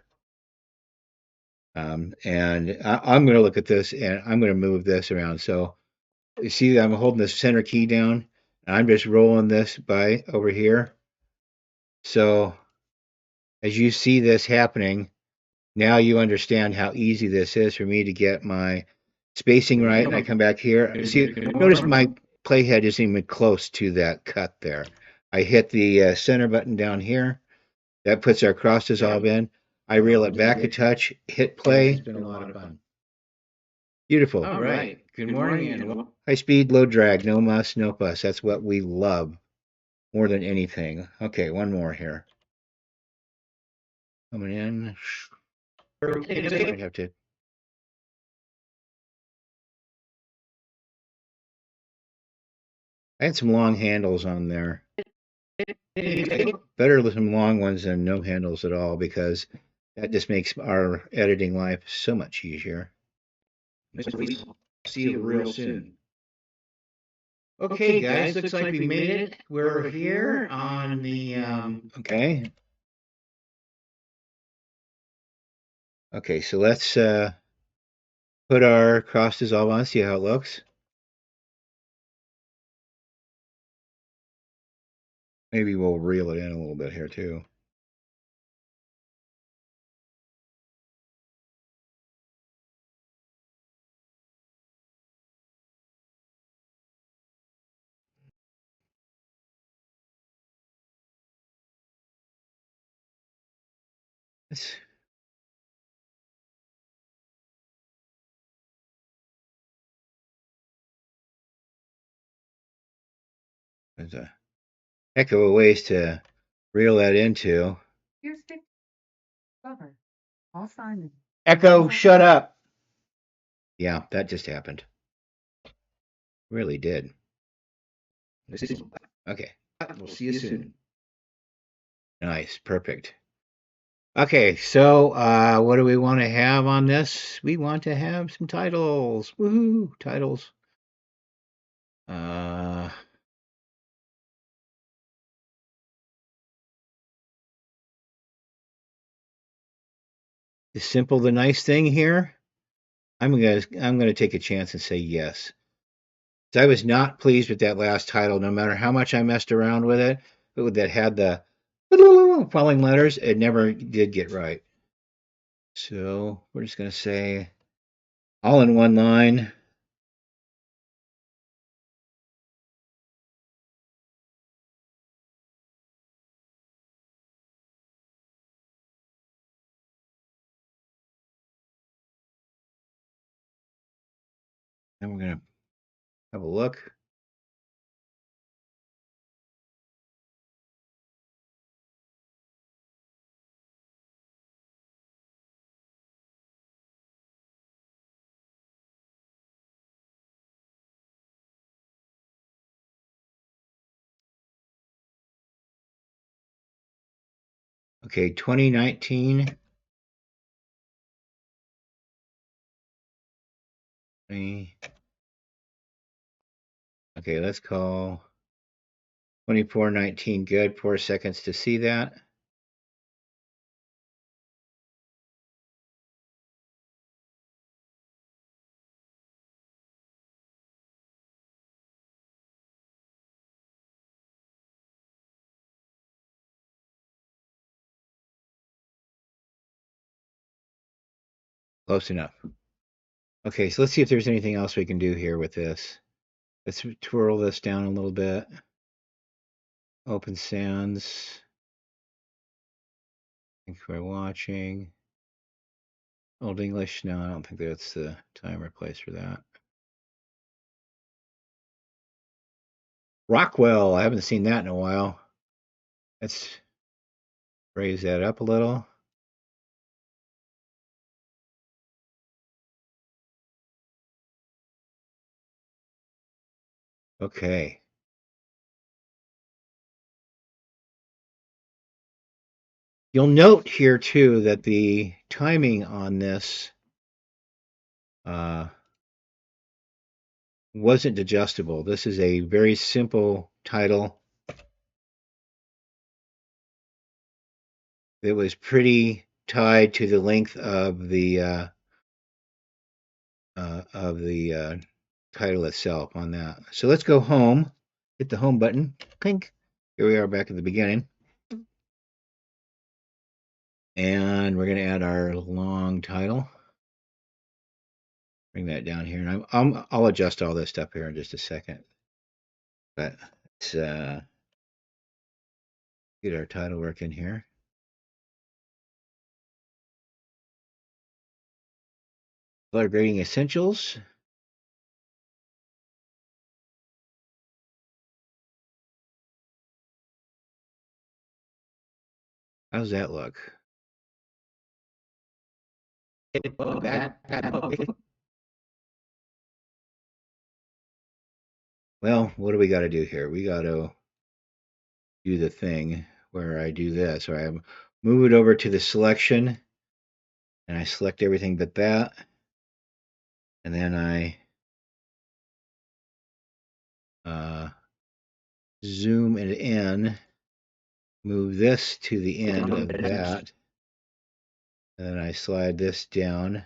And I'm going to look at this and I'm going to move this around. So you see I'm holding the center key down. And I'm just rolling this by over here. So as you see this happening, now you understand how easy this is for me to get my spacing right. And I come back here. See, notice my playhead isn't even close to that cut there. I hit the center button down here. That puts our cross dissolve in. I reel it back a touch, hit play. It's been a lot of fun. Beautiful. All right. Good morning. And high speed, low drag, no muss, no fuss. That's what we love more than anything. Okay, one more here. Coming in. I have to. I had some long handles on there. Better with some long ones than no handles at all because that just makes our editing life so much easier. See you real soon. Okay, guys, looks like we made it. We're here on the okay. Okay, so let's put our cross dissolve on, see how it looks. Maybe we'll reel it in a little bit here too. It's, there's a heck of a ways to reel that into. Here's the cover. All Simon. Echo, shut up. Yeah, that just happened. Really did. Okay. We'll see you soon. Nice. Perfect. Okay, so what do we want to have on this? We want to have some titles. Woohoo! Titles. Uh, is simple the nice thing here? I'm gonna take a chance and say yes. I was not pleased with that last title, no matter how much I messed around with it. That had the falling letters, it never did get right. So we're just gonna say all in one line. And we're gonna have a look. Okay, 2019. Okay, let's call 2419 good. 4 seconds to see that. Close enough. Okay, so let's see if there's anything else we can do here with this. Let's twirl this down a little bit. Open Sans. Thanks for watching. Old English? No, I don't think that's the time or place for that. Rockwell. I haven't seen that in a while. Let's raise that up a little. Okay. You'll note here too that the timing on this wasn't adjustable. This is a very simple title. It was pretty tied to the length of the title itself on that. So let's go home. Hit the home button. Clink. Here we are back at the beginning. And we're going to add our long title. Bring that down here. And I'll adjust all this stuff here in just a second. But let's get our title work in here. Color grading essentials. How's that look? Well, what do we got to do here? We got to do the thing where I do this, or I move it over to the selection, and I select everything but that, and then I zoom it in, move this to the end of that, And then I slide this down,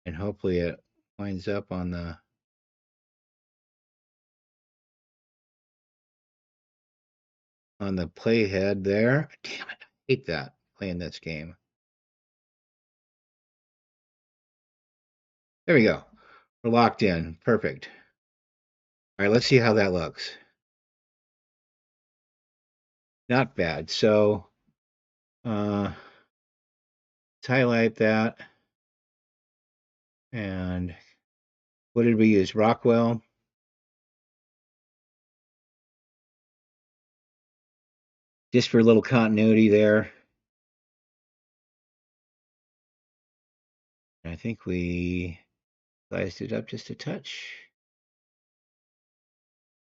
and hopefully it winds up on the playhead there. Damn it, I hate that playing this game. There we go. We're locked in. Perfect. All right, let's see how that looks. Not bad. So let's highlight that. And what did we use? Rockwell. Just for a little continuity there. I think we sliced it up just a touch.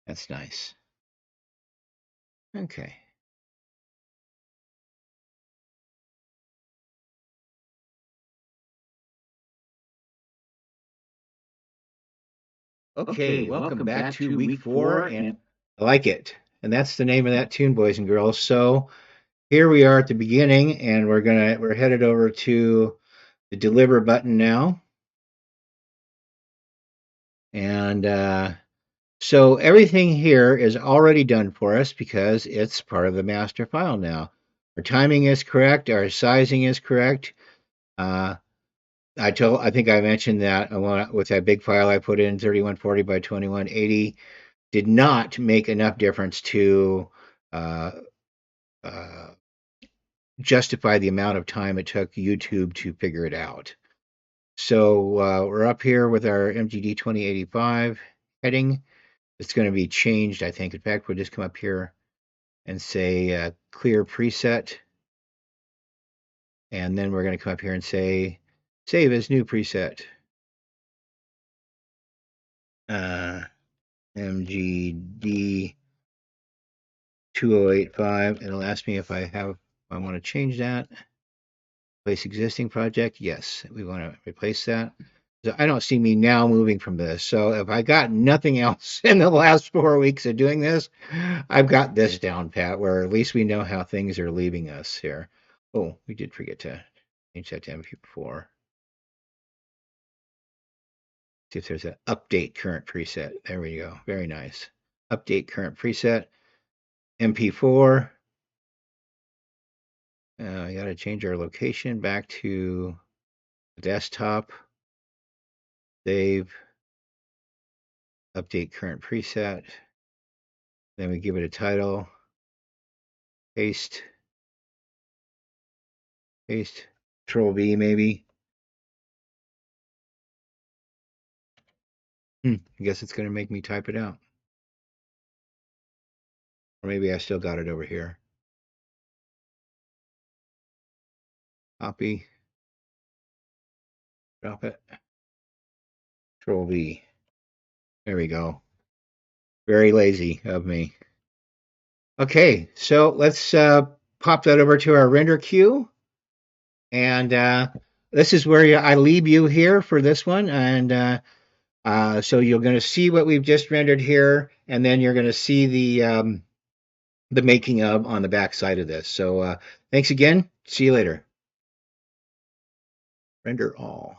That's nice. Okay. Okay, welcome back to week 4, and I like it. And that's the name of that tune, boys and girls. So here we are at the beginning, and we're headed over to the deliver button now. And so everything here is already done for us because it's part of the master file now. Our timing is correct, our sizing is correct. I think I mentioned that with that big file I put in 3140 by 2180 did not make enough difference to uh, uh, justify the amount of time it took YouTube to figure it out. So we're up here with our MGD 2085 heading. It's going to be changed, I think. In fact, we'll just come up here and say clear preset. And then we're going to come up here and say save as new preset. MGD 2085. It'll ask me if I want to change that. Replace existing project. Yes, we want to replace that. So I don't see me now moving from this. So if I got nothing else in the last 4 weeks of doing this, I've got this down pat, where at least we know how things are leaving us here. Oh, we did forget to change that to MP4. See if there's an update current preset. There we go. Very nice. Update current preset. MP4. I got to change our location back to the desktop. Save. Update current preset. Then we give it a title. Paste. Paste. Control V maybe. I guess it's going to make me type it out. Or maybe I still got it over here. Copy. Drop it. Control V. There we go. Very lazy of me. Okay, so let's pop that over to our render queue. And this is where I leave you here for this one. And so you're going to see what we've just rendered here, and then you're going to see the making of on the back side of this. So thanks again. See you later. Render all.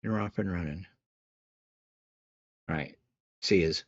You're off and running. All right. See yous.